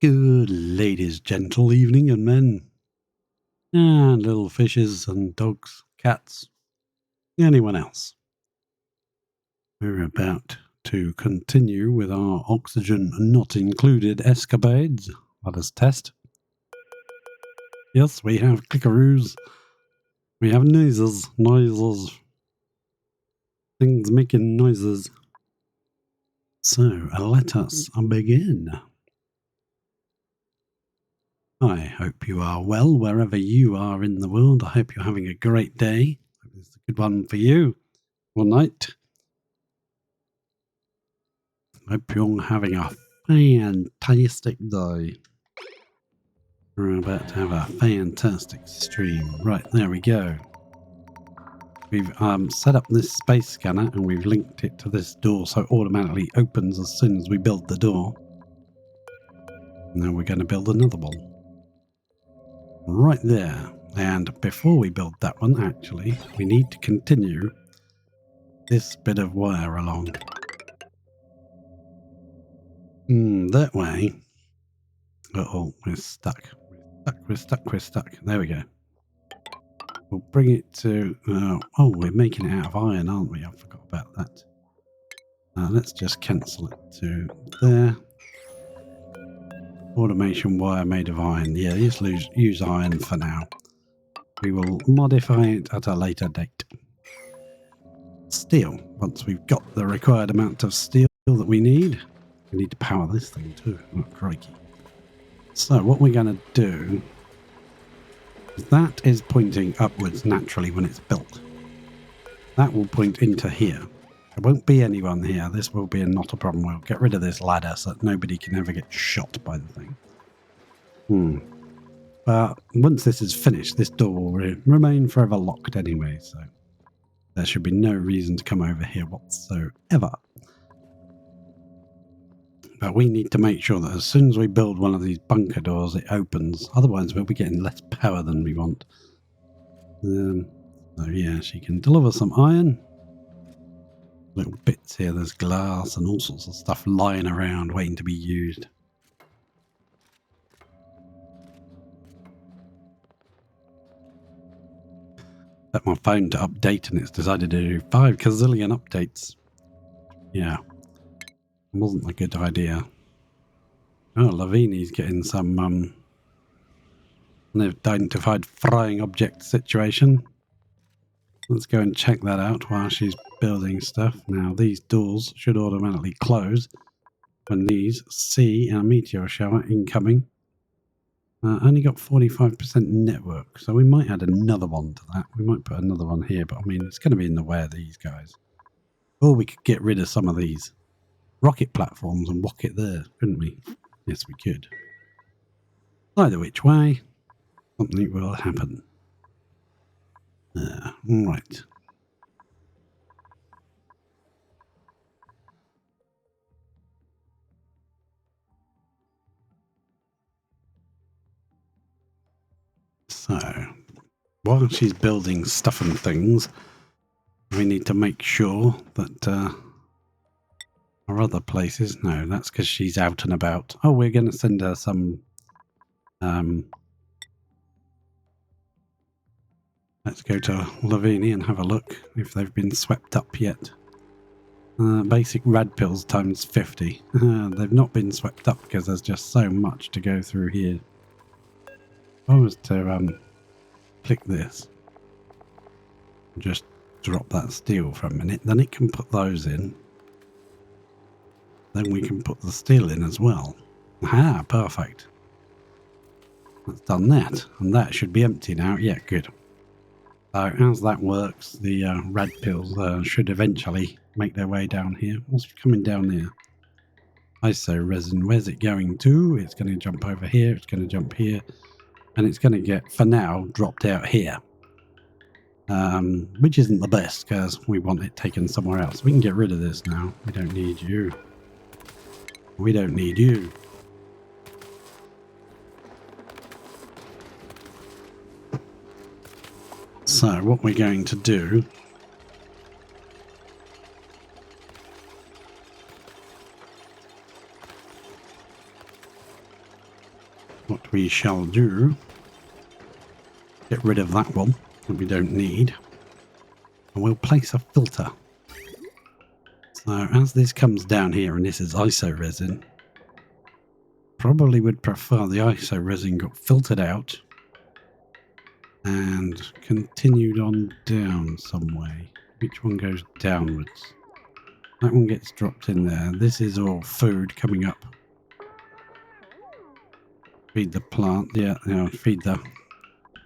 Good ladies, gentle evening, and men, and little fishes and dogs, cats, anyone else. We're about to continue with our oxygen not included escapades. Let us test. Yes, we have clickaroos. We have noises. Things making noises. So, let us begin. I hope you are well wherever you are in the world. I hope you're having a great day. I hope it's a good one for you. Good night. Hope you're having a fantastic day. We're about to have a fantastic stream. Right, there we go. We've set up this space scanner and we've linked it to this door so it automatically opens as soon as we build the door. Now we're going to build another one. Right there. And before we build that one, actually, we need to continue this bit of wire along. That way. Uh-oh, we're stuck. We're stuck. There we go. We'll bring it to... we're making it out of iron, aren't we? I forgot about that. Let's just cancel it to there. Automation wire made of iron. Yeah, just use iron for now. We will modify it at a later date. Steel. Once we've got the required amount of steel that we need to power this thing too. Oh, crikey. So what we're going to do... that is pointing upwards naturally when it's built. That will point into here. There won't be anyone here. This will be not a problem. We'll get rid of this ladder so that nobody can ever get shot by the thing. But once this is finished, this door will remain forever locked anyway, so there should be no reason to come over here whatsoever. But we need to make sure that as soon as we build one of these bunker doors, it opens. Otherwise, we'll be getting less power than we want. So yeah, she can deliver some iron. Little bits here, there's glass and all sorts of stuff lying around waiting to be used. Set my phone to update and it's decided to do 5 gazillion updates. Yeah, wasn't a good idea. Oh, Lavini's getting some unidentified flying object situation. Let's go and check that out while she's building stuff. Now, these doors should automatically close when these see a meteor shower incoming. Only got 45% network, so we might add another one to that. We might put another one here, but I mean, it's going to be in the way of these guys. Or we could get rid of some of these rocket platforms and walk it there, couldn't we? Yes, we could. Either which way, something will happen. Right. So, while she's building stuff and things, we need to make sure that our other places... No, that's because she's out and about. Oh, we're going to send her some... let's go to Lavini and have a look if they've been swept up yet. Basic rad pills times 50. They've not been swept up because there's just so much to go through here. If I was to click this, just drop that steel for a minute, then it can put those in. Then we can put the steel in as well. Aha, perfect. That's done that, and that should be empty now. Yeah, good. So as that works, the rad pills should eventually make their way down here. What's coming down here? ISO resin. Where's it going to? It's going to jump over here. It's going to jump here. And it's going to get, for now, dropped out here. Which isn't the best because we want it taken somewhere else. We can get rid of this now. We don't need you. We don't need you. So what we're going to do what we shall do, get rid of that one that we don't need, and we'll place a filter. So as this comes down here, and this is iso resin, probably would prefer the iso resin got filtered out and continued on down some way. Which one goes downwards? That one gets dropped in there. This is all food coming up. Feed the plant. Yeah, feed the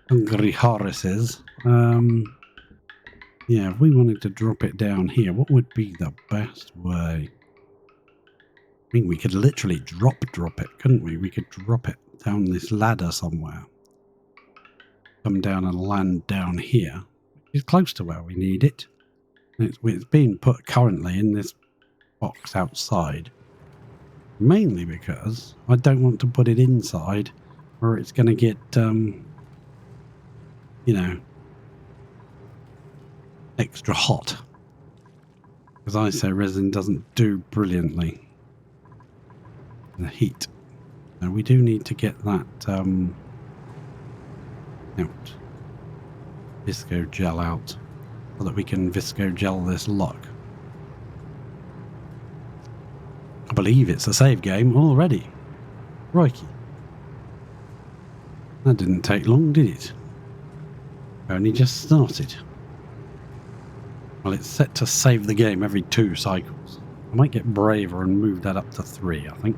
hungry horses. Yeah, if we wanted to drop it down here, what would be the best way? I mean, we could literally drop it, couldn't we? We could drop it down this ladder somewhere. Come down and land down here. It's close to where we need it. It's being put currently in this box outside. Mainly because I don't want to put it inside where it's going to get, extra hot. Because iso resin doesn't do brilliantly in the heat. Now we do need to get that out. Visco gel out so that we can visco gel this lock. I believe it's a save game already. Crikey. That didn't take long, did it? Only just started. Well, it's set to save the game every 2 cycles. I might get braver and move that up to 3, I think.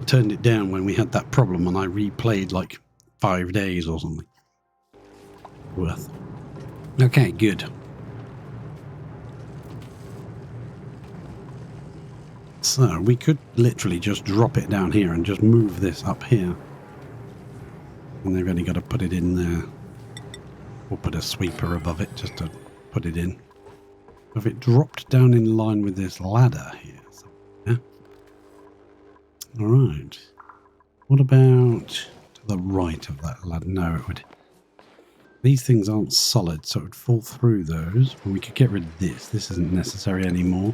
I turned it down when we had that problem and I replayed like 5 days or something. Worth. Okay, good. So we could literally just drop it down here and just move this up here. And they've only got to put it in there. Or put a sweeper above it just to put it in. If it dropped down in line with this ladder here. Yeah. Alright. What about to the right of that ladder? No, it would. These things aren't solid, so it would fall through those. We could get rid of this. This isn't necessary anymore.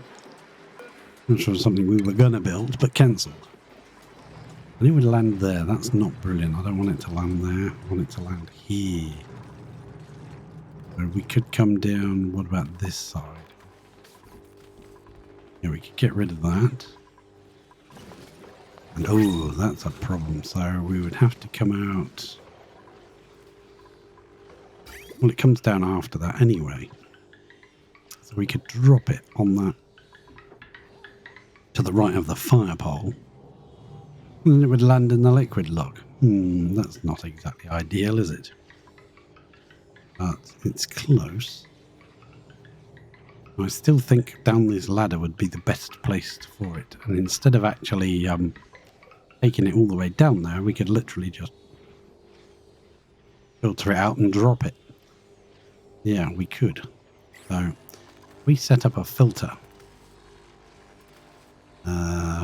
Not sure something we were going to build, but cancelled. And it would land there. That's not brilliant. I don't want it to land there. I want it to land here. So we could come down. What about this side? Yeah, we could get rid of that. And oh, that's a problem. So we would have to come out. Well, it comes down after that anyway. So we could drop it on that. To the right of the fire pole, and then it would land in the liquid lock. That's not exactly ideal, is it? But it's close. I still think down this ladder would be the best place for it, and instead of actually taking it all the way down there, we could literally just filter it out and drop it. Yeah, we could. So we set up a filter.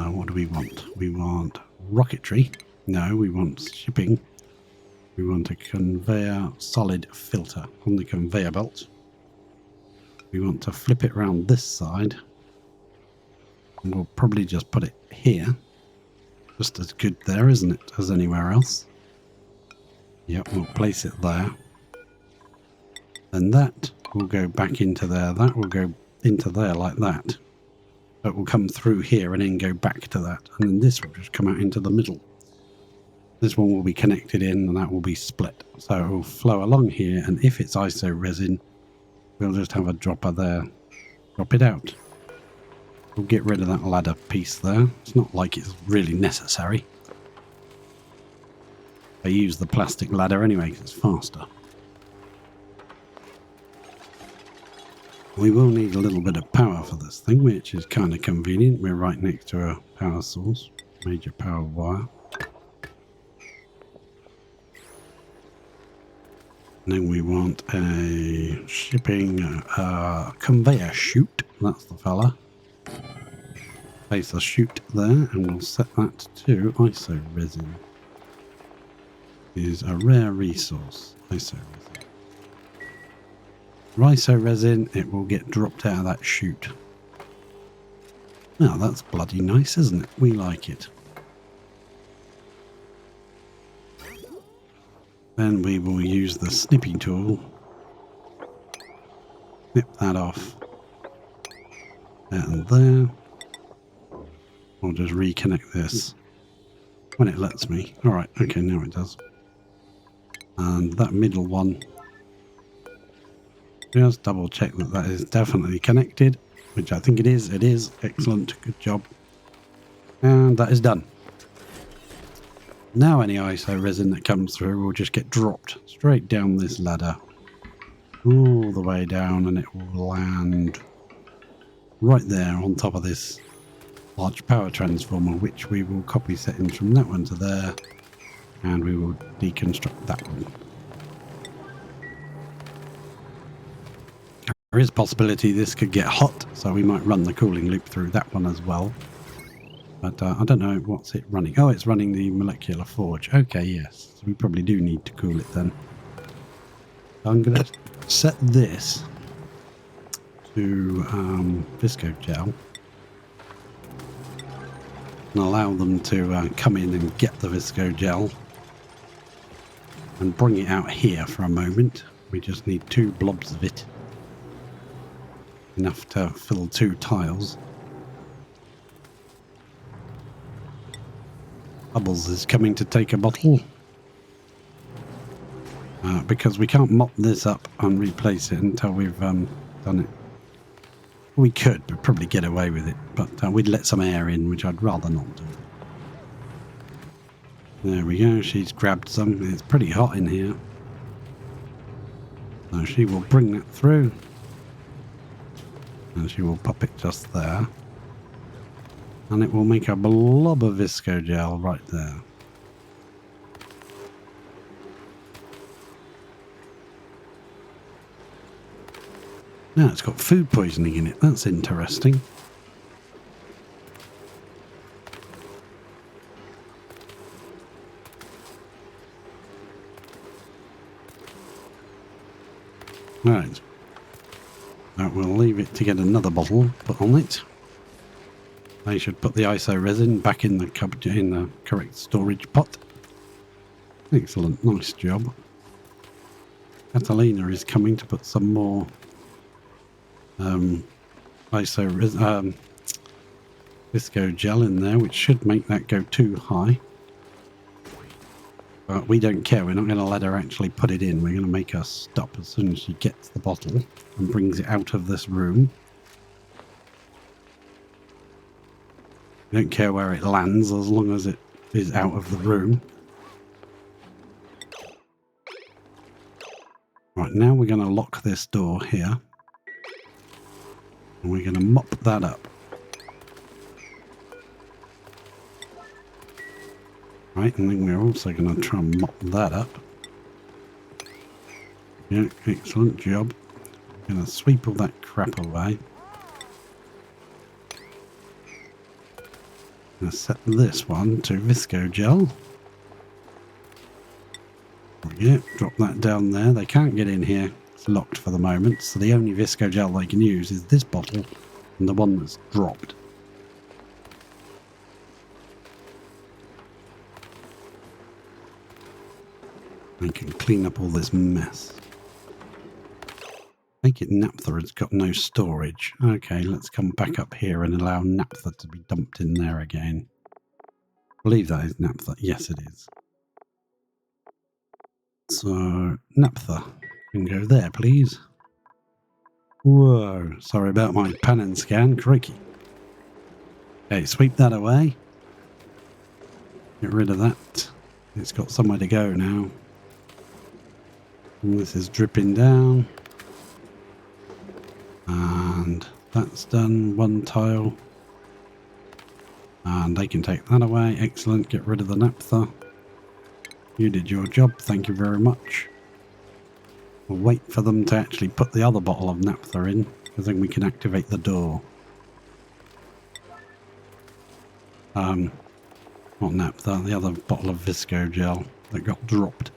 What do we want? We want rocketry. No, we want shipping. We want a conveyor solid filter on the conveyor belt. We want to flip it around this side. And we'll probably just put it here. Just as good there, isn't it, as anywhere else? Yep, we'll place it there. And that will go back into there. That will go into there like that. It will come through here and then go back to that, and then this will just come out into the middle. This one will be connected in and that will be split, so it will flow along here, and if it's iso resin we'll just have a dropper there, drop it out. We'll get rid of that ladder piece there. It's not like it's really necessary. I use the plastic ladder anyway because it's faster. We will need a little bit of power for this thing, which is kind of convenient. We're right next to a power source, major power wire. And then we want a shipping conveyor chute. That's the fella. Place a chute there, and we'll set that to iso resin. Is a rare resource. Iso resin. Iso resin, it will get dropped out of that chute. Now that's bloody nice, isn't it? We like it. Then we will use the snippy tool. Snip that off. There and there. I'll just reconnect this when it lets me. Alright, okay, now it does. And that middle one, just double check that that is definitely connected, which I think it is. It is. Excellent. Good job. And that is done. Now any ISO resin that comes through will just get dropped straight down this ladder. All the way down, and it will land right there on top of this large power transformer, which we will copy settings from that one to there, and we will deconstruct that one. There is possibility this could get hot, so we might run the cooling loop through that one as well. But I don't know what's it running. Oh, it's running the molecular forge. Okay, yes. So we probably do need to cool it then. So I'm going to set this to visco gel and allow them to come in and get the visco gel and bring it out here for a moment. We just need 2 blobs of it. Enough to fill 2 tiles. Bubbles is coming to take a bottle. Because we can't mop this up and replace it until we've done it. We could, but probably get away with it. But we'd let some air in, which I'd rather not do. There we go. She's grabbed some. It's pretty hot in here. So she will bring that through. And she will pop it just there. And it will make a blob of visco gel right there. Now it's got food poisoning in it. That's interesting. Right. We'll leave it to get another bottle put on it. I should put the ISO resin back in the cupboard in the correct storage pot. Excellent, nice job. Catalina is coming to put some more visco gel in there, which should make that go too high. But we don't care. We're not going to let her actually put it in. We're going to make her stop as soon as she gets the bottle and brings it out of this room. We don't care where it lands as long as it is out of the room. Right, now we're going to lock this door here. And we're going to mop that up. Right, and then we're also going to try and mop that up. Yeah, excellent job. Going to sweep all that crap away. Going to set this one to visco gel. Yeah, drop that down there. They can't get in here. It's locked for the moment. So the only visco gel they can use is this bottle and the one that's dropped. I can clean up all this mess. Make it naphtha has got no storage. Okay, let's come back up here and allow naphtha to be dumped in there again. I believe that is naphtha. Yes, it is. So, naphtha can go there, please. Whoa, sorry about my pan and scan. Crikey. Okay, sweep that away. Get rid of that. It's got somewhere to go now. And this is dripping down. And that's done. 1 tile. And they can take that away. Excellent. Get rid of the naphtha. You did your job. Thank you very much. We'll wait for them to actually put the other bottle of naphtha in, because then we can activate the door. Not naphtha, the other bottle of visco gel that got dropped.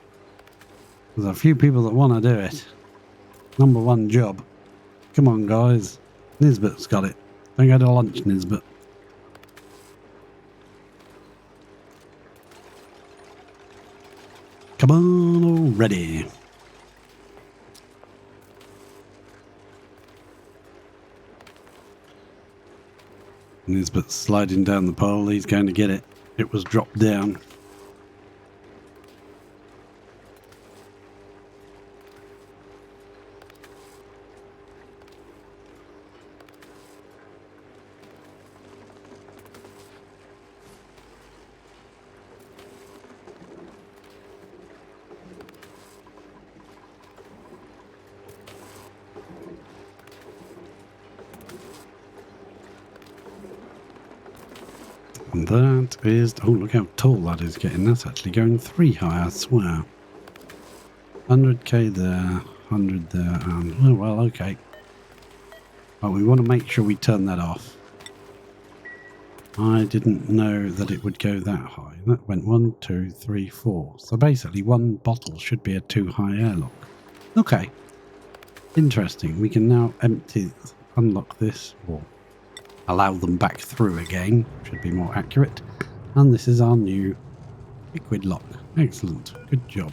There's a few people that want to do it. #1 job. Come on, guys. Nisbet's got it. Don't go to lunch, Nisbet. Come on already. Nisbet's sliding down the pole. He's going to get it. It was dropped down. And that is... Oh, look how tall that is getting. That's actually going 3 high, I swear. 100k there, 100 there, and... Oh, well, okay. But we want to make sure we turn that off. I didn't know that it would go that high. That went 1, 2, 3, 4. So basically one bottle should be a 2 high airlock. Okay. Interesting. We can now unlock this, or allow them back through again, should be more accurate. And this is our new liquid lock. Excellent. Good job.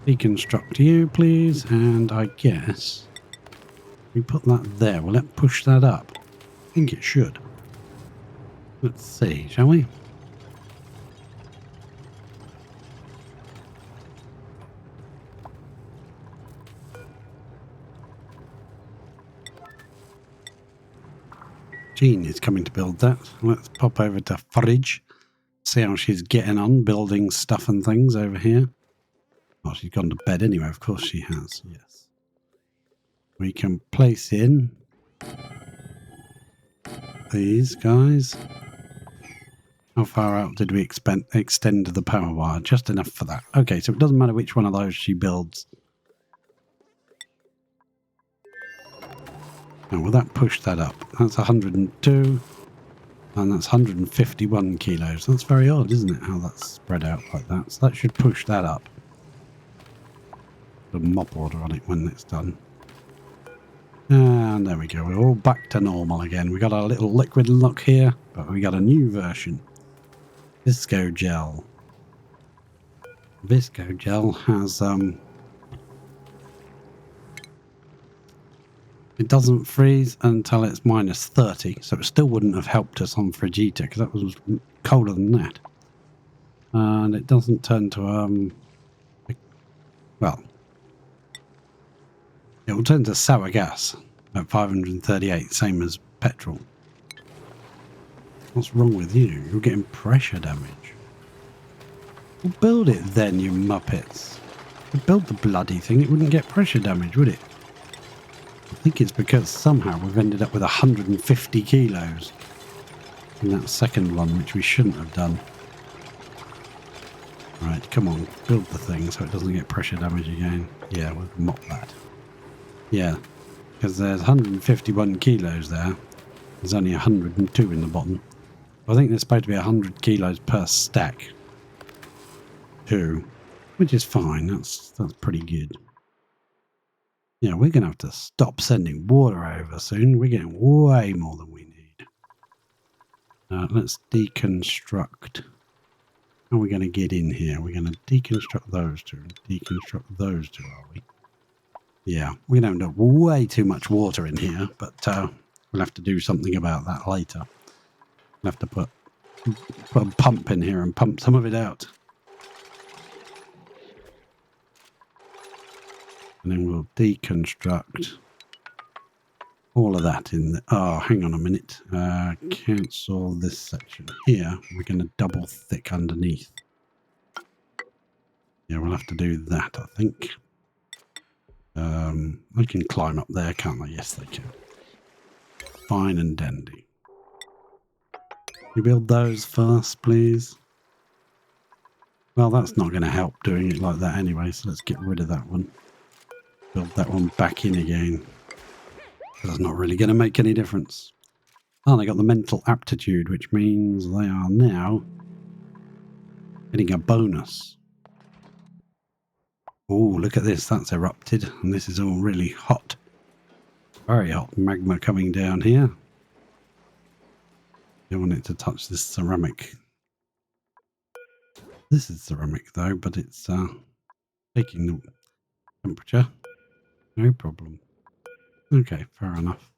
Deconstruct you, please. And I guess we put that there. Will it push that up? I think it should. Let's see, shall we? Jean is coming to build that. Let's pop over to Fridge. See how she's getting on building stuff and things over here. Oh, she's gone to bed anyway. Of course she has. Yes. We can place in these guys. How far out did we extend the power wire? Just enough for that. Okay, so it doesn't matter which one of those she builds. Now, will that push that up? That's 102. And that's 151 kilos. That's very odd, isn't it, how that's spread out like that? So that should push that up. Put a mop order on it when it's done. And there we go. We're all back to normal again. We got our little liquid lock here, but we got a new version. Visco gel. Visco gel has it doesn't freeze until it's minus 30, so it still wouldn't have helped us on Frigita because that was colder than that. And it doesn't turn to well, it will turn to sour gas at 538, same as petrol. What's wrong with you? You're getting pressure damage. Well, build it then, you muppets. If you build the bloody thing, it wouldn't get pressure damage, would it? I think it's because somehow we've ended up with 150 kilos in that second one, which we shouldn't have done. Right, come on, build the thing so it doesn't get pressure damage again. Yeah, we'll mop that. Yeah, because there's 151 kilos there. There's only 102 in the bottom. I think there's supposed to be 100 kilos per stack. Too, which is fine. That's pretty good. Yeah, we're going to have to stop sending water over soon. We're getting way more than we need. Let's deconstruct. How are we going to get in here? We're going to deconstruct those two. Deconstruct those two, are we? Yeah, we're going to end up way too much water in here, but we'll have to do something about that later. We'll have to put a pump in here and pump some of it out. And then we'll deconstruct all of that in the... Oh, hang on a minute. Cancel this section here. We're going to double thick underneath. Yeah, we'll have to do that, I think. They can climb up there, can't they? Yes, they can. Fine and dandy. You build those first, please. Well, that's not going to help doing it like that anyway, so let's get rid of that one. Build that one back in again. That's not really going to make any difference. Oh, they got the mental aptitude, which means they are now getting a bonus. Oh, look at this. That's erupted, and this is all really hot. Very hot magma coming down here. Don't want it to touch this ceramic. This is ceramic though, but it's taking the temperature. No problem. Okay, fair enough.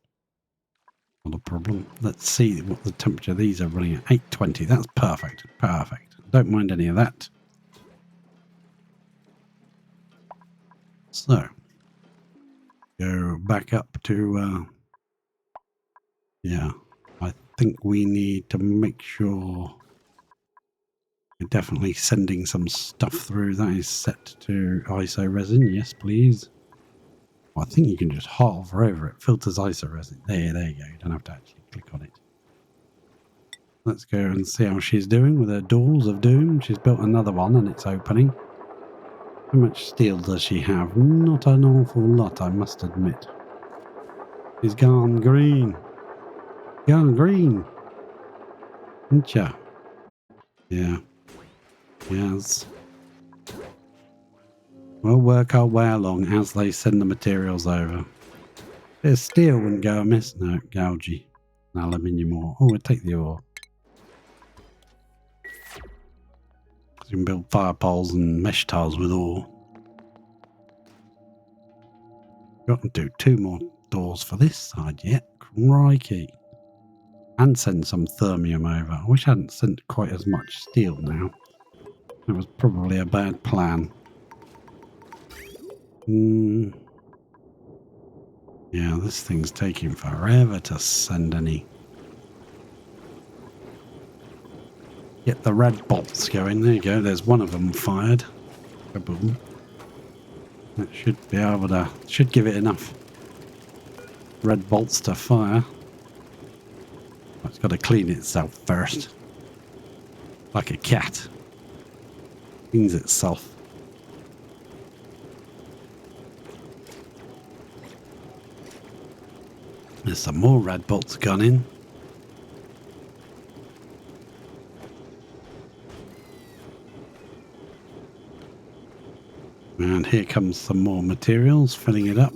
Not a problem. Let's see what the temperature these are running at. 820. That's perfect. Perfect. Don't mind any of that. So, go back up to, yeah, I think we need to make sure we're definitely sending some stuff through. That is set to ISO resin. Yes, please. Well, I think you can just hover over it. Filters ISO resin. There you go. You don't have to actually click on it. Let's go and see how she's doing with her doors of doom. She's built another one and it's opening. How much steel does she have? Not an awful lot, I must admit. She's gone green. Gone green. Isn't ya? Yeah. Yes. We'll work our way along as they send the materials over. Bit of steel wouldn't go amiss. No, gougey. Aluminium ore. Oh, we'll take the ore. You can build fire poles and mesh tiles with ore. Got to do 2 more doors for this side yet. Crikey. And send some thermium over. I wish I hadn't sent quite as much steel now. That was probably a bad plan. Yeah, this thing's taking forever to send any. Get the red bolts going. There you go. There's one of them fired. Boom. That should be able to. Should give it enough red bolts to fire. It's got to clean itself first. Like a cat. Cleans itself. There's some more red bolts gone in. And here comes some more materials, filling it up.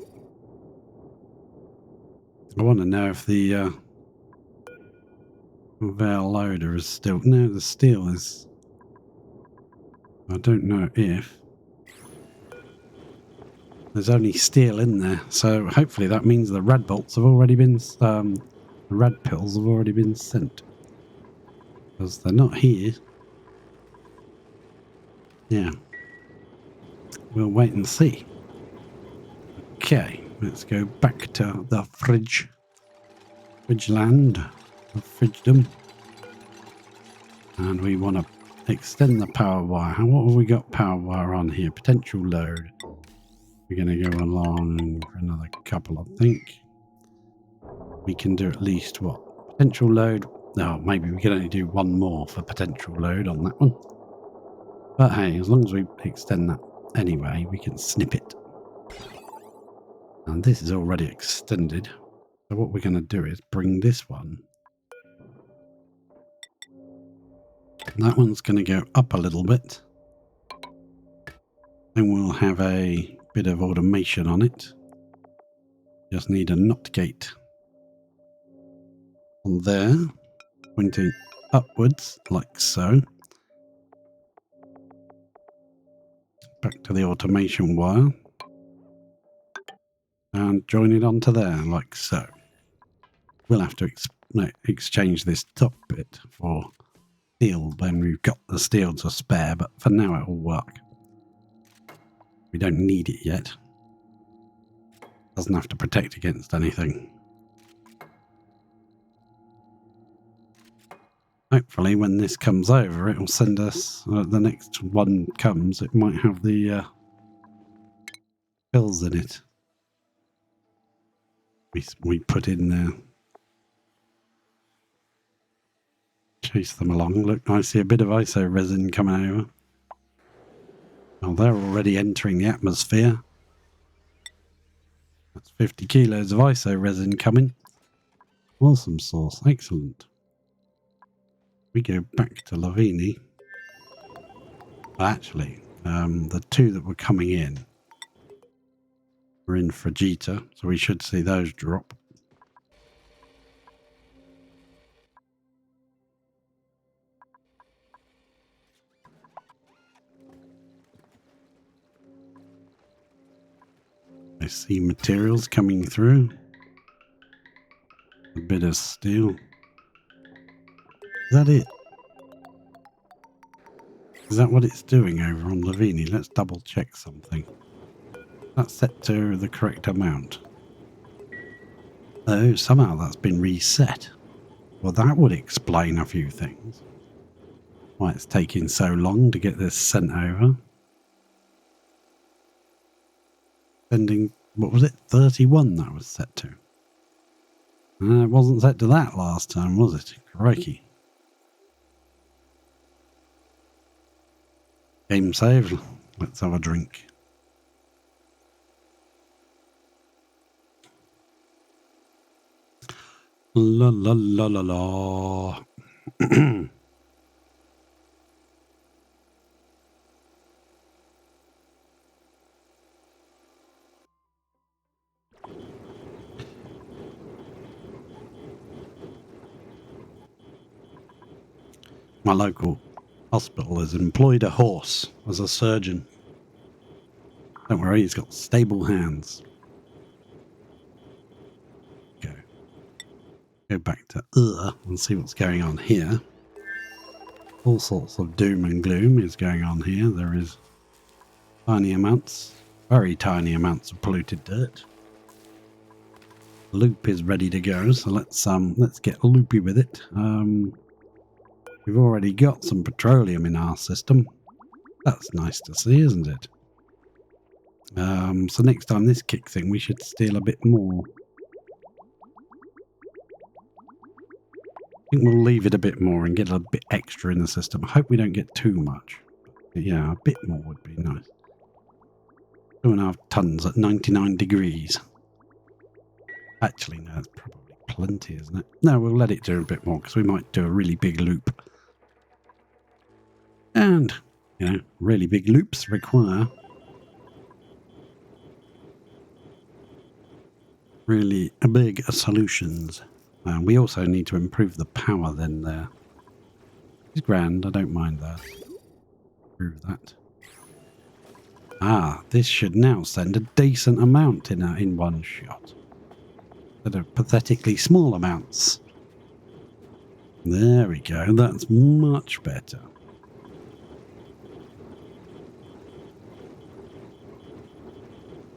I want to know if the veil loader is still... No, the steel is... I don't know if... There's only steel in there, so hopefully that means the red bolts have already been... the red pills have already been sent. Because they're not here. Yeah. We'll wait and see. Okay, let's go back to the fridge. Fridge land. The frigedom. And we want to extend the power wire. What have we got power wire on here? Potential load. We're going to go along for another couple, I think. We can do at least what? Potential load. No, maybe we can only do one more for potential load on that one. But hey, as long as we extend that anyway, we can snip it. And this is already extended. So what we're going to do is bring this one. That one's going to go up a little bit. Then we'll have a bit of automation on it. Just need a NOT gate on there, pointing upwards like so. Back to the automation wire. And join it onto there like so. We'll have to exchange this top bit for steel when we've got the steel to spare, but for now it will work. We don't need it yet. Doesn't have to protect against anything. Hopefully when this comes over, it will send us, the next one comes, it might have the pills in it. We put in there. Chase them along. Look, I see a bit of ISO resin coming over. Well, they're already entering the atmosphere. That's 50 kilos of ISO resin coming. Awesome sauce. Excellent. We go back to Lavini. Well, actually, the 2 that were coming in were in Frigita, so we should see those drop. I see materials coming through. A bit of steel. Is that it? Is that what it's doing over on Lavini? Let's double check something. That's set to the correct amount. Oh, somehow that's been reset. Well, that would explain a few things. Why it's taking so long to get this sent over. Sending, what was it? 31 that was set to. It wasn't set to that last time, was it? Crikey. Game saved. Let's have a drink. La la la la la. My local hospital has employed a horse as a surgeon. Don't worry, he's got stable hands. Go back to and see what's going on here. All sorts of doom and gloom is going on here. There is tiny amounts, very tiny amounts of polluted dirt. Loop is ready to go, so let's get loopy with it. We've already got some petroleum in our system. That's nice to see, isn't it? So next time this kicks in, we should steal a bit more. I think we'll leave it a bit more and get a bit extra in the system. I hope we don't get too much. But yeah, a bit more would be nice. 2.5 tons at 99 degrees. Actually, no, that's probably plenty, isn't it? No, we'll let it do a bit more because we might do a really big loop. And, you know, really big loops require really big solutions. We also need to improve the power then there. It's grand, I don't mind that. Improve that. Ah, this should now send a decent amount in one shot. Instead of pathetically small amounts. There we go, that's much better.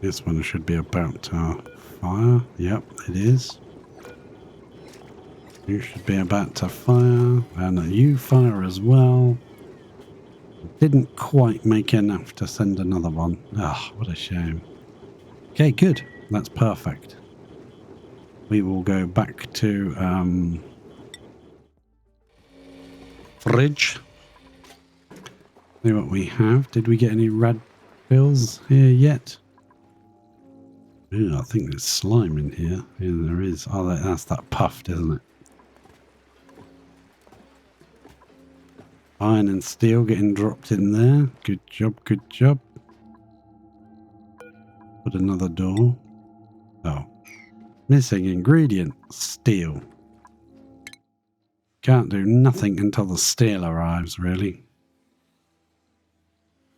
This one should be about to fire. Yep, it is. You should be about to fire, and you fire as well. Didn't quite make enough to send another one. Ah, what a shame. Okay, good. That's perfect. We will go back to fridge. See what we have. Did we get any red pills here yet? Ooh, I think there's slime in here. Yeah, there is. Oh, that's that puffed, isn't it? Iron and steel getting dropped in there. Good job, good job. Put another door. Oh. Missing ingredient. Steel. Can't do nothing until the steel arrives, really.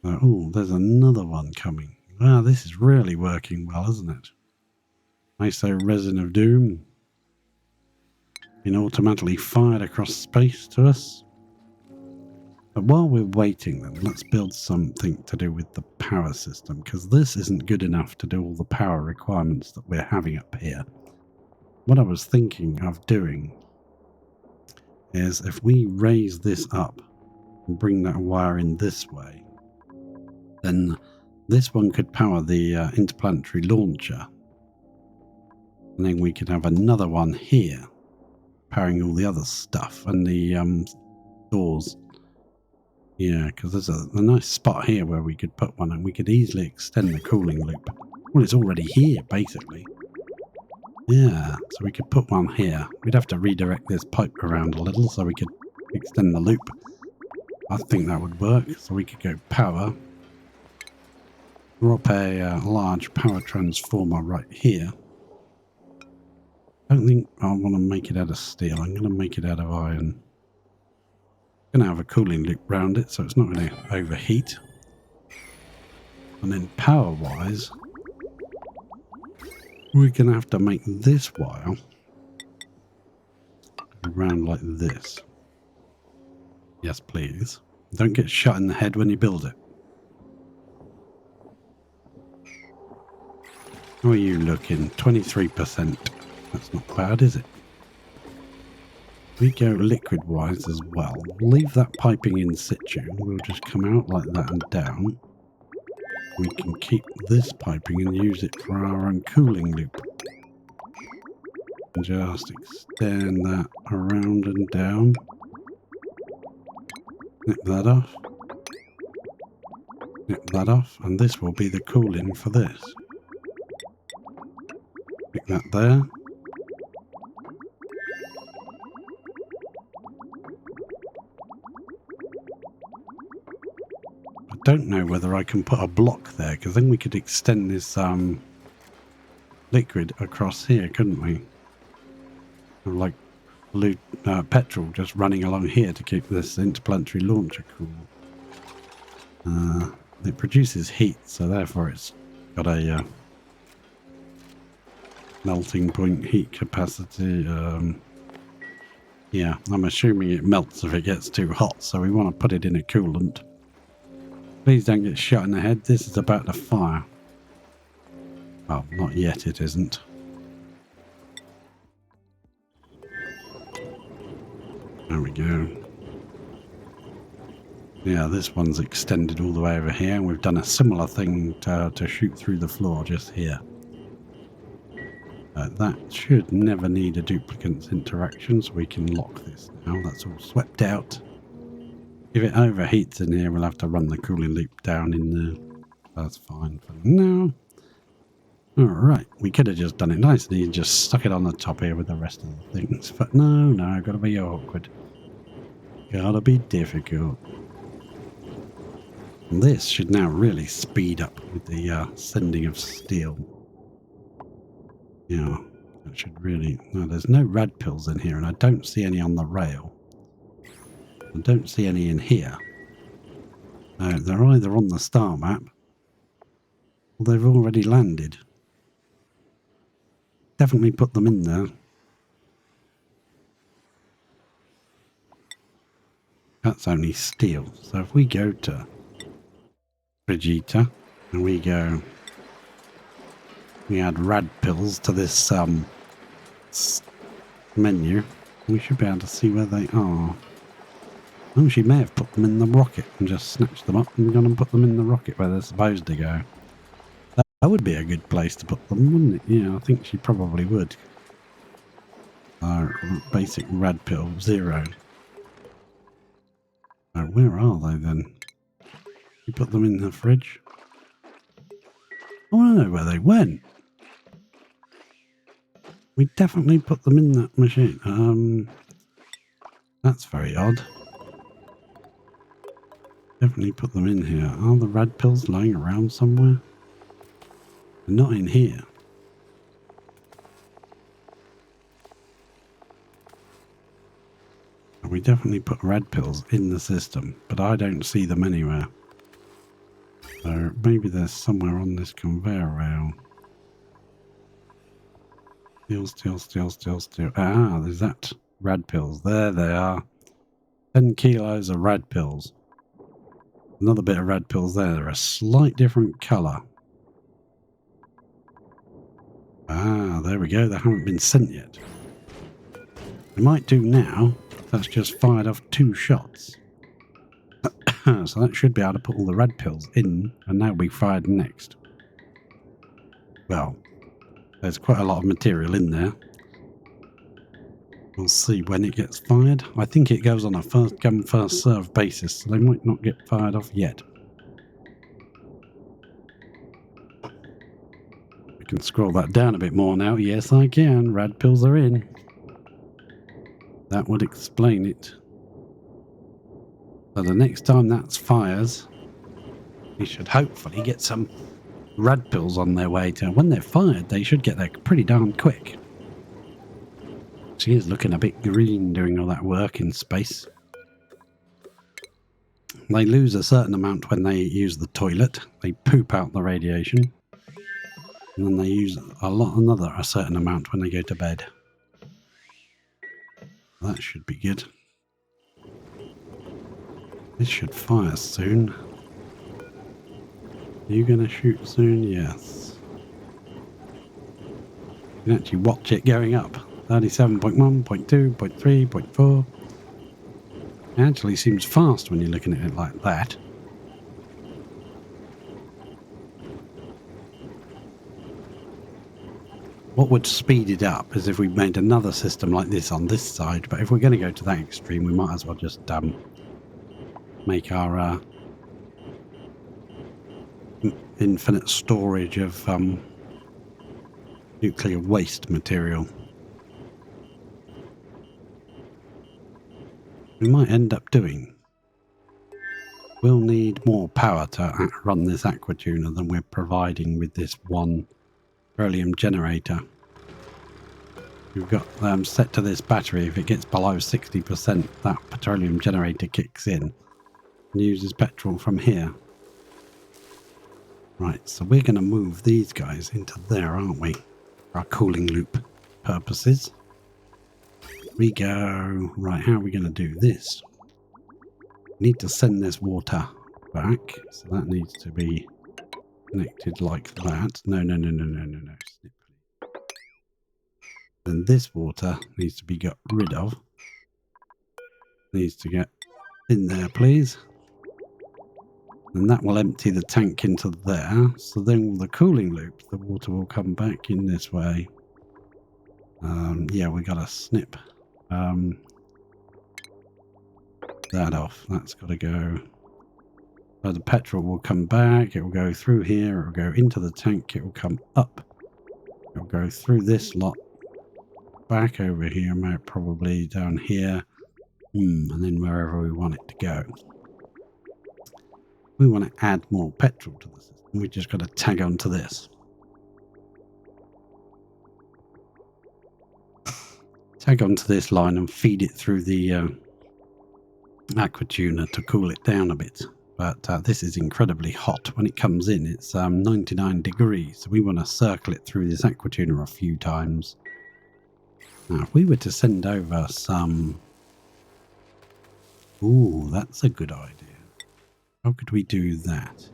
Oh, there's another one coming. Wow, this is really working well, isn't it? ISO Resin of Doom. Being automatically fired across space to us. But while we're waiting then, let's build something to do with the power system, because this isn't good enough to do all the power requirements that we're having up here. What I was thinking of doing is if we raise this up and bring that wire in this way, then this one could power the interplanetary launcher. And then we could have another one here powering all the other stuff and the doors. Yeah, because there's a nice spot here where we could put one and we could easily extend the cooling loop. Well, it's already here, basically. Yeah, so we could put one here. We'd have to redirect this pipe around a little so we could extend the loop. I think that would work. So we could go power. Drop a large power transformer right here. I don't think I want to make it out of steel. I'm going to make it out of iron. Going to have a cooling loop around it so it's not going to overheat. And then power wise, We're going to have to make this wire around like this. Yes, please. Don't get shot in the head when you build it. How are you looking? 23%. That's not bad, is it? We go liquid-wise as well. We'll leave that piping in situ. We'll just come out like that and down. We can keep this piping and use it for our own cooling loop. And just extend that around and down. Snip that off. Snip that off. And this will be the cooling for this. Stick that there. I don't know whether I can put a block there, because then we could extend this liquid across here, couldn't we? Like petrol just running along here to keep this interplanetary launcher cool. It produces heat, so therefore it's got a melting point heat capacity. Yeah, I'm assuming it melts if it gets too hot, so we want to put it in a coolant. Please don't get shot in the head. This is about to fire. Well, not yet, it isn't. There we go. Yeah, this one's extended all the way over here, and we've done a similar thing to shoot through the floor just here. That should never need a duplicant's interaction, so we can lock this now. That's all swept out. If it overheats in here, we'll have to run the cooling loop down in there. That's fine for now. Alright, we could have just done it nicely and just stuck it on the top here with the rest of the things. But no, gotta be awkward. Gotta be difficult. And this should now really speed up with the sending of steel. Yeah, that should really... No, there's no rad pills in here, and I don't see any on the rail. I don't see any in here. They're either on the star map, or they've already landed. Definitely put them in there. That's only steel. So if we go to Frigita and we go... We add rad pills to this menu. We should be able to see where they are. Oh, she may have put them in the rocket and just snatched them up and gone and put them in the rocket where they're supposed to go. That would be a good place to put them, wouldn't it? Yeah, I think she probably would. Basic rad pill 0. Where are they then? You put them in the fridge? Oh, I know where they went. We definitely put them in that machine. That's very odd. Definitely put them in here. Are the rad pills lying around somewhere? They're not in here. We definitely put rad pills in the system, but I don't see them anywhere. So maybe there's somewhere on this conveyor rail. Steel. Ah, there's that. Rad pills. There they are. 10 kilos of rad pills. Another bit of rad pills there. They're a slight different colour. Ah, there we go. They haven't been sent yet. They might do now. That's just fired off 2 shots. So that should be able to put all the rad pills in, and they'll be fired next. Well, there's quite a lot of material in there. We'll see when it gets fired. I think it goes on a first come, first served basis, so they might not get fired off yet. I can scroll that down a bit more now. Yes, I can. Rad pills are in. That would explain it. So the next time that fires, we should hopefully get some rad pills on their way to... When they're fired, they should get there pretty darn quick. She is looking a bit green doing all that work in space. They lose a certain amount when they use the toilet. They poop out the radiation. And then they use a certain amount when they go to bed. That should be good. This should fire soon. Are you going to shoot soon? Yes. You can actually watch it going up. 37.1, 0.2, 0.3, 0.4. It actually seems fast when you're looking at it like that. What would speed it up is if we made another system like this on this side, but if we're going to go to that extreme, we might as well just make our infinite storage of nuclear waste material. We might end up doing. We'll need more power to run this aquatuner than we're providing with this one petroleum generator. We've got set to this battery. If it gets below 60%, that petroleum generator kicks in and uses petrol from here. Right, so we're going to move these guys into there, aren't we? For our cooling loop purposes. We go. Right, how are we going to do this? We need to send this water back, so that needs to be connected like that. No. Then this water needs to be got rid of. Needs to get in there, please. And that will empty the tank into there. So then the cooling loop, the water will come back in this way. Yeah, we got to snip that off. That's got to go. So the petrol will come back. It will go through here. It will go into the tank. It will come up. It will go through this lot. Back over here, probably down here. And then wherever we want it to go. We want to add more petrol to the system. We just got to tag onto this. Tag onto this line and feed it through the aquatuner to cool it down a bit. But this is incredibly hot. When it comes in, it's 99 degrees. So we want to circle it through this aquatuner a few times. Now, if we were to send over some... Ooh, that's a good idea. How could we do that?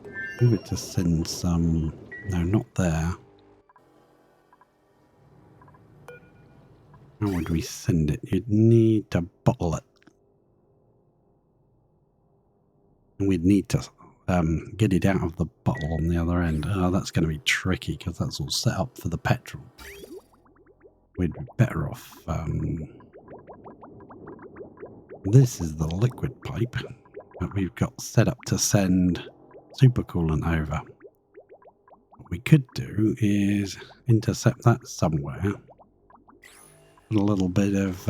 If we were to send some... No, not there. How would we send it? You'd need to bottle it. And we'd need to get it out of the bottle on the other end. Oh, that's going to be tricky because that's all set up for the petrol. We'd be better off... This is the liquid pipe that we've got set up to send supercoolant over. What we could do is intercept that somewhere. Put a little bit of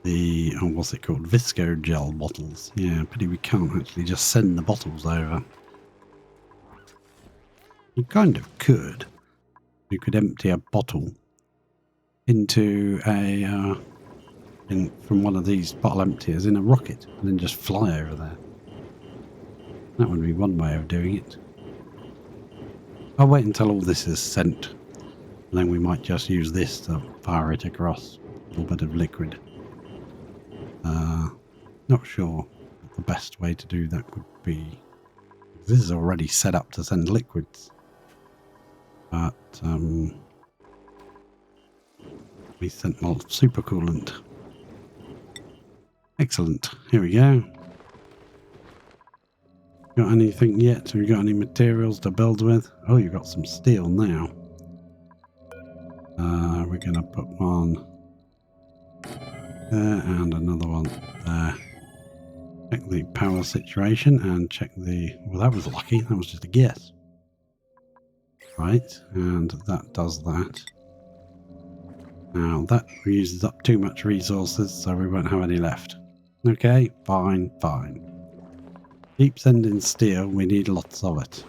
the what's it called? Visco gel bottles. Yeah, pity we can't actually just send the bottles over. You kind of could. You could empty a bottle into a from one of these bottle emptiers in a rocket and then just fly over there. That would be one way of doing it. I'll wait until all this is sent, and then we might just use this to fire it across. A little bit of liquid. Not sure what the best way to do that would be. This is already set up to send liquids. But we sent more supercoolant. Excellent. Here we go. Got anything yet? Have you got any materials to build with? Oh, you've got some steel now. We're going to put one there and another one there. Check the power situation and check the... Well, that was lucky. That was just a guess. Right, and that does that. Now, that uses up too much resources, so we won't have any left. Okay, fine. Keep sending steel, we need lots of it.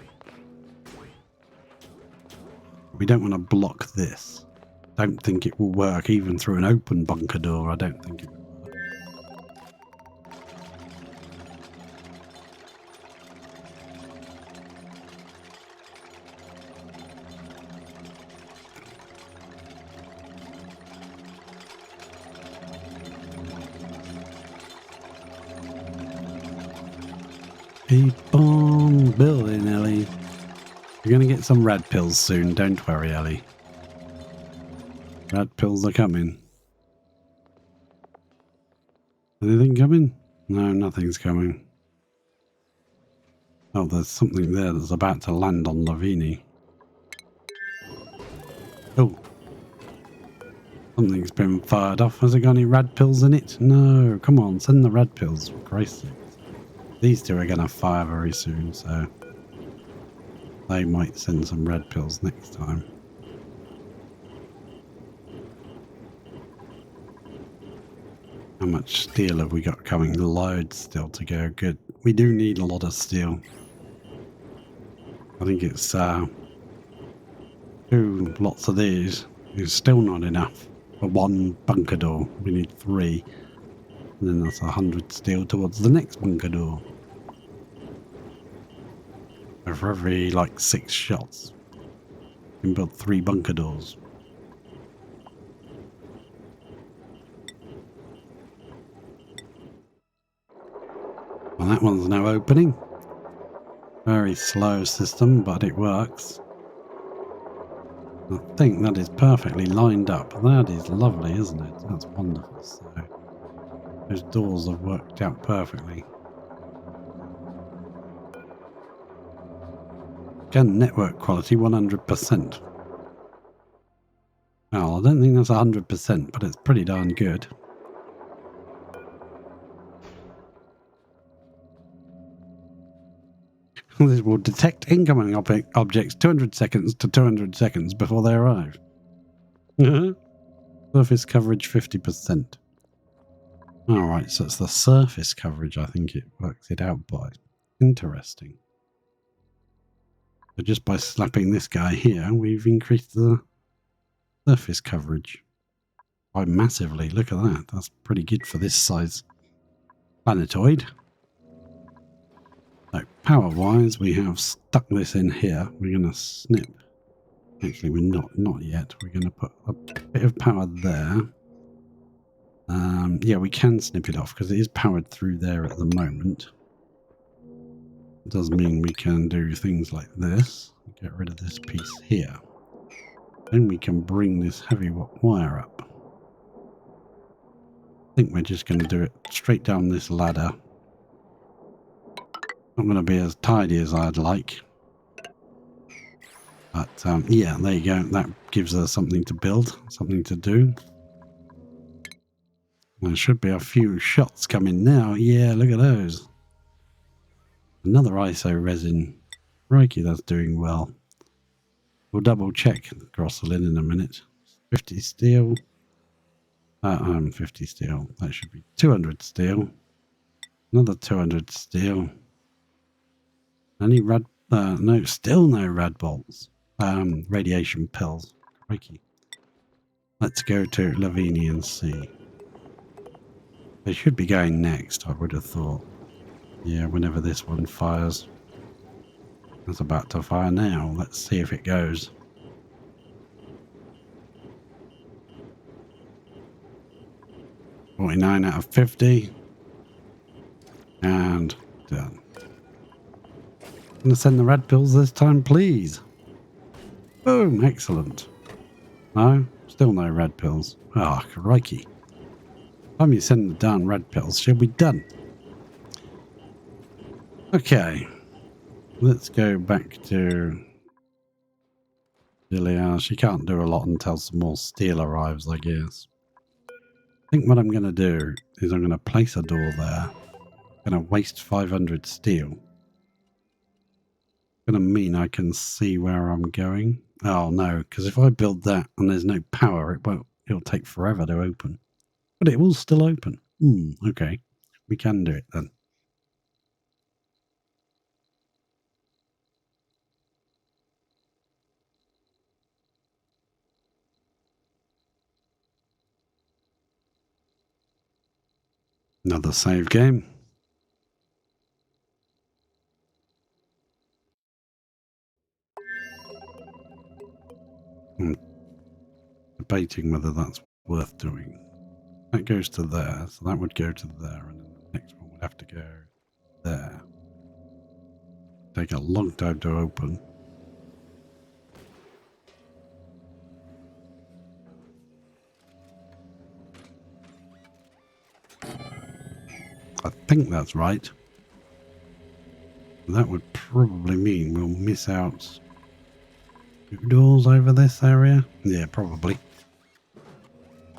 We don't want to block this. Don't think it will work, even through an open bunker door, I don't think it will work. Keep on building, Ellie. You're going to get some red pills soon. Don't worry, Ellie. Red pills are coming. Anything coming? No, nothing's coming. Oh, there's something there that's about to land on Lavini. Oh. Something's been fired off. Has it got any red pills in it? No. Come on, send the red pills, for Christ's sake. These two are going to fire very soon, so they might send some red pills next time. How much steel have we got coming? Loads still to go. Good. We do need a lot of steel. I think it's 2 lots of these. It's still not enough for 1 bunker door. We need 3. And then that's 100 steel towards the next bunker door. So for every, like, 6 shots, we can build 3 bunker doors. Well, that one's now opening. Very slow system, but it works. I think that is perfectly lined up. That is lovely, isn't it? That's wonderful. So those doors have worked out perfectly. Again, network quality 100%. Well, I don't think that's 100%, but it's pretty darn good. This will detect incoming objects 200 seconds to 200 seconds before they arrive. Surface coverage 50%. Alright, so it's the surface coverage, I think it works it out by. Interesting. So just by slapping this guy here, we've increased the surface coverage by massively. Look at that. That's pretty good for this size planetoid. So power-wise, we have stuck this in here. We're going to snip. Actually, we're not yet. We're going to put a bit of power there. Yeah, we can snip it off because it is powered through there at the moment. It does mean we can do things like this. Get rid of this piece here. Then we can bring this heavy wire up. I think we're just going to do it straight down this ladder. Not going to be as tidy as I'd like. But yeah, there you go. That gives us something to build, something to do. There should be a few shots coming now. Yeah, look at those. Another ISO resin. Crikey, that's doing well. We'll double check Grosselin in a minute. 50 steel. 50 steel. That should be 200 steel. Another 200 steel. Any red? No, still no red bolts. Radiation pills. Crikey. Let's go to Lavini and see. They should be going next, I would have thought. Yeah, whenever this one fires. It's about to fire now. Let's see if it goes. .49 out of 50. And done. I'm going to send the red pills this time, please. Boom, excellent. No, still no red pills. Ah, oh, crikey. Time you send the darn red pills, she'll be done. Okay. Let's go back to Julia. She can't do a lot until some more steel arrives, I guess. I think what I'm going to do is I'm going to place a door there. I'm going to waste 500 steel. Going to mean I can see where I'm going. Oh no, because if I build that and there's no power, it'll take forever to open. But it will still open. Okay. We can do it then. Another save game. I'm debating whether that's worth doing. That goes to there, so that would go to there, and then the next one would have to go there. take a long time to open. I think that's right. That would probably mean we'll miss out 2 doors over this area. Yeah, probably.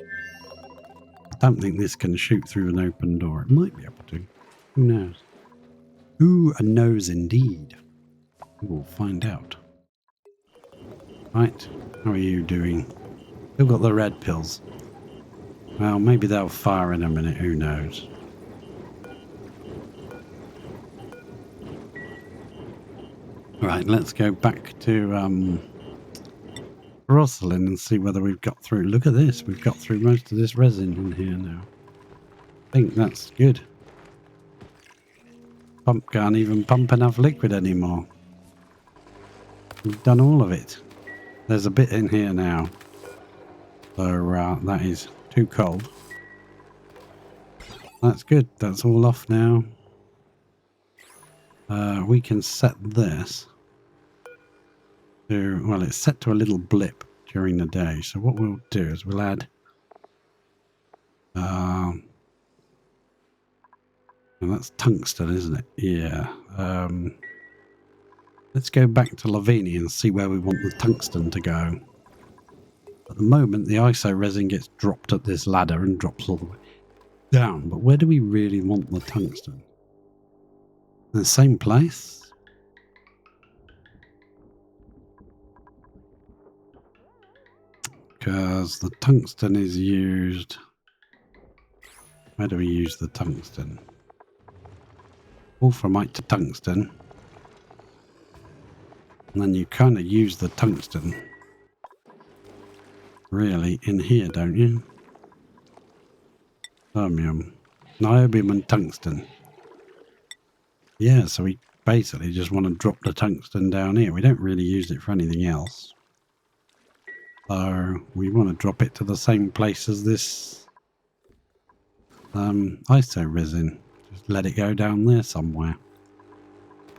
I don't think this can shoot through an open door. It might be able to. Who knows? Who knows indeed? We'll find out. Right, how are you doing? Still got the red pills. Well, maybe they'll fire in a minute, who knows? Right, let's go back to Rosalind and see whether we've got through. Look at this, we've got through most of this resin in here now. I think that's good. Pump can't even pump enough liquid anymore. We've done all of it. There's a bit in here now. So that is too cold. That's good. That's all off now. We can set this to, well, it's set to a little blip during the day. So what we'll do is we'll add and that's tungsten, isn't it? Yeah. Let's go back to Lavinia and see where we want the tungsten to go. At the moment, the ISO resin gets dropped at this ladder and drops all the way down. But where do we really want the tungsten? In the same place? Because the tungsten is used... Where do we use the tungsten? Wolframite to tungsten. And then you kind of use the tungsten really in here, don't you? Niobium and tungsten. Yeah, so we basically just want to drop the tungsten down here. We don't really use it for anything else. So we want to drop it to the same place as this ISO resin. Just let it go down there somewhere.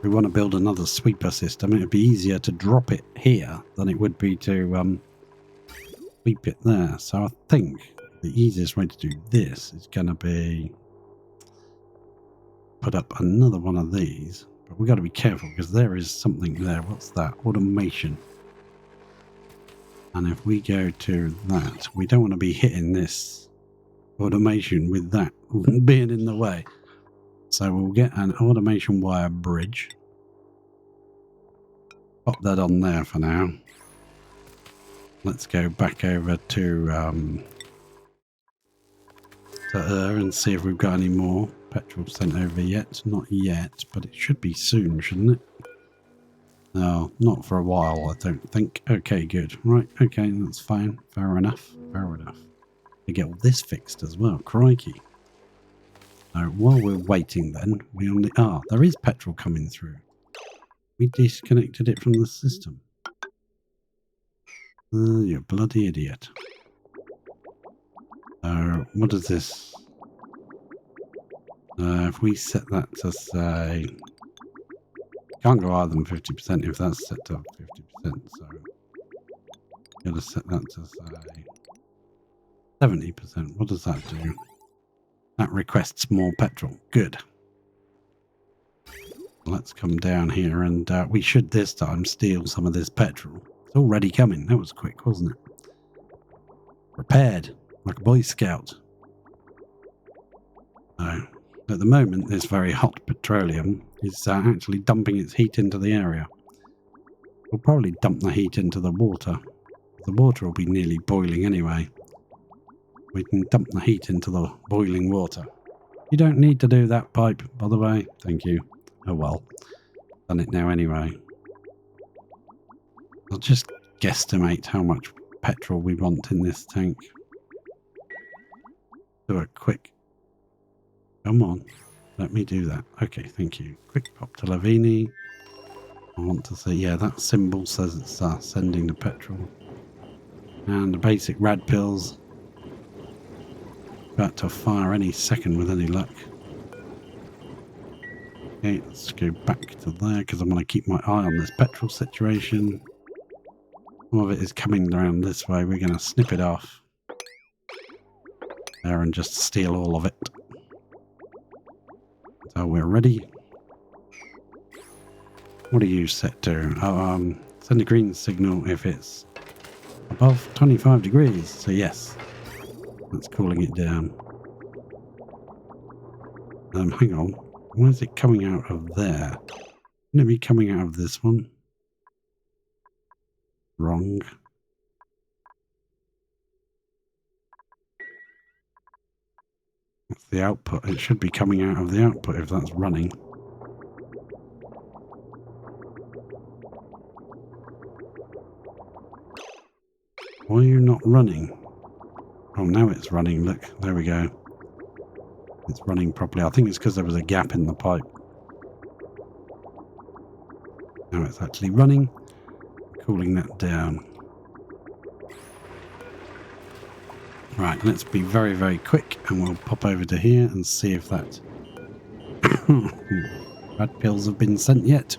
We want to build another sweeper system. It would be easier to drop it here than it would be to sweep it there. So I think the easiest way to do this is going to be put up another one of these. But we've got to be careful because there is something there. What's that? Automation. And if we go to that, we don't want to be hitting this automation with that being in the way. So we'll get an automation wire bridge. Pop that on there for now. Let's go back over to her and see if we've got any more petrol sent over yet. Not yet, but it should be soon, shouldn't it? No, not for a while, I don't think. Okay, good. Right, okay, that's fine. Fair enough. Fair enough. We get all this fixed as well. Crikey. So while we're waiting then, we only... Ah, there is petrol coming through. We disconnected it from the system. You bloody idiot. What is this? If we set that to say... Can't go higher than 50% if that's set to 50%, so... Gotta set that to say... 70%. What does that do? That requests more petrol. Good. Let's come down here and we should this time steal some of this petrol. It's already coming. That was quick, wasn't it? Prepared. Like a Boy Scout. So, at the moment, this very hot petroleum is actually dumping its heat into the area. We'll probably dump the heat into the water. The water will be nearly boiling anyway. We can dump the heat into the boiling water. You don't need to do that, pipe, by the way. Thank you. Oh well. Done it now anyway. I'll just guesstimate how much petrol we want in this tank. Do a quick... Come on. Let me do that. Okay, thank you. Quick pop to Lavini. I want to see... Yeah, that symbol says it's sending the petrol. And the basic rad pills. About to fire any second with any luck. Okay, let's go back to there because I'm going to keep my eye on this petrol situation. Some of it is coming around this way. We're going to snip it off there and just steal all of it. So we're ready. What are you set to? Send a green signal if it's above 25 degrees. So yes, that's cooling it down. Hang on. Why is it coming out of there? Wouldn't it be coming out of this one? Wrong. That's the output. It should be coming out of the output if that's running. Why are you not running? Oh, now it's running. Look, there we go. It's running properly. I think it's because there was a gap in the pipe. Now it's actually running. Cooling that down. Right, let's be very, very quick and we'll pop over to here and see if that red pills have been sent yet.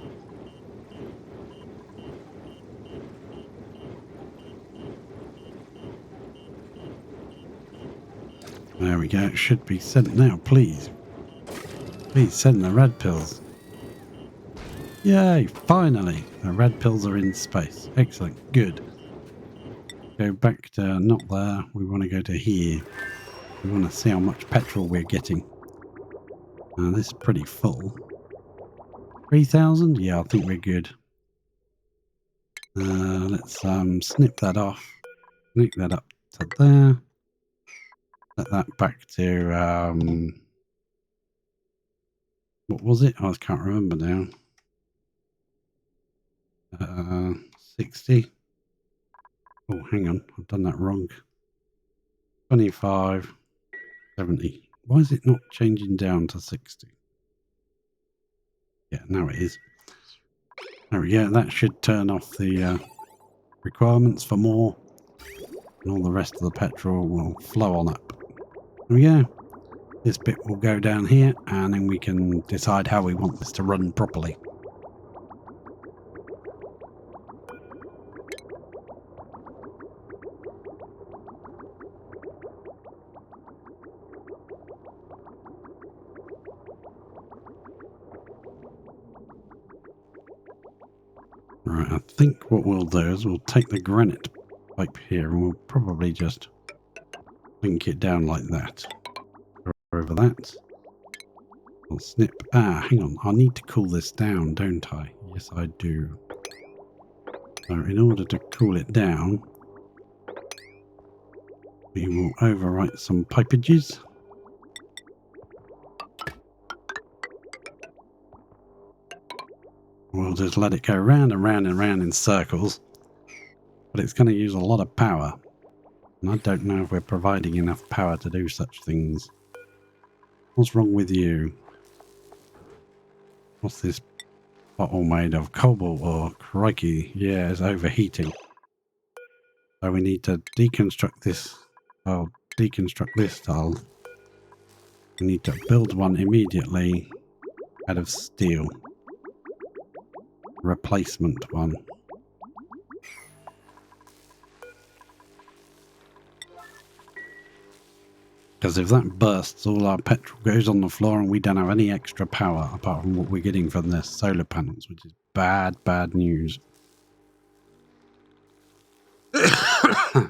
There we go. It should be sent now, please. Please send the red pills. Yay, finally. The red pills are in space. Excellent. Good. Go back to not there. We want to go to here. We want to see how much petrol we're getting. This is pretty full. 3,000? Yeah, I think we're good. Let's snip that off. Snip that up to there. Set that back to what was it? I can't remember now. 60. Oh, hang on. I've done that wrong. 25. 70. Why is it not changing down to 60? Yeah, now it is. There we go. That should turn off the requirements for more. And all the rest of the petrol will flow on up. There we go. This bit will go down here and then we can decide how we want this to run properly. Right, I think what we'll do is we'll take the granite pipe here and we'll probably just link it down like that. Over that. I'll snip. Hang on. I need to cool this down, don't I? Yes, I do. So in order to cool it down, we will overwrite some pipages. We'll just let it go round and round and round in circles. But it's going to use a lot of power. And I don't know if we're providing enough power to do such things. What's wrong with you? What's this bottle made of? Cobalt or crikey? Yeah, it's overheating. So we need to deconstruct this. I'll deconstruct this tile. We need to build one immediately out of steel. Replacement one. Because if that bursts, all our petrol goes on the floor and we don't have any extra power apart from what we're getting from the solar panels, which is bad, bad news. I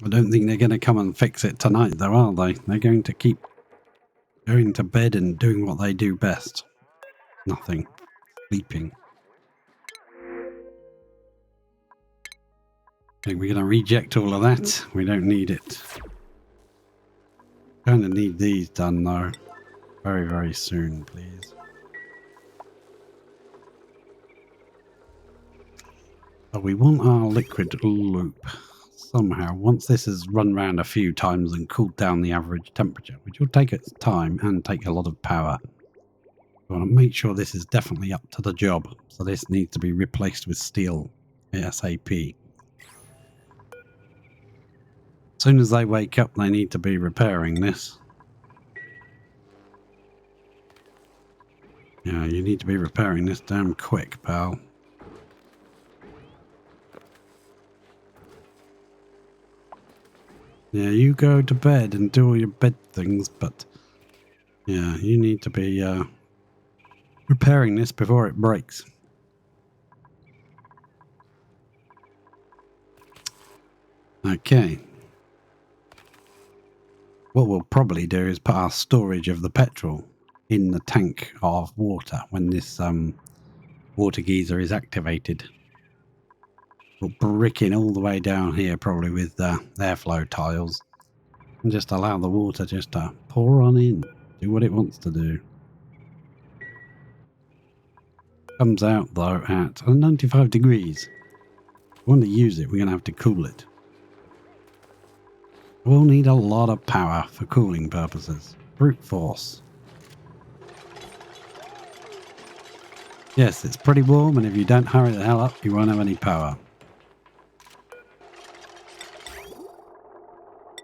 don't think they're going to come and fix it tonight, though, are they? They're going to keep going to bed and doing what they do best. Nothing. Sleeping. Okay, we're going to reject all of that. We don't need it. Kind of need these done, though. Very, very soon, please. So we want our liquid loop somehow. Once this has run round a few times and cooled down the average temperature, which will take its time and take a lot of power. We want to make sure this is definitely up to the job. So this needs to be replaced with steel ASAP. As soon as they wake up, they need to be repairing this. Yeah, you need to be repairing this damn quick, pal. Yeah, you go to bed and do all your bed things, but yeah, you need to be repairing this before it breaks. Okay. What we'll probably do is put our storage of the petrol in the tank of water when this water geyser is activated. We'll brick in all the way down here, probably with airflow tiles, and just allow the water just to pour on in, do what it wants to do. Comes out though at 95 degrees. If we want to use it, we're going to have to cool it. We'll need a lot of power for cooling purposes. Brute force. Yes, it's pretty warm, and if you don't hurry the hell up, you won't have any power.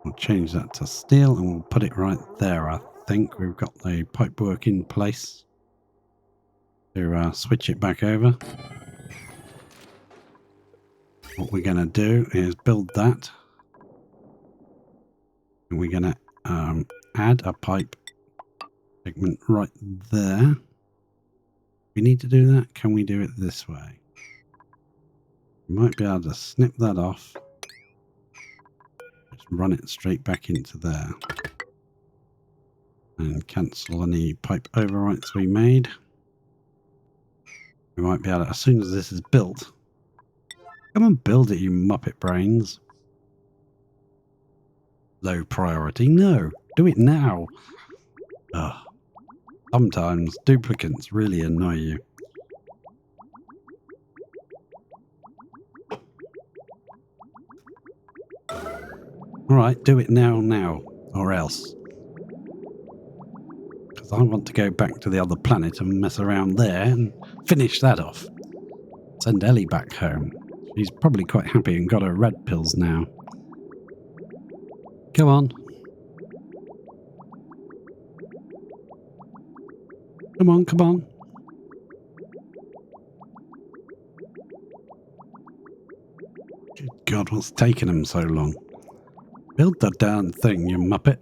We'll change that to steel, and we'll put it right there. I think we've got the pipework in place to switch it back over. What we're going to do is build that. And we're going to add a pipe segment right there. We need to do that. Can we do it this way? We might be able to snip that off. Just run it straight back into there. And cancel any pipe overwrites we made. We might be able to, as soon as this is built. Come on, build it, you muppet brains. Low priority. No, do it now. Ugh. Sometimes duplicates really annoy you. Alright, do it now, or else. Because I want to go back to the other planet and mess around there and finish that off. Send Ellie back home. She's probably quite happy and got her red pills now. Come on. Come on, come on. Good God, what's taking them so long? Build the darn thing, you muppet.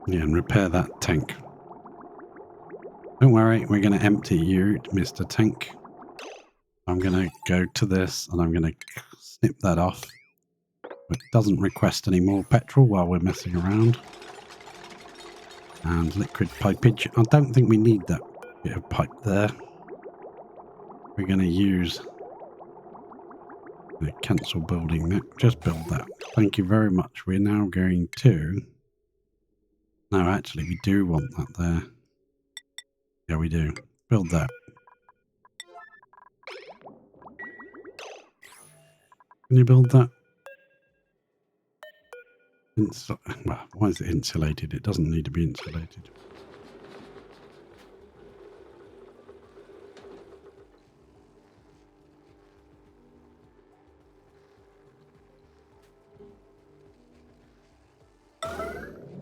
Yeah, and repair that tank. Don't worry, we're going to empty you, Mr. Tank. I'm going to go to this and I'm going to snip that off. It doesn't request any more petrol while we're messing around. And liquid pipage. I don't think we need that bit of pipe there. We're going to use the cancel building that. Just build that. Thank you very much. We're now going to... No, actually, we do want that there. Yeah, we do. Build that. Can you build that? Well, why is it insulated? It doesn't need to be insulated.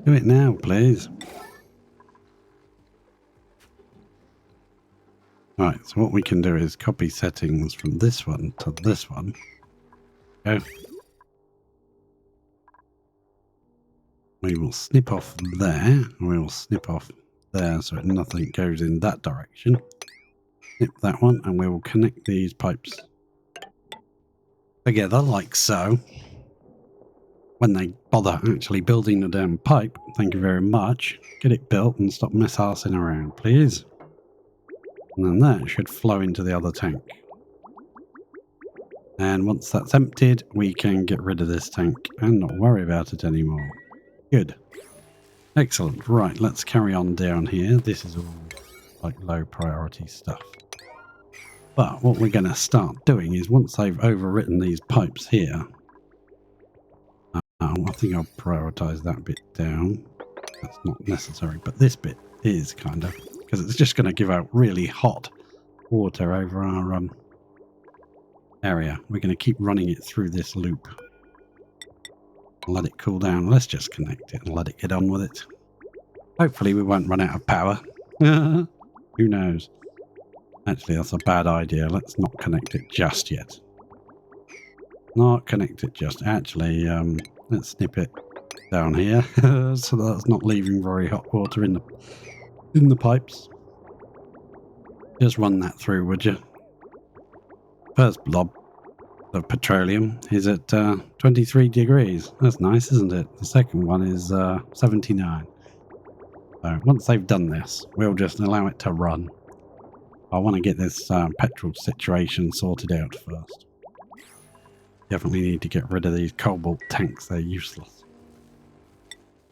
Do it now, please. Right, so what we can do is copy settings from this one to this one. Go. We will snip off there, and we will snip off there so nothing goes in that direction. Snip that one, and we will connect these pipes together like so. When they bother actually building the damn pipe, thank you very much. Get it built and stop mess-arsing around, please. And then that should flow into the other tank. And once that's emptied, we can get rid of this tank and not worry about it anymore. Good. Excellent. Right, let's carry on down here. This is all like low priority stuff. But what we're going to start doing is once they've overwritten these pipes here, I think I'll prioritize that bit down. That's not necessary, but this bit is kind of, because it's just going to give out really hot water over our area. We're going to keep running it through this loop. Let it cool down. Let's just connect it and let it get on with it. Hopefully we won't run out of power. Who knows? Actually, that's a bad idea. Let's not connect it just yet. Not connect it just. Actually, let's snip it down here so that's not leaving very hot water in the pipes. Just run that through, would you? First blob of petroleum is at 23 degrees. That's nice, isn't it? The second one is 79. So once they've done this, we'll just allow it to run. I want to get this petrol situation sorted out first. Definitely need to get rid of these cobalt tanks. They're useless.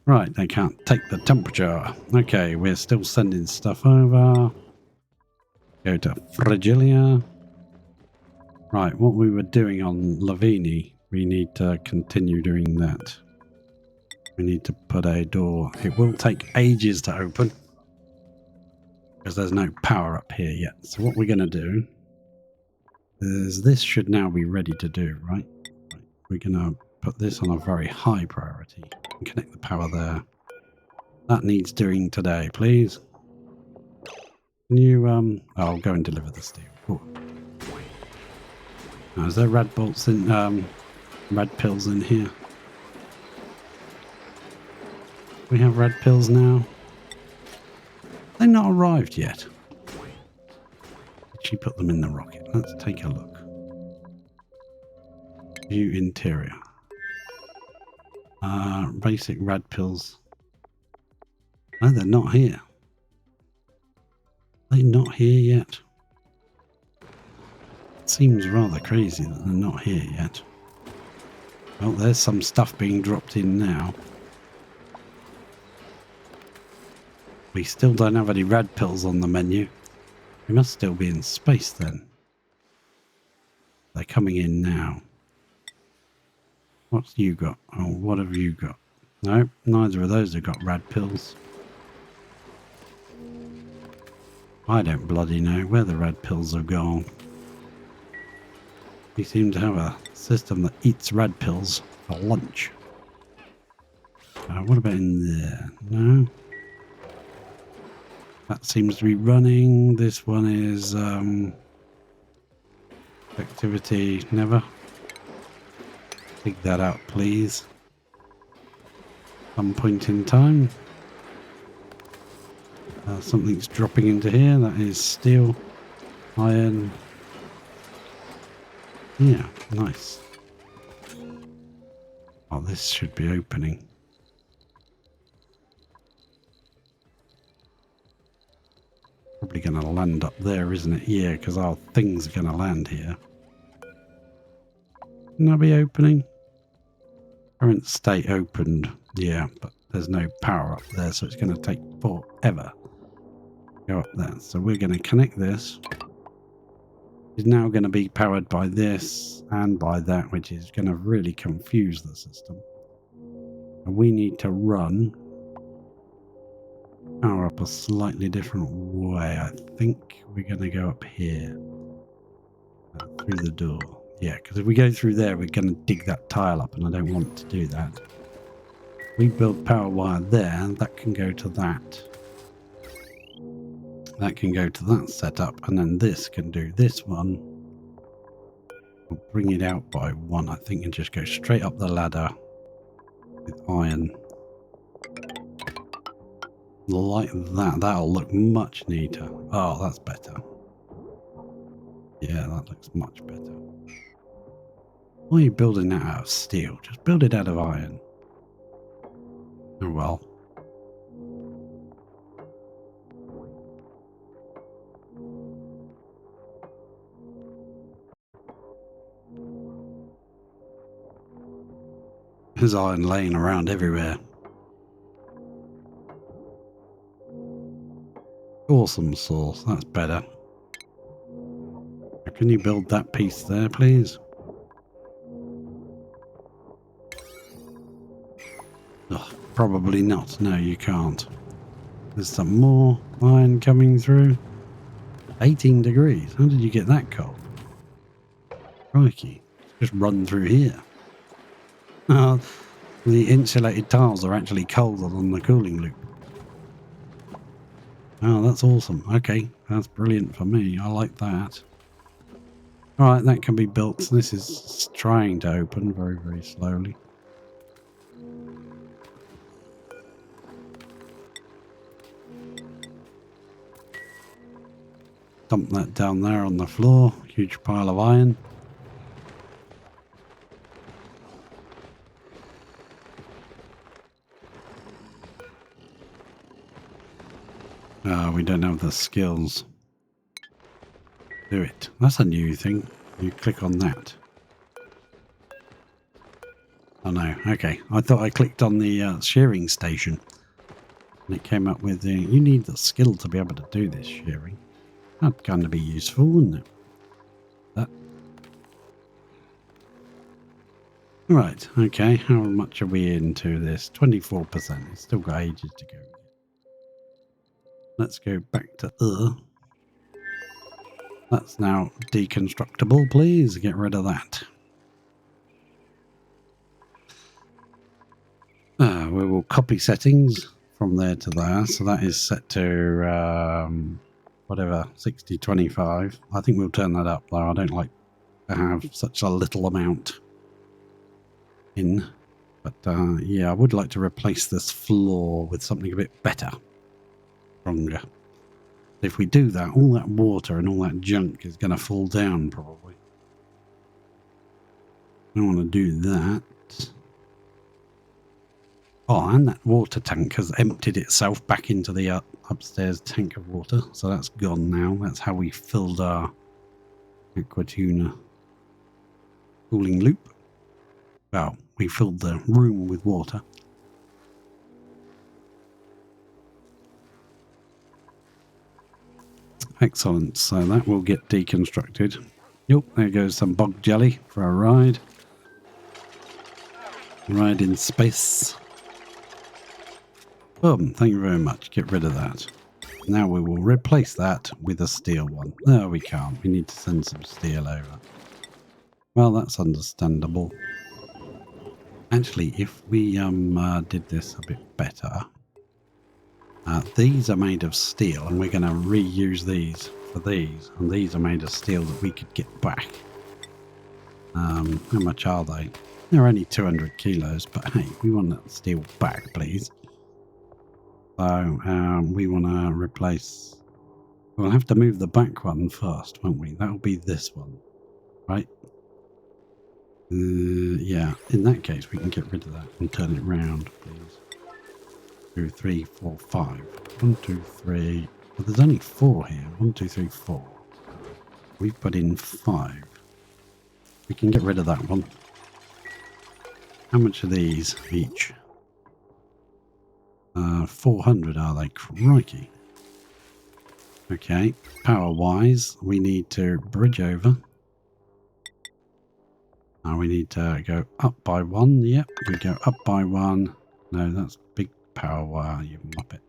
Right, they can't take the temperature. Okay, we're still sending stuff over. Go to Frigita. Right, what we were doing on Lavini, we need to continue doing that. We need to put a door. It will take ages to open because there's no power up here yet. So what we're going to do is this should now be ready to do, right? We're going to put this on a very high priority and connect the power there. That needs doing today, please. Can you, I'll go and deliver the steel. Cool. Now, is there red bolts in, red pills in here? We have red pills now. They're not arrived yet. Did she put them in the rocket? Let's take a look. View interior. Basic red pills. No, they're not here. They're not here yet. It seems rather crazy that they're not here yet. Well, there's some stuff being dropped in now. We still don't have any red pills on the menu. We must still be in space then. They're coming in now. What's you got? Oh, what have you got? Nope, neither of those have got red pills. I don't bloody know where the red pills have gone. We seem to have a system that eats red pills for lunch. What about in there? No. That seems to be running. This one is activity never. Dig that out, please. Some point in time. Something's dropping into here. That is steel, iron. Yeah, nice. Oh, this should be opening. Probably going to land up there, isn't it? Yeah, because our things are going to land here. Can that be opening? Current state opened. Yeah, but there's no power up there, so it's going to take forever. Go up there. So we're going to connect this. It's now going to be powered by this and by that, which is going to really confuse the system. And we need to run power up a slightly different way. I think we're going to go up here through the door. Yeah, because if we go through there, we're going to dig that tile up, and I don't want to do that. We build power wire there. That can go to that. That can go to that setup, and then this can do this one. We'll bring it out by one, I think, and just go straight up the ladder with iron. Like that. That'll look much neater. Oh, that's better. Yeah, that looks much better. Why are you building that out of steel? Just build it out of iron. Oh well. There's iron laying around everywhere. Awesome sauce, that's better. Can you build that piece there, please? Oh, probably not. No, you can't. There's some more iron coming through. 18 degrees. How did you get that cold? Crikey. Just run through here. The insulated tiles are actually colder than the cooling loop. Oh, that's awesome. Okay, that's brilliant for me. I like that. Alright, that can be built. This is trying to open very, very slowly. Dump that down there on the floor. Huge pile of iron. We don't have the skills. Do it. That's a new thing. You click on that. Oh no, okay. I thought I clicked on the shearing station. And it came up with you need the skill to be able to do this shearing. That'd kind of be useful, wouldn't it? That. Right, okay. How much are we into this? 24%. It's still got ages to go. Let's go back to That's now deconstructible, please. Get rid of that. We will copy settings from there to there. So that is set to whatever, 6025. I think we'll turn that up though. I don't like to have such a little amount in. But yeah, I would like to replace this floor with something a bit better. Stronger. If we do that, all that water and all that junk is going to fall down probably. I don't want to do that. Oh, and that water tank has emptied itself back into the upstairs tank of water. So that's gone now. That's how we filled our Aquatuna cooling loop. Well, we filled the room with water. Excellent. So that will get deconstructed. Yep, there goes some bog jelly for a ride. Ride in space. Boom, thank you very much. Get rid of that. Now we will replace that with a steel one. No, we can't. We need to send some steel over. Well, that's understandable. Actually, if we did this a bit better. These are made of steel, and we're going to reuse these for these. And these are made of steel that we could get back. How much are they? They're only 200 kilos, but hey, we want that steel back, please. So we want to replace... We'll have to move the back one first, won't we? That'll be this one, right? Yeah, in that case, we can get rid of that and turn it round, please. 2, 3, 4, 5. 1, 2, 3. Well, there's only 4 here. 1, 2, 3, 4. We've put in 5. We can get rid of that one. How much are these each? 400 are they? Crikey. Okay, power-wise, we need to bridge over. We need to go up by 1. Yep, we go up by 1. No, that's big power wire, you muppet.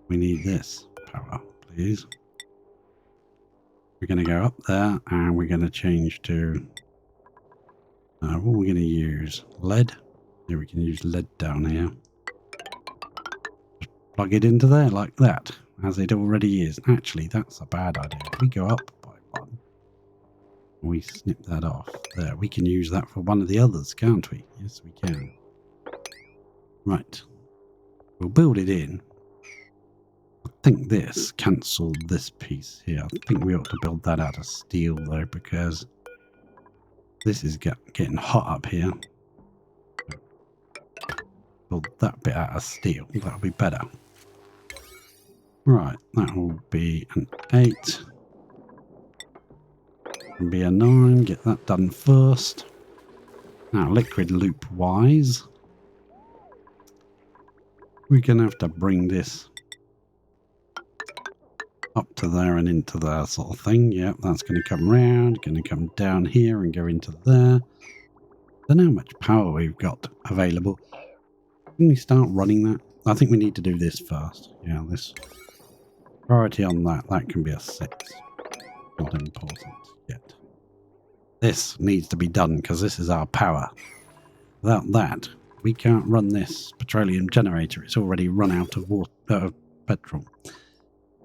We need this power, please. We're going to go up there, and we're going to change to... what are we going to use? Lead? Yeah, we can use lead down here. Plug it into there like that, as it already is. Actually, that's a bad idea. If we go up by 1, we snip that off. There, we can use that for one of the others, can't we? Yes, we can. Right. We'll build it in. I think this cancelled this piece here. I think we ought to build that out of steel, though, because this is getting hot up here. Build that bit out of steel. That'll be better. Right, that will be an 8. And be a 9. Get that done first. Now, liquid loop wise, we're going to have to bring this up to there and into there sort of thing. Yep, that's going to come round, going to come down here and go into there. Don't know how much power we've got available. Can we start running that? I think we need to do this first. Yeah, this priority on that. That can be a 6. Not important yet. This needs to be done because this is our power. Without that, We can't run this petroleum generator. It's already run out of water, petrol.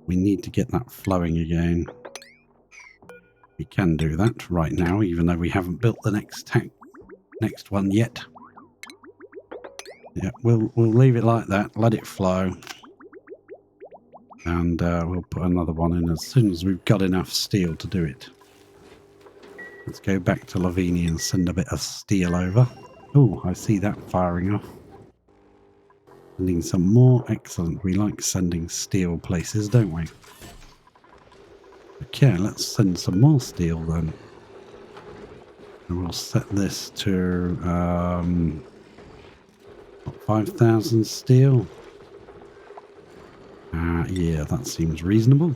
We need to get that flowing again. We can do that right now, even though we haven't built the next one yet. Yeah, we'll leave it like that. Let it flow. And we'll put another one in as soon as we've got enough steel to do it. Let's go back to Lavinia and send a bit of steel over. Oh, I see that firing off. Sending some more. Excellent. We like sending steel places, don't we? Okay, let's send some more steel then. And we'll set this to 5,000 steel. Yeah, that seems reasonable.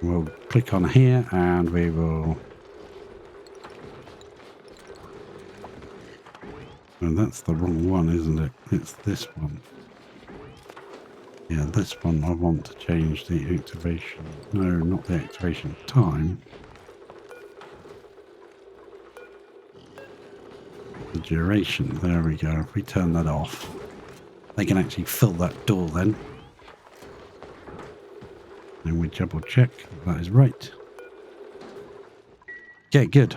We'll click on here and we will... Oh, that's the wrong one, isn't it? It's this one. Yeah, this one I want to change the activation. No, not the activation time. The duration. There we go. If we turn that off, they can actually fill that door then. And we double check that is right. Okay, good.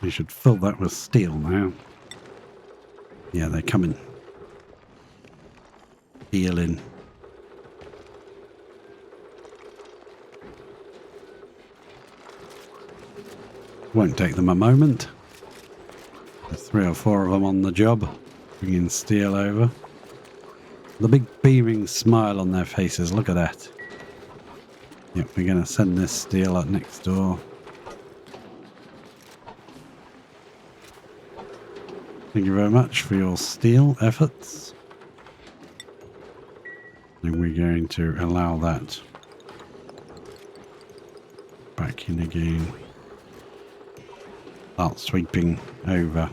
We should fill that with steel now. Yeah, they're coming. Steel in. Won't take them a moment. There's 3 or 4 of them on the job, bringing steel over. The big beaming smile on their faces, look at that. Yep, we're going to send this steel up next door. Thank you very much for your steel efforts. And we're going to allow that back in again. Start sweeping over.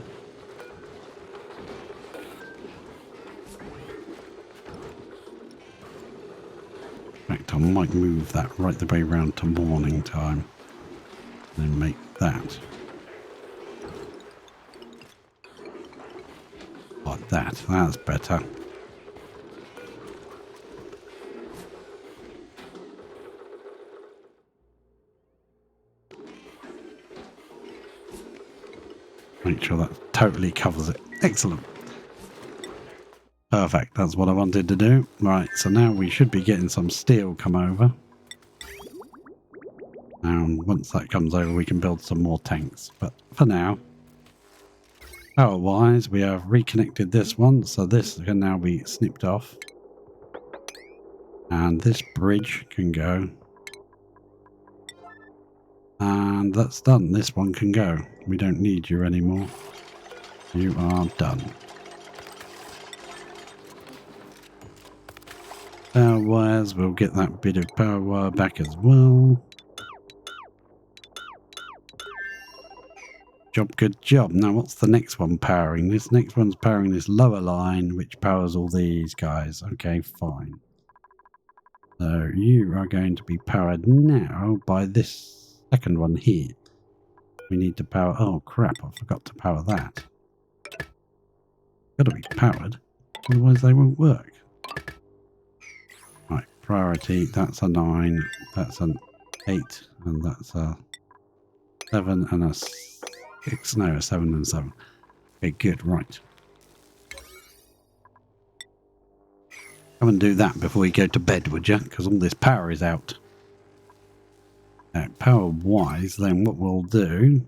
In fact, I might move that right the way round to morning time. And then make that. Like that. That's better. Make sure that totally covers it. Excellent. Perfect. That's what I wanted to do. Right, so now we should be getting some steel come over. And once that comes over, we can build some more tanks. But for now, power-wise, we have reconnected this one. So this can now be snipped off. And this bridge can go. And that's done. This one can go. We don't need you anymore. You are done. Power wires, we'll get that bit of power wire back as well. Good job. Now what's the next one powering? This next one's powering this lower line, which powers all these guys. Okay, fine. So you are going to be powered now by this second one here. We need to power... Oh crap, I forgot to power that. Gotta be powered, otherwise they won't work. Right, priority, that's a 9, that's an 8, and that's a 7 and a 6. No, a 7 and 7. Okay, good, right. Come and do that before you go to bed, would you? Because all this power is out. Power-wise, then what we'll do...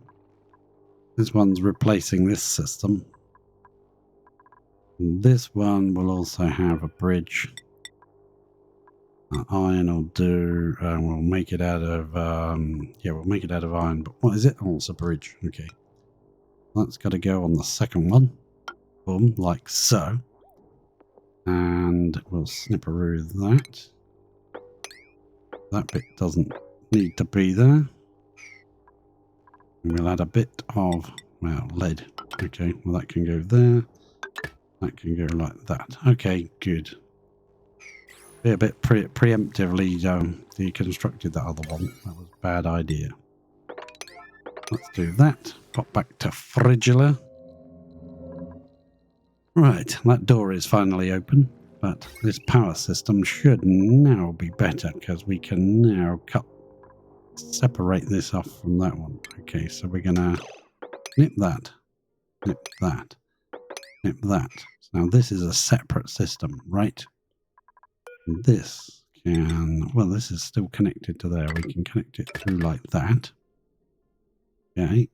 This one's replacing this system. And this one will also have a bridge. Iron will do... we'll make it out of... yeah, we'll make it out of iron. But what is it? Oh, it's a bridge. Okay. That's got to go on the second one. Boom, like so. And we'll snipperoo that. That bit doesn't need to be there. And we'll add a bit of, well, lead. Okay, well that can go there. That can go like that. Okay, good. Be a bit preemptively deconstructed that other one. That was a bad idea. Let's do that. Pop back to Frigita. Right, that door is finally open, but this power system should now be better because we can now separate this off from that one. Okay, so we're gonna nip that, nip that, nip that. So now this is a separate system, right? And this can, well, this is still connected to there. We can connect it through like that. Okay,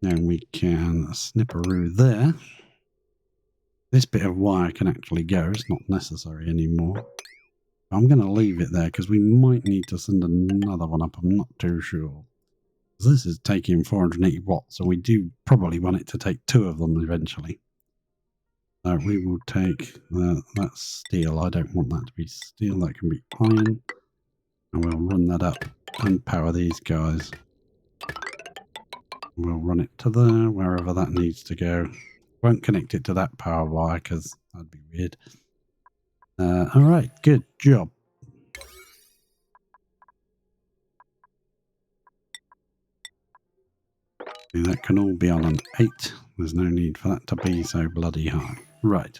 then we can snipperoo there. This bit of wire can actually go. It's not necessary anymore. I'm going to leave it there because we might need to send another one up. I'm not too sure. This is taking 480 watts, so we do probably want it to take 2 of them eventually. So we will take that's steel. I don't want that to be steel. That can be iron. And we'll run that up and power these guys. We'll run it to there, wherever that needs to go. Won't connect it to that power wire because that'd be weird. All right, good job. That can all be on an 8. There's no need for that to be so bloody high. Right.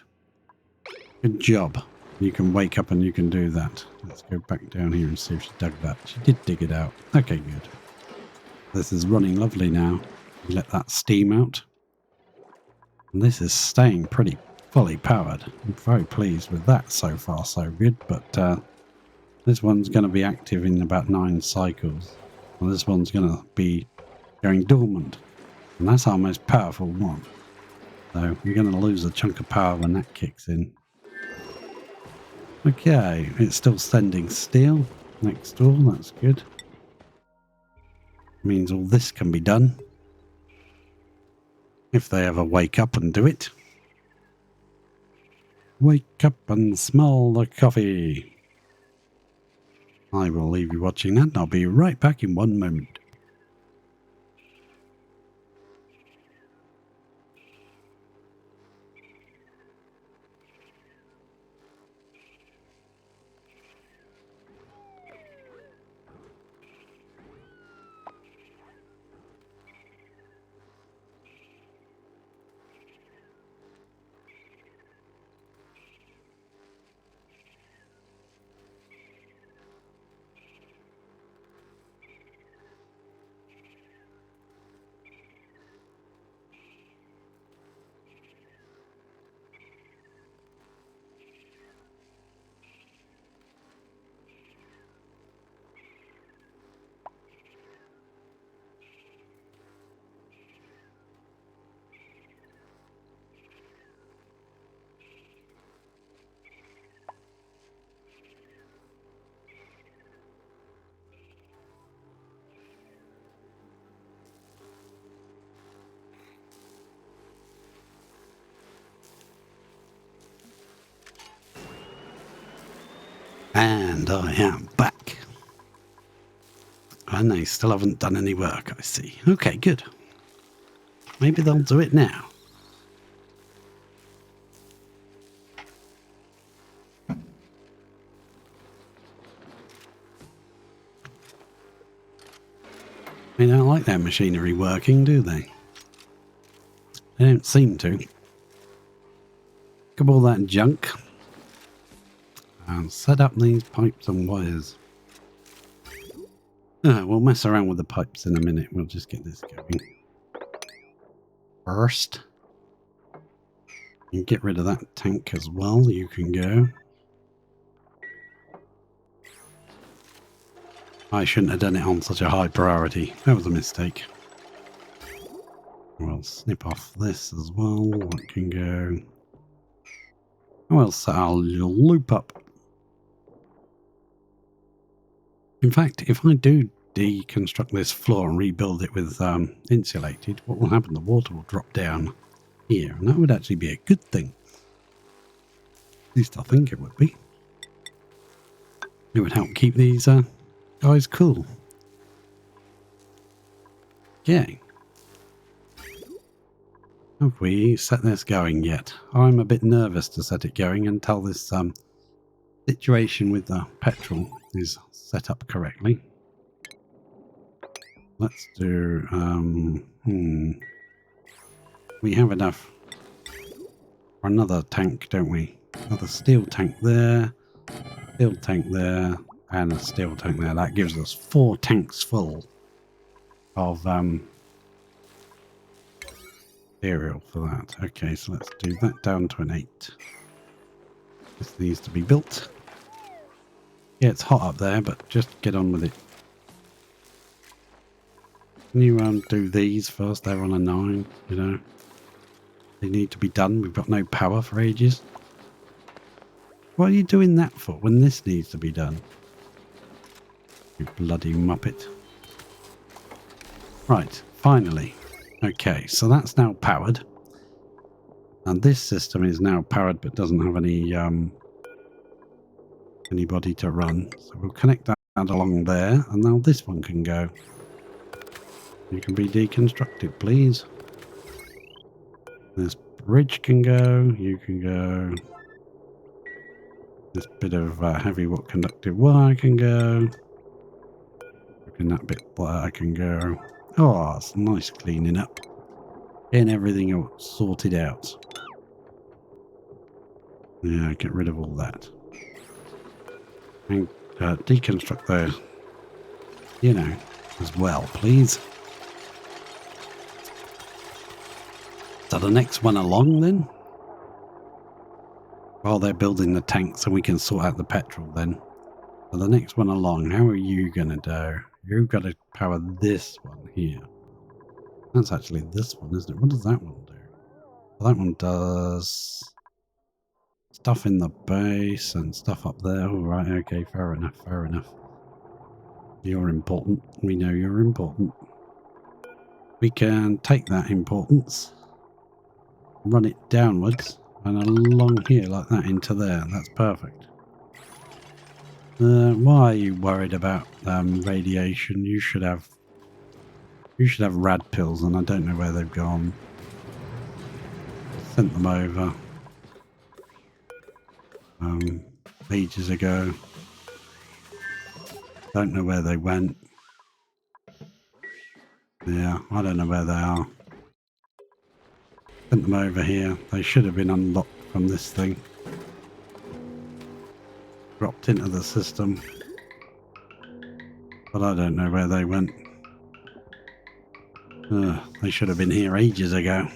Good job. You can wake up and you can do that. Let's go back down here and see if she dug that. She did dig it out. Okay, good. This is running lovely now. Let that steam out. And this is staying pretty fully powered. I'm very pleased with that so far, so good. But this one's going to be active in about 9 cycles. And this one's going to be going dormant. And that's our most powerful one. So you're going to lose a chunk of power when that kicks in. Okay, it's still sending steel next door. That's good. Means all this can be done. If they ever wake up and do it. Wake up and smell the coffee. I will leave you watching that and I'll be right back in 1 moment. And I am back. And they still haven't done any work, I see. Okay, good. Maybe they'll do it now. They don't like their machinery working, do they? They don't seem to. Look at all that junk. And set up these pipes and wires. We'll mess around with the pipes in a minute. We'll just get this going. First. And get rid of that tank as well. You can go. I shouldn't have done it on such a high priority. That was a mistake. We'll snip off this as well. That can go. We'll set our loop up. In fact, if I do deconstruct this floor and rebuild it with insulated, what will happen? The water will drop down here, and that would actually be a good thing. At least I think it would be. It would help keep these guys cool. Okay. Have we set this going yet? I'm a bit nervous to set it going until this situation with the petrol is set up correctly. Let's do we have enough for another tank, don't we? Another steel tank there, steel tank there, and a steel tank there. That gives us 4 tanks full of material for that. Okay, so let's do that down to an 8. This needs to be built. Yeah, it's hot up there, but just get on with it. Can you do these first? They're on a 9, you know. They need to be done. We've got no power for ages. What are you doing that for when this needs to be done? You bloody muppet. Right, finally. Okay, so that's now powered. And this system is now powered but doesn't have any anybody to run. So we'll connect that along there, and now this one can go. You can be deconstructed, please. This bridge can go, you can go. This bit of heavy conductive wire can go. And that bit there can go. Oh, it's nice cleaning up. Getting everything all sorted out. Yeah, get rid of all that. And deconstruct those, you know, as well, please. So the next one along then? While they're building the tanks and we can sort out the petrol then. So the next one along, how are you going to do? You've got to power this one here. That's actually this one, isn't it? What does that one do? Well, that one does stuff in the base and stuff up there. All right, okay, fair enough, fair enough. You're important. We know you're important. We can take that importance, run it downwards and along here like that into there. That's perfect. Why are you worried about radiation? You should have rad pills, and I don't know where they've gone. Sent them over ages ago. Don't know where they went. Yeah, I don't know where they are. Sent them over here. They should have been unlocked from this thing. Dropped into the system. But I don't know where they went. They should have been here ages ago.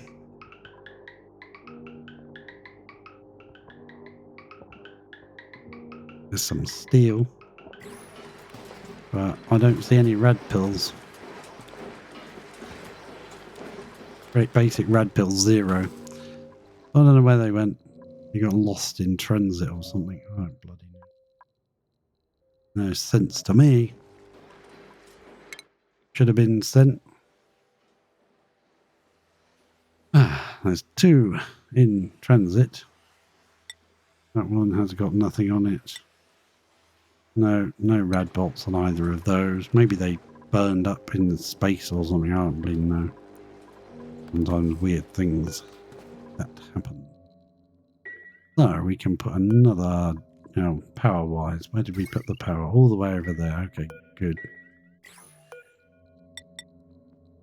There's some steel. But I don't see any rad pills. Great basic rad pills 0. I don't know where they went. You got lost in transit or something. Oh, bloody no sense to me. Should have been sent. There's 2 in transit. That one has got nothing on it. No rad bolts on either of those. Maybe they burned up in space or something. I don't really know. Sometimes weird things that happen. So we can put another, you know, power wise. Where did we put the power? All the way over there. Okay, good.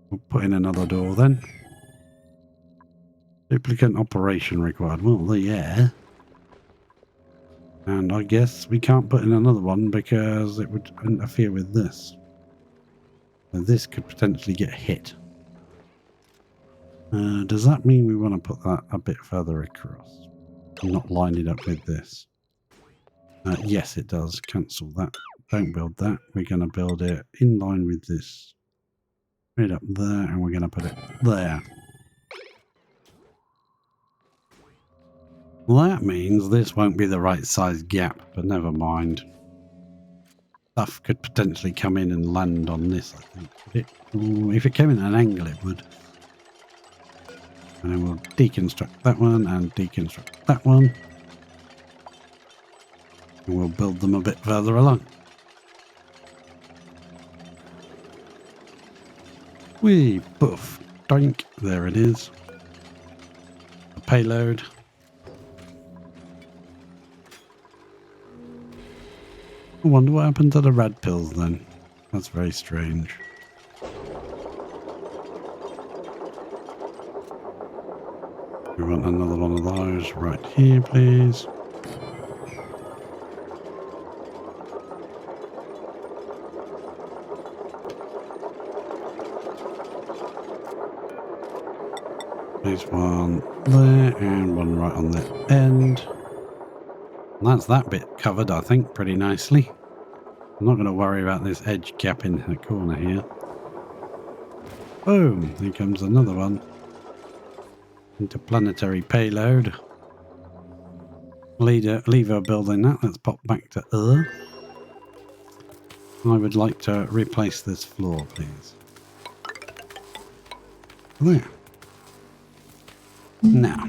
We'll put in another door then. Duplicate operation required. Well, yeah. And I guess we can't put in another one because it would interfere with this. So this could potentially get hit. Does that mean we want to put that a bit further across? Not line it up with this. Yes, it does. Cancel that. Don't build that. We're going to build it in line with this. Right up there, and we're going to put it there. Well, that means this won't be the right size gap, but never mind. Stuff could potentially come in and land on this, I think. Ooh, if it came in at an angle, it would. And then we'll deconstruct that one and deconstruct that one. And we'll build them a bit further along. Wee, poof, doink, there it is. The payload. I wonder what happened to the rad pills then. That's very strange. We want another one of those right here, please. There's one there and one right on the end. And that's that bit covered, I think, pretty nicely. I'm not going to worry about this edge gap in the corner here. Boom! Here comes another one. Interplanetary payload. Lever building that. Let's pop back to Earth. I would like to replace this floor, please. There. Now,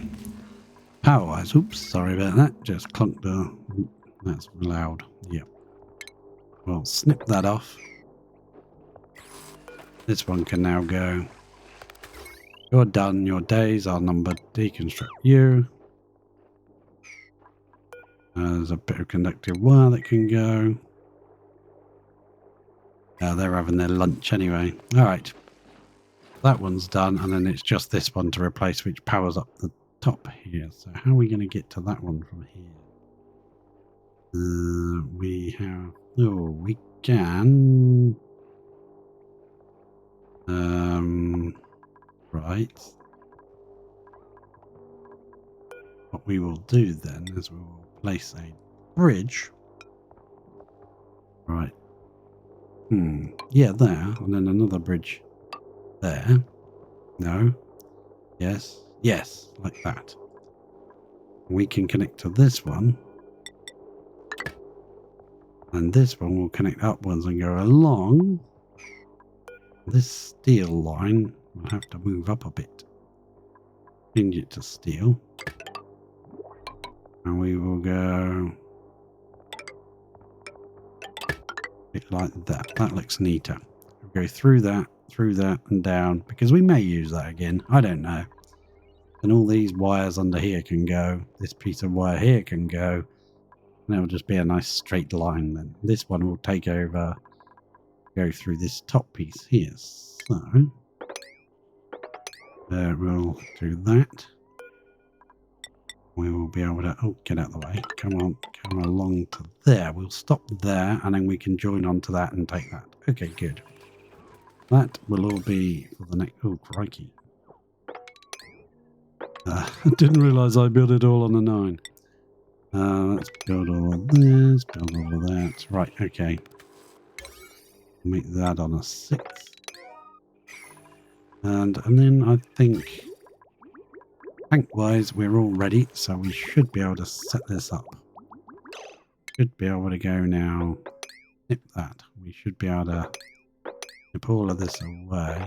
power-wise, oops, sorry about that. Just clunked the... That's loud. Yep. Well, snip that off. This one can now go. You're done. Your days are numbered. Deconstruct you. There's a bit of conductive wire that can go. They're having their lunch anyway. Alright. That one's done, and then it's just this one to replace, which powers up the top here. So how are we going to get to that one from here? We have... Oh, we can... Right. What we will do then is we will place a bridge. Right. Yeah, there. And then another bridge there. No. Yes. Yes. Like that. We can connect to this one. And this one will connect upwards and go along. This steel line will have to move up a bit. Change it to steel. And we will go a bit like that. That looks neater. We'll go through that, and down, because we may use that again. I don't know. And all these wires under here can go. This piece of wire here can go. And it'll just be a nice straight line then. This one will take over, go through this top piece here. So, we'll do that. We will be able to, oh, get out of the way. Come on, come along to there. We'll stop there, and then we can join onto that and take that. Okay, good. That will all be for the next, oh, crikey. I didn't realise I built it all on a 9. Let's build all of this, build all of that. Right, okay. Make that on a 6. And then I think tank-wise we're all ready, so we should be able to set this up. Should be able to go now. Snip that. We should be able to snip all of this away.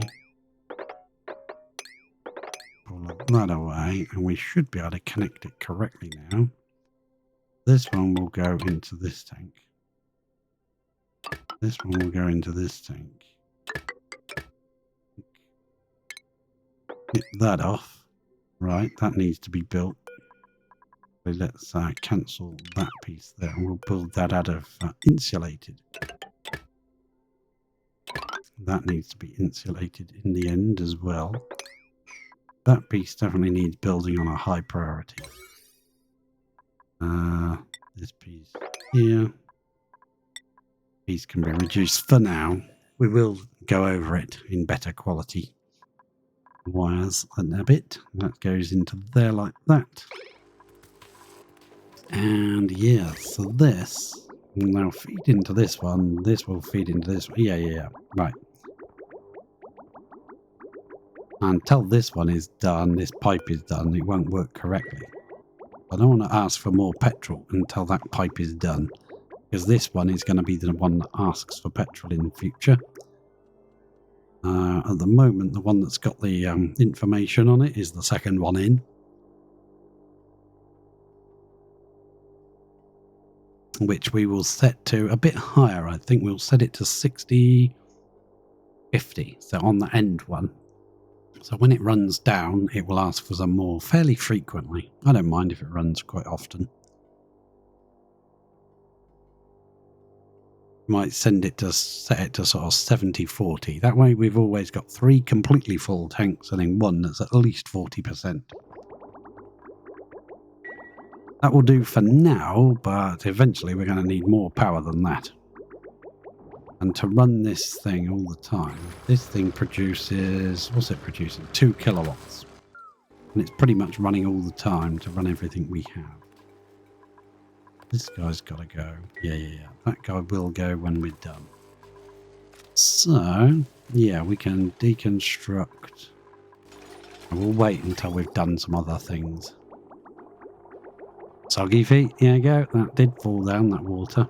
All of that away, and we should be able to connect it correctly now. This one will go into this tank. This one will go into this tank. Snip that off. Right, that needs to be built. So let's cancel that piece there, and we'll build that out of insulated. That needs to be insulated in the end as well. That piece definitely needs building on a high priority. This piece here. Piece can be reduced for now. We will go over it in better quality wires and a bit. That goes into there like that. And yeah, so this will now feed into this one. This will feed into this one. Yeah. Right. Until this one is done, this pipe is done, it won't work correctly. I don't want to ask for more petrol until that pipe is done, because this one is going to be the one that asks for petrol in the future. At the moment, the one that's got the information on it is the second one in. Which we will set to a bit higher. I think we'll set it to 60, 50. So on the end one. So when it runs down, it will ask for some more fairly frequently. I don't mind if it runs quite often. Might set it to sort of 70-40. That way we've always got 3 completely full tanks and then one that's at least 40%. That will do for now, but eventually we're going to need more power than that. And to run this thing all the time, this thing produces, what's it producing? 2 kilowatts. And it's pretty much running all the time to run everything we have. This guy's got to go. Yeah. That guy will go when we're done. So, yeah, we can deconstruct. We'll wait until we've done some other things. Soggy feet, there you go. That did fall down, that water.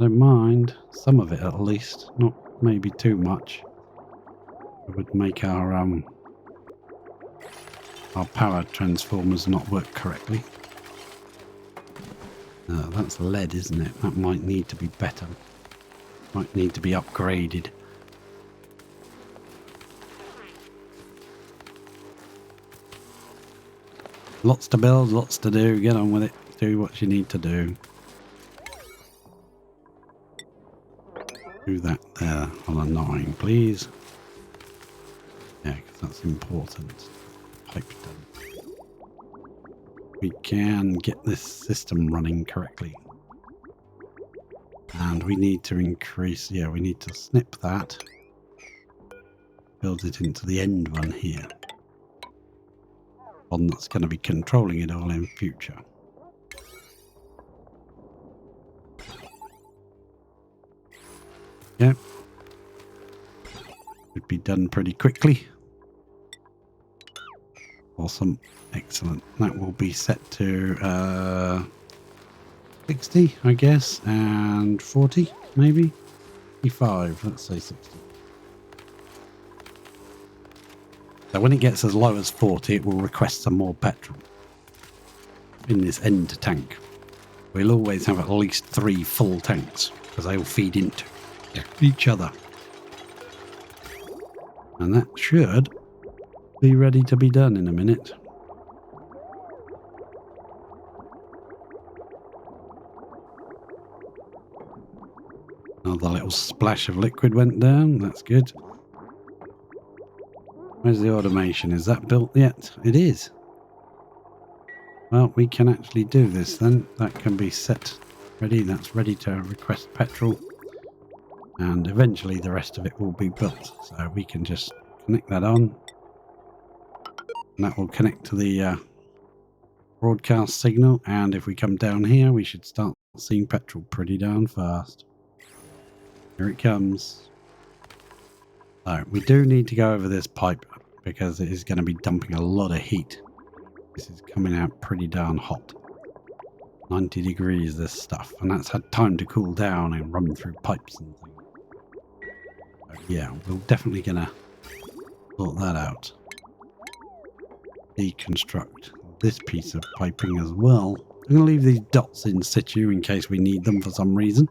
Don't mind. Some of it at least. Not maybe too much. It would make our power transformers not work correctly. That's lead, isn't it? That might need to be better. Might need to be upgraded. Lots to build, lots to do. Get on with it. Do what you need to do. Do that there on a 9, please. Yeah, because that's important. Pipe done. We can get this system running correctly. And we need to increase, yeah, we need to snip that. Build it into the end one here. One that's going to be controlling it all in future. Yep. Should be done pretty quickly. Awesome. Excellent. That will be set to 60, I guess, and 40, maybe? 55, let's say 60. So when it gets as low as 40, it will request some more petrol in this end tank. We'll always have at least 3 full tanks, because they all feed into each other. And that should be ready to be done in a minute. Another little splash of liquid went down. That's good. Where's the automation? Is that built yet? It is. Well, we can actually do this then. That can be set ready. That's ready to request petrol. And eventually the rest of it will be built. So we can just connect that on. And that will connect to the broadcast signal. And if we come down here, we should start seeing petrol pretty darn fast. Here it comes. So we do need to go over this pipe because it is going to be dumping a lot of heat. This is coming out pretty darn hot. 90 degrees, this stuff. And that's had time to cool down and run through pipes and things. So yeah, we're definitely going to sort that out. Deconstruct this piece of piping as well. I'm going to leave these dots in situ in case we need them for some reason.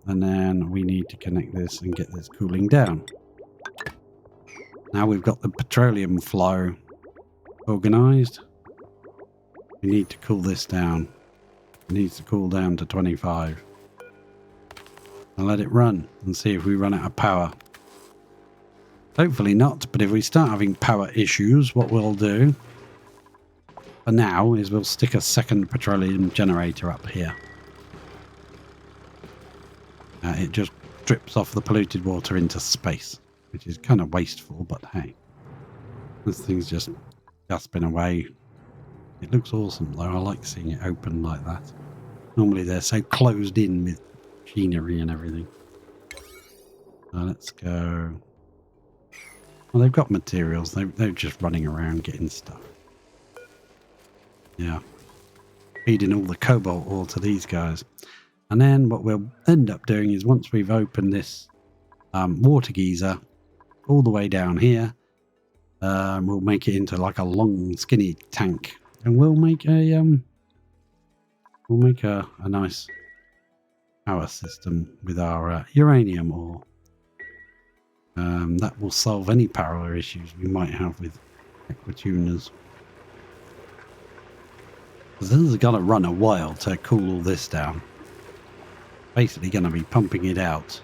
And then we need to connect this and get this cooling down. Now we've got the petroleum flow organized. We need to cool this down. It needs to cool down to 25. And let it run and see if we run out of power. Hopefully not, but if we start having power issues, what we'll do for now is we'll stick a second petroleum generator up here. It just drips off the polluted water into space, which is kind of wasteful, but hey, this thing's just gasping away. It looks awesome though. I like seeing it open like that. Normally they're so closed in with machinery and everything. Let's go. Well, they've got materials. They're just running around getting stuff. Yeah. Feeding all the cobalt ore to these guys. And then what we'll end up doing is once we've opened this water geyser all the way down here, we'll make it into like a long skinny tank, and we'll make a nice power system with our uranium ore. That will solve any power issues we might have with Equituners. This is going to run a while to cool all this down. Basically going to be pumping it out,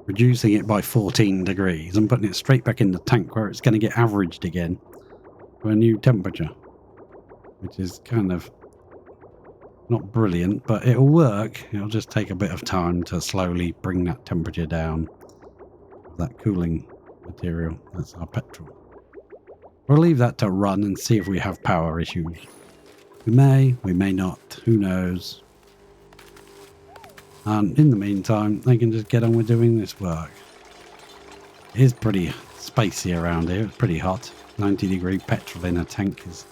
reducing it by 14 degrees and putting it straight back in the tank where it's going to get averaged again. for a new temperature, which is kind of not brilliant, but it'll work. It'll just take a bit of time to slowly bring that temperature down. That cooling material, that's our petrol. We'll leave that to run and see if we have power issues. We may not, who knows. And in the meantime, they can just get on with doing this work. It is pretty spacey around here, it's pretty hot. 90-degree petrol in a tank is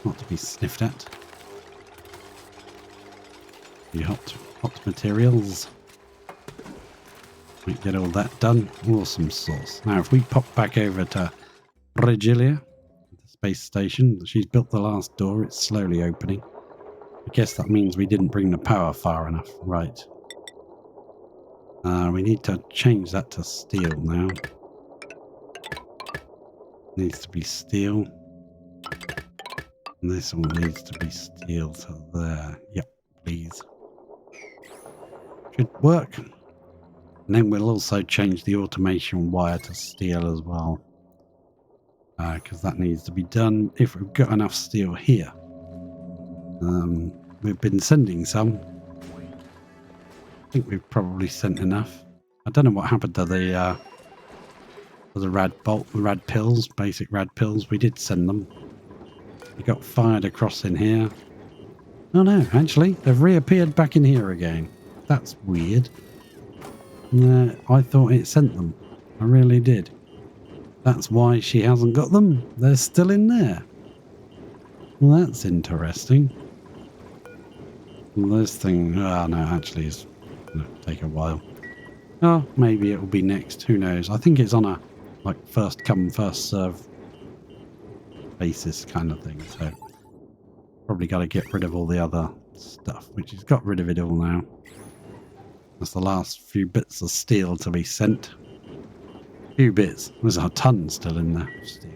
not to be sniffed at. The hot materials. We get all that done. Awesome sauce. Now, if we pop back over to Frigita, the space station, she's built the last door. It's slowly opening. I guess that means we didn't bring the power far enough. Right. We need to change that to steel now. Needs to be steel. And this one needs to be steel to there. Yep, please. Should work. And then we'll also change the automation wire to steel as well. Because that needs to be done if we've got enough steel here. We've been sending some. I think we've probably sent enough. I don't know what happened to the rad pills, basic rad pills. We did send them. They got fired across in here. Oh no, actually, they've reappeared back in here again. That's weird. No, I thought it sent them. I really did. That's why she hasn't got them. They're still in there. Well, that's interesting. Well, this thing... Oh, no, actually, it's going to take a while. Oh, maybe it will be next. Who knows? I think it's on a, like, first come, first serve basis kind of thing. So, probably got to get rid of all the other stuff, which he's got rid of it all now. That's the last few bits of steel to be sent. Few bits. There's a ton still in there of steel.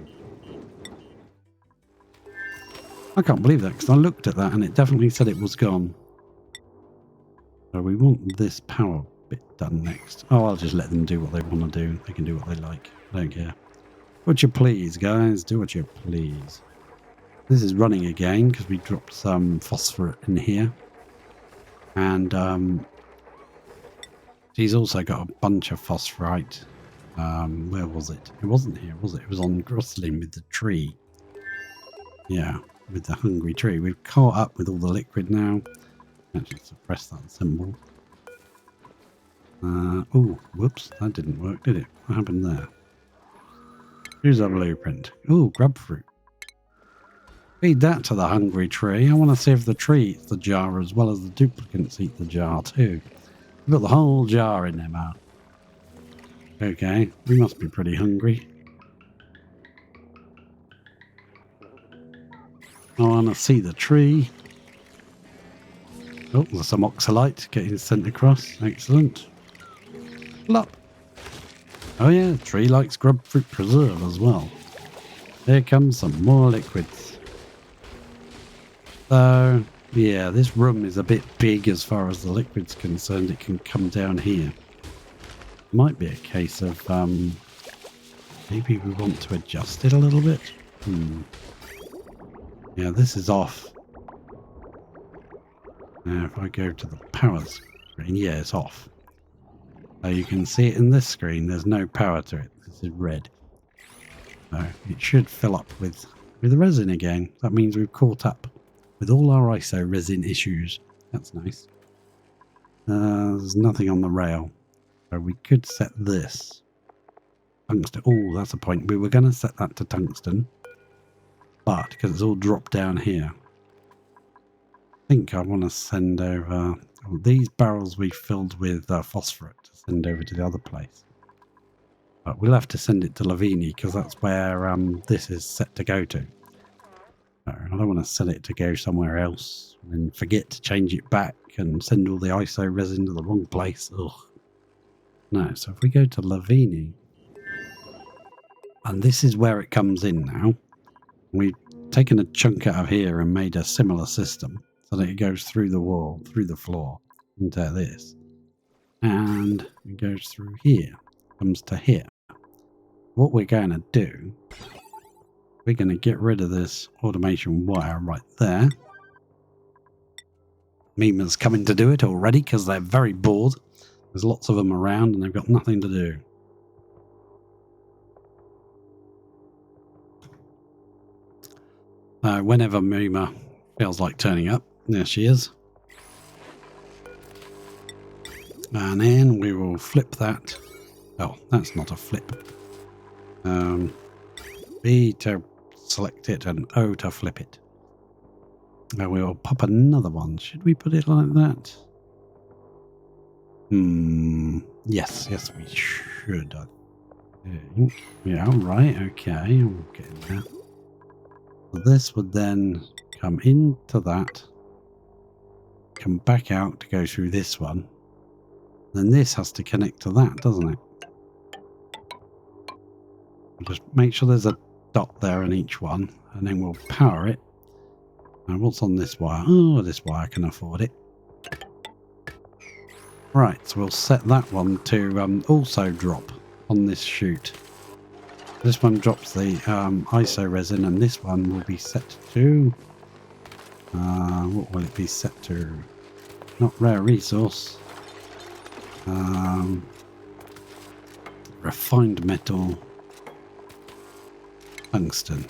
I can't believe that because I looked at that and it definitely said it was gone. So we want this power bit done next. Oh, I'll just let them do what they want to do. They can do what they like. I don't care. What you please, guys. Do what you please. This is running again because we dropped some phosphorus in here. And she's also got a bunch of phosphorite. Where was it? It wasn't here, was it? It was on Grosslin with the tree. Yeah, with the hungry tree. We've caught up with all the liquid now. Actually, suppress that symbol. Oh, whoops, that didn't work, did it? What happened there? Here's our blueprint. Oh, grub fruit. Feed that to the hungry tree. I want to see if the tree eats the jar as well as the duplicates eat the jar too. We've got the whole jar in their mouth. Okay, we must be pretty hungry. I want to see the tree. Oh, there's some oxalite getting sent across. Excellent. Plop. Oh yeah, tree likes grub fruit preserve as well. Here comes some more liquids. So, yeah, this room is a bit big as far as the liquid's concerned. It can come down here. Might be a case of maybe we want to adjust it a little bit. Yeah, this is off. Now if I go to the power screen, yeah, it's off. So you can see it in this screen, there's no power to it. This is red. So it should fill up with resin again. That means we've caught up with all our ISO resin issues. That's nice. There's nothing on the rail. So we could set this. Tungsten. Oh, that's a point. We were going to set that to tungsten. But because it's all dropped down here, I think I want to send over these barrels we filled with phosphorus to send over to the other place. But we'll have to send it to Lavini because that's where this is set to go to. So I don't want to send it to go somewhere else and forget to change it back and send all the ISO resin to the wrong place. Ugh. No, so if we go to Lavini, and this is where it comes in now. We've taken a chunk out of here and made a similar system so that it goes through the wall, through the floor, into this. And it goes through here, comes to here. What we're going to do We're going to get rid of this automation wire right there. Mima's coming to do it already because they're very bored. There's lots of them around and they've got nothing to do. Whenever Mima feels like turning up, there she is. And then we will flip that. Oh, that's not a flip. B to select it and O to flip it. Now we will pop another one. Should we put it like that? Yes, we should. I think. Yeah, right, okay. We'll get in there. So this would then come into that, come back out to go through this one. Then this has to connect to that, doesn't it? Just make sure there's a dot there in each one, and then we'll power it. Now what's on this wire? Oh, this wire can afford it. Right, so we'll set that one to also drop on this chute. This one drops the ISO resin, and this one will be set to... what will it be set to? Not rare resource. Refined metal. Tungsten.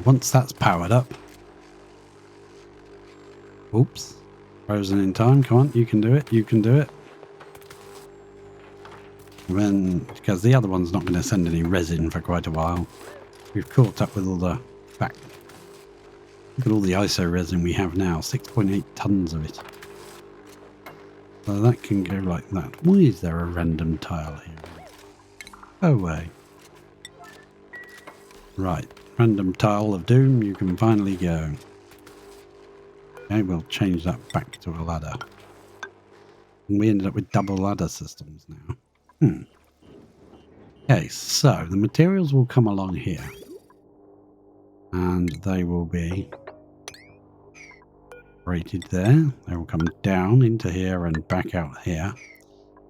Once that's powered up... Oops. Frozen in time. Come on, you can do it. You can do it. Because the other one's not going to send any resin for quite a while. We've caught up with all the back. Look at all the ISO resin we have now. 6.8 tons of it. So that can go like that. Why is there a random tile here? Go away. Right. Random tile of doom. You can finally go. Okay, we'll change that back to a ladder. And we ended up with double ladder systems now. Okay, so the materials will come along here. And they will be rated there. They will come down into here and back out here.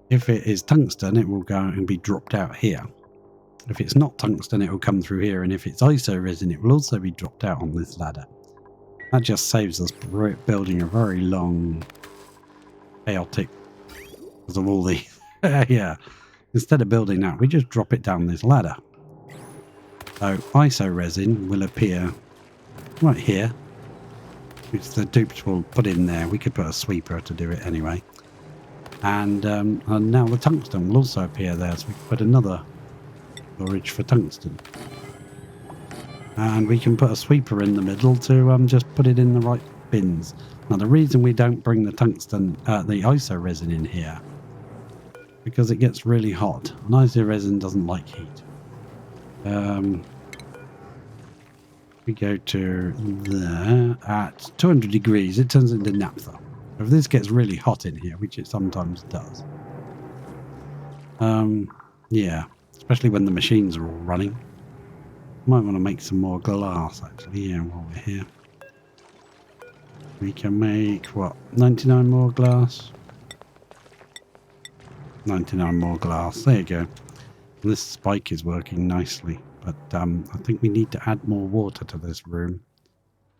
If it is tungsten, it will go and be dropped out here. If it's not tungsten, it will come through here. And if it's ISO resin, it will also be dropped out on this ladder. That just saves us building a very long, chaotic, because of all the... yeah. Instead of building that, we just drop it down this ladder. So ISO resin will appear right here, which the dupes will put in there. We could put a sweeper to do it anyway. And now the tungsten will also appear there, so we can put another storage for tungsten. And we can put a sweeper in the middle to just put it in the right bins. Now the reason we don't bring the tungsten, the ISO resin in here, because it gets really hot. And ISO resin doesn't like heat. We go to there at 200 degrees, it turns into naphtha. If this gets really hot in here, which it sometimes does. Yeah, especially when the machines are all running. Might want to make some more glass actually, yeah, while we're here. We can make, what, 99 more glass? 99 more glass, there you go. And this spike is working nicely, but I think we need to add more water to this room.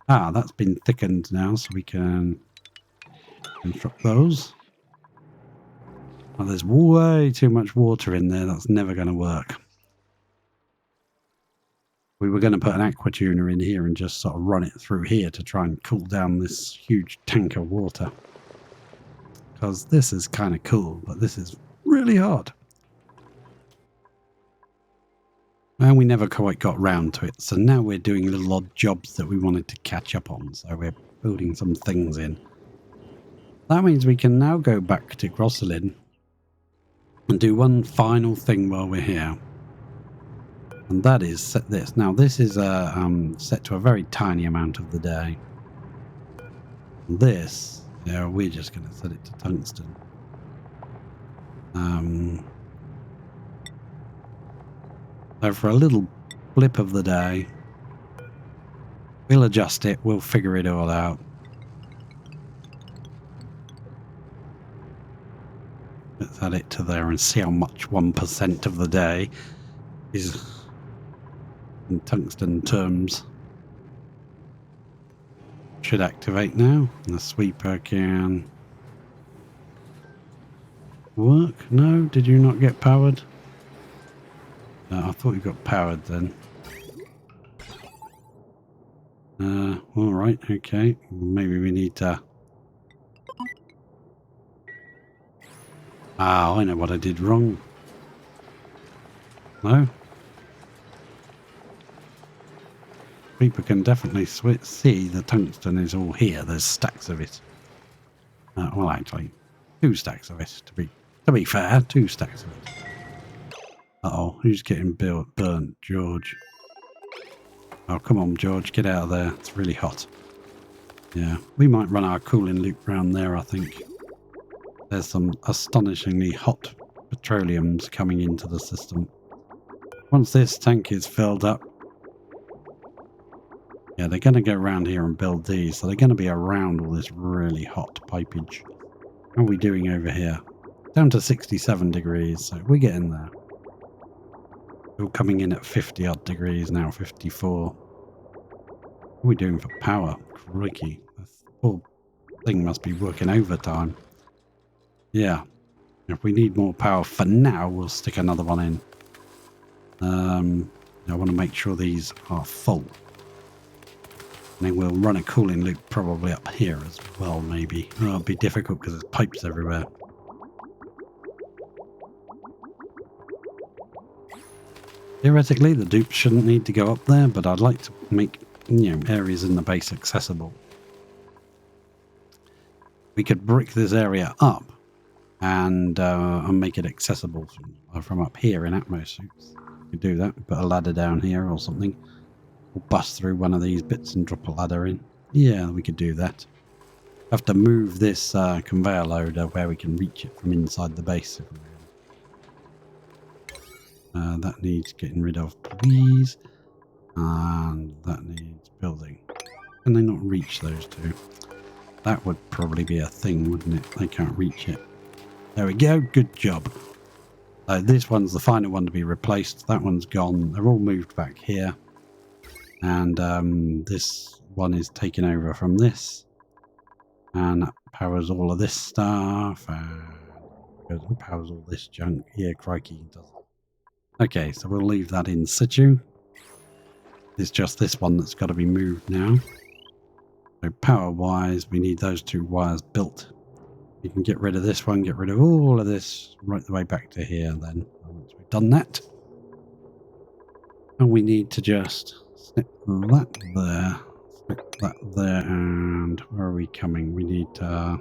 Ah, that's been thickened now, so we can construct those. Oh, there's way too much water in there, that's never going to work. We were going to put an aqua tuner in here and just sort of run it through here to try and cool down this huge tank of water. Because this is kind of cool, but this is really hard. And we never quite got round to it, so now we're doing little odd jobs that we wanted to catch up on, so we're building some things in. That means we can now go back to Grosselin and do one final thing while we're here. And that is set this. Now this is set to a very tiny amount of the day. This, yeah, we're just going to set it to tungsten. So for a little blip of the day, we'll adjust it, we'll figure it all out. Let's add it to there and see how much 1% of the day is. in tungsten terms. Should activate now. The sweeper can work. No, did you not get powered? I thought you got powered then. Alright, okay. Maybe we need to... Ah, I know what I did wrong. No? People can definitely see the tungsten is all here. There's stacks of it. Well, actually, 2 stacks of it. To be fair, 2 stacks of it. Uh-oh, who's getting burnt? George. Oh, come on, George, get out of there. It's really hot. Yeah, we might run our cooling loop round there, I think. There's some astonishingly hot petroleums coming into the system. Once this tank is filled up, yeah, they're going to go around here and build these, so they're going to be around all this really hot pipage. How are we doing over here? Down to 67 degrees, so we're getting there. We're coming in at 50 odd degrees now, 54. What are we doing for power? Crikey. The whole thing must be working overtime. Yeah. If we need more power for now, we'll stick another one in. I want to make sure these are full. And then we'll run a cooling loop probably up here as well, maybe. Oh, it'll be difficult because there's pipes everywhere. Theoretically, the dupes shouldn't need to go up there, but I'd like to make, areas in the base accessible. We could brick this area up and make it accessible from up here in Atmos. We could do that. Put a ladder down here or something. We'll bust through one of these bits and drop a ladder in. Yeah, we could do that. Have to move this conveyor loader where we can reach it from inside the base. If we that needs getting rid of, please. And that needs building. Can they not reach those two? That would probably be a thing, wouldn't it? They can't reach it. There we go. Good job. This one's the final one to be replaced. That one's gone. They're all moved back here. And this one is taken over from this. And that powers all of this stuff. And powers all this junk. Yeah, crikey, it does. Okay, so we'll leave that in situ. It's just this one that's got to be moved now. So power-wise, we need those 2 wires built. You can get rid of this one, get rid of all of this, right the way back to here then. Once we've done that. And we need to just snip that there, snip that there, and where are we coming? We need powering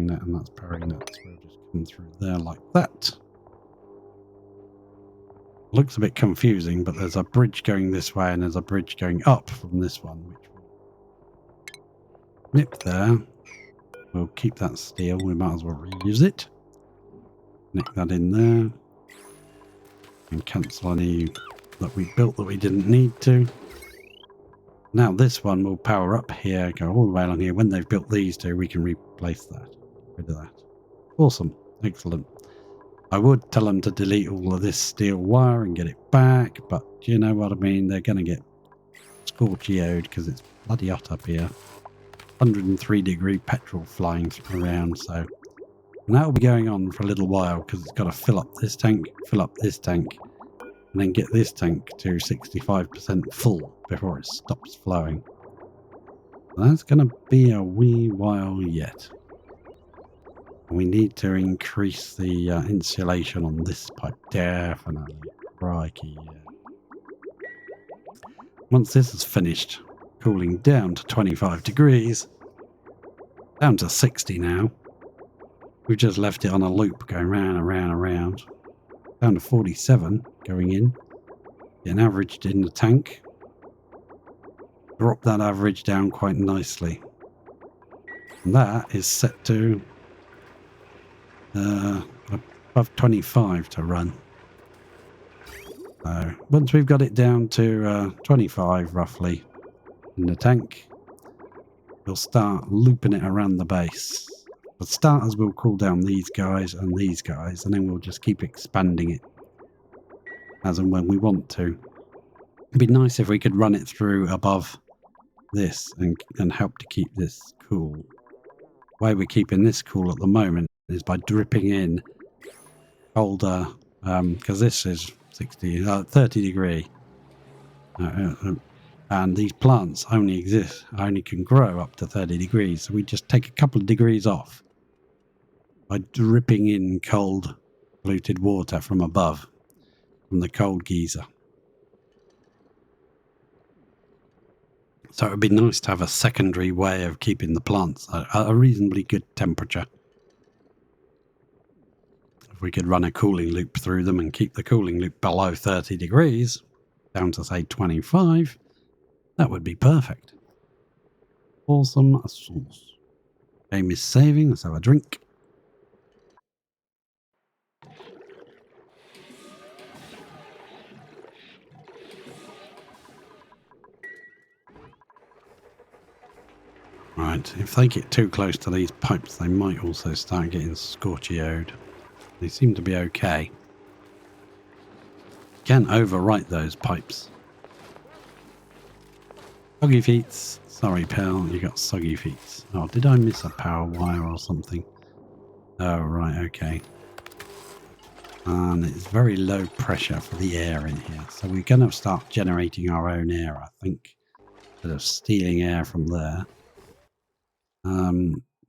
that, and that's powering that. So we'll just come through there like that. Looks a bit confusing, but there's a bridge going this way and there's a bridge going up from this one, which will nip there. We'll keep that steel. We might as well reuse it. Nick that in there. And cancel any that we built that we didn't need to. Now this one will power up here, go all the way along here. When they've built these 2, we can replace that. Get rid of that. Awesome. Excellent. I would tell them to delete all of this steel wire and get it back, but do you know what I mean? They're going to get scorchy-oed because it's bloody hot up here. 103-degree petrol flying around, so... And that will be going on for a little while because it's got to fill up this tank, and then get this tank to 65% full before it stops flowing. That's going to be a wee while yet. We need to increase the insulation on this pipe, definitely. Crikey, yeah. Once this is finished, cooling down to 25 degrees, down to 60 now. We've just left it on a loop going round and round and round. Down to 47 going in, getting averaged in the tank. Drop that average down quite nicely. And that is set to above 25 to run. So once we've got it down to 25 roughly in the tank, we'll start looping it around the base. For starters, we'll cool down these guys, and then we'll just keep expanding it as and when we want to. It'd be nice if we could run it through above this and help to keep this cool. The way we're keeping this cool at the moment is by dripping in colder, because this is 30 degree. And these plants only can grow up to 30 degrees. So we just take a couple of degrees off by dripping in cold polluted water from above, from the cold geyser. So it would be nice to have a secondary way of keeping the plants at a reasonably good temperature. If we could run a cooling loop through them and keep the cooling loop below 30 degrees, down to say 25, that would be perfect. Awesome sauce. Game is saving, let's have a drink. Right, if they get too close to these pipes, they might also start getting scorchioed. They seem to be okay. Can overwrite those pipes. Soggy feet. Sorry, pal, you got soggy feet. Oh, did I miss a power wire or something? Oh, right, okay. And it's very low pressure for the air in here. So we're going to start generating our own air, I think. Instead of stealing air from there.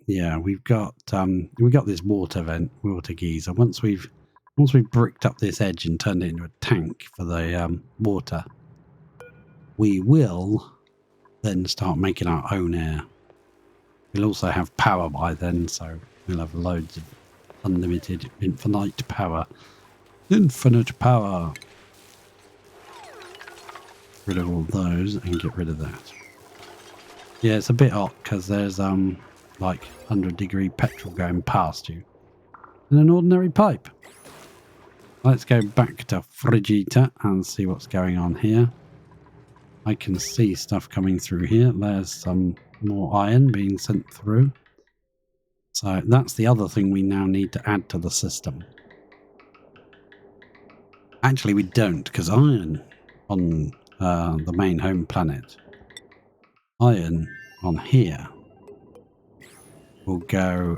Yeah, we've got this water geyser. Once we've bricked up this edge and turned it into a tank for the water, we will then start making our own air. We'll also have power by then, so we'll have loads of unlimited, infinite power. Infinite power. Rid of all those and get rid of that. Yeah, it's a bit hot because there's like 100-degree petrol going past you in an ordinary pipe. Let's go back to Frigita and see what's going on here. I can see stuff coming through here. There's some more iron being sent through. So that's the other thing we now need to add to the system. Actually, we don't, because iron on the main home planet, iron on here will go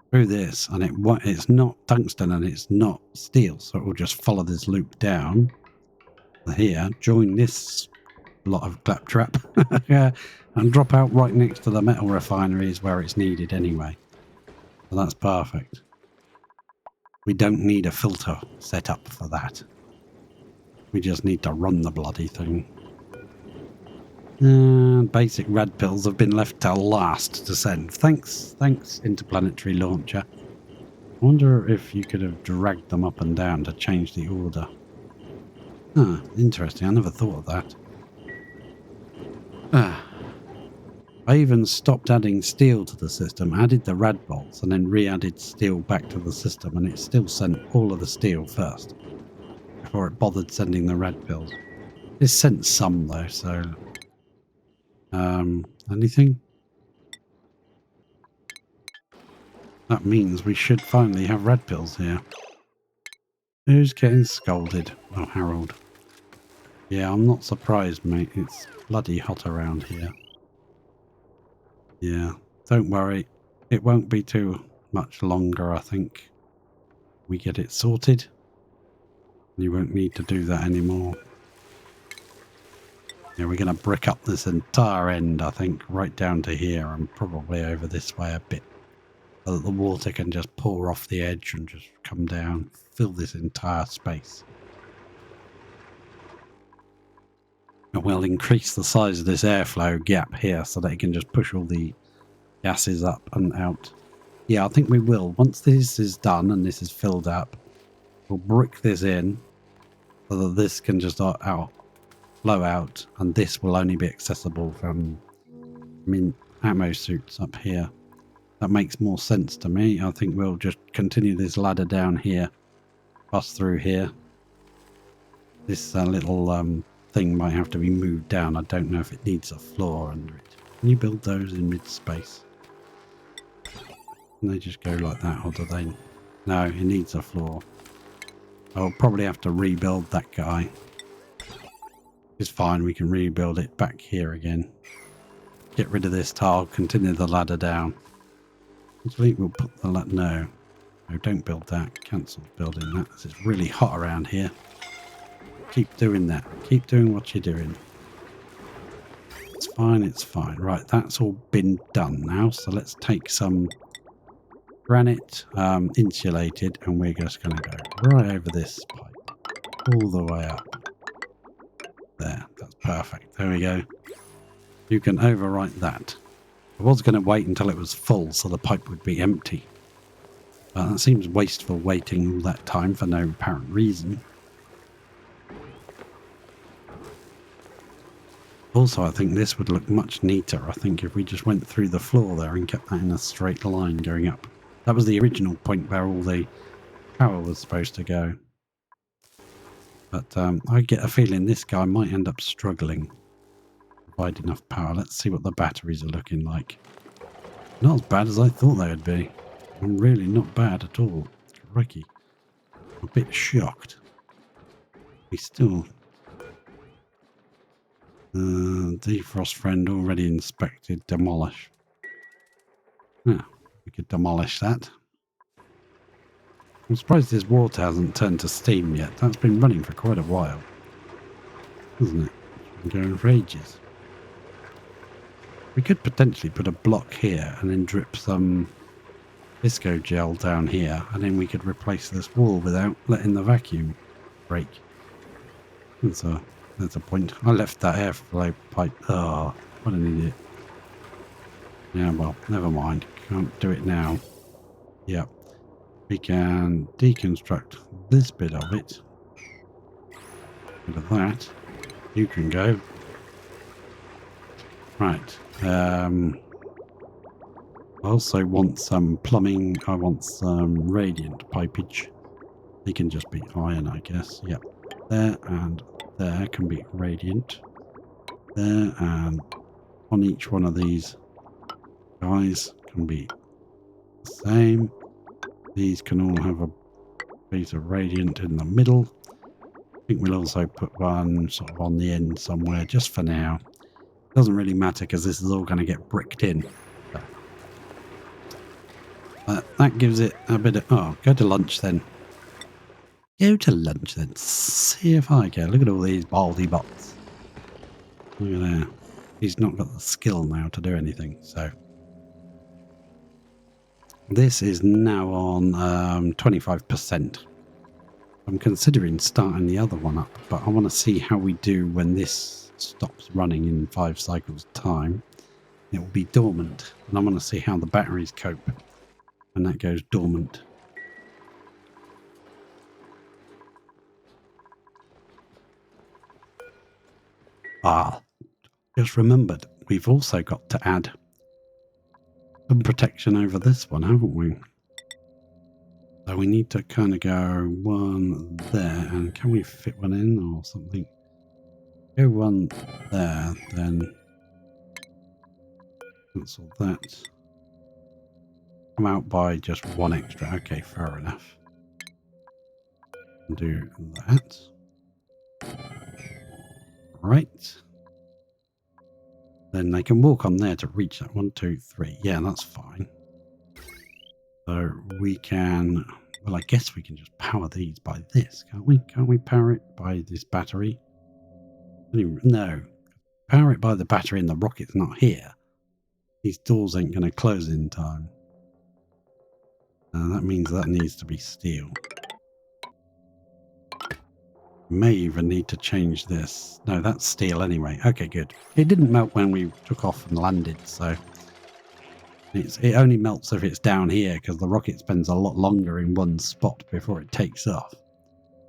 through this, and it's not tungsten and it's not steel, so it will just follow this loop down here, join this lot of claptrap yeah, and drop out right next to the metal refineries where it's needed anyway. So that's perfect. We don't need a filter set up for that. We just need to run the bloody thing. Basic rad pills have been left till last to send. Thanks, Interplanetary Launcher. I wonder if you could have dragged them up and down to change the order. Huh, interesting. I never thought of that. I even stopped adding steel to the system, added the rad bolts, and then re-added steel back to the system, and it still sent all of the steel first before it bothered sending the rad pills. It sent some though, so anything? That means we should finally have red pills here. Who's getting scolded? Oh, Harold. Yeah, I'm not surprised, mate. It's bloody hot around here. Yeah, don't worry. It won't be too much longer, I think. We get it sorted. You won't need to do that anymore. Yeah, we're going to brick up this entire end, I think, right down to here and probably over this way a bit. So that the water can just pour off the edge and just come down, fill this entire space. And we'll increase the size of this airflow gap here so that it can just push all the gases up and out. Yeah, I think we will. Once this is done and this is filled up, we'll brick this in so that this can just flow out, and this will only be accessible from ammo suits up here. That makes more sense to me. I think we'll just continue this ladder down here, pass through here. This little thing might have to be moved down. I don't know if it needs a floor under it. Can you build those in mid-space? Can they just go like that, or do they? No, it needs a floor. I'll probably have to rebuild that guy. It's fine, we can rebuild it back here again. Get rid of this tile, continue the ladder down. Actually, we'll put the ladder... No, don't build that. Cancel building that. It's really hot around here. Keep doing that. Keep doing what you're doing. It's fine, it's fine. Right, that's all been done now. So let's take some granite, insulated, and we're just going to go right over this pipe. All the way up. There, that's perfect. There we go. You can overwrite that. I was going to wait until it was full so the pipe would be empty. But that seems wasteful waiting all that time for no apparent reason. Also, I think this would look much neater. I think if we just went through the floor there and kept that in a straight line going up. That was the original point where all the power was supposed to go. But I get a feeling this guy might end up struggling to provide enough power. Let's see what the batteries are looking like. Not as bad as I thought they would be. Really not bad at all. Crikey. I'm a bit shocked. We still... defrost friend already inspected. Demolish. Yeah, we could demolish that. I'm surprised this water hasn't turned to steam yet. That's been running for quite a while, hasn't it? It's been going for ages. We could potentially put a block here and then drip some visco gel down here, and then we could replace this wall without letting the vacuum break. That's a point. I left that airflow pipe. Oh, what an idiot. Yeah, well, never mind. Can't do it now. Yep. We can deconstruct this bit of it. Bit of that. You can go. Right. I also want some plumbing. I want some radiant pipage. They can just be iron, I guess. Yep. There and there can be radiant. There and on each one of these guys can be the same. These can all have a piece of radiant in the middle. I think we'll also put one sort of on the end somewhere just for now. Doesn't really matter because this is all going to get bricked in. That gives it a bit of... Oh, go to lunch then. Go to lunch then. See if I can. Look at all these baldy bots. Look at that. He's not got the skill now to do anything, so... This is now on 25%. I'm considering starting the other one up, but I want to see how we do when this stops running in 5 cycles time. It will be dormant, and I want to see how the batteries cope when that goes dormant. Ah, just remembered, we've also got to add some protection over this one, haven't we? So we need to kind of go one there, and can we fit one in or something? Go one there, then cancel that. Come out by just one extra. Okay, fair enough. Do that. Right. Then they can walk on there to reach that. 1, 2, 3. Yeah, that's fine. So we can... Well, I guess we can just power these by this, can't we? Can't we power it by this battery? No. Power it by the battery and the rocket's not here. These doors ain't going to close in time. That means that needs to be steel. May even need to change this. No, that's steel anyway. Okay, good. It didn't melt when we took off and landed, so... It only melts if it's down here, because the rocket spends a lot longer in one spot before it takes off.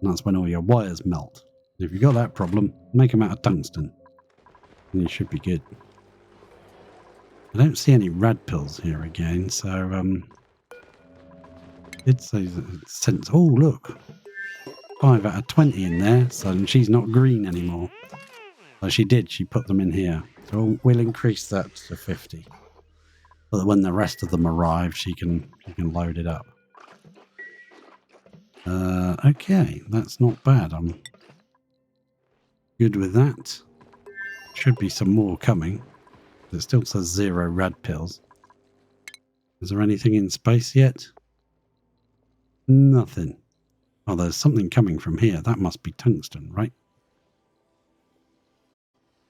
And that's when all your wires melt. If you've got that problem, make them out of tungsten. And you should be good. I don't see any rad pills here again, so... It says sense. Oh, look. 5 out of 20 in there, so she's not green anymore. So she did, she put them in here. So we'll increase that to 50. So that when the rest of them arrive, she can load it up. Okay, that's not bad. Good with that. Should be some more coming. It still says 0 rad pills. Is there anything in space yet? Nothing. Oh, there's something coming from here. That must be tungsten, right?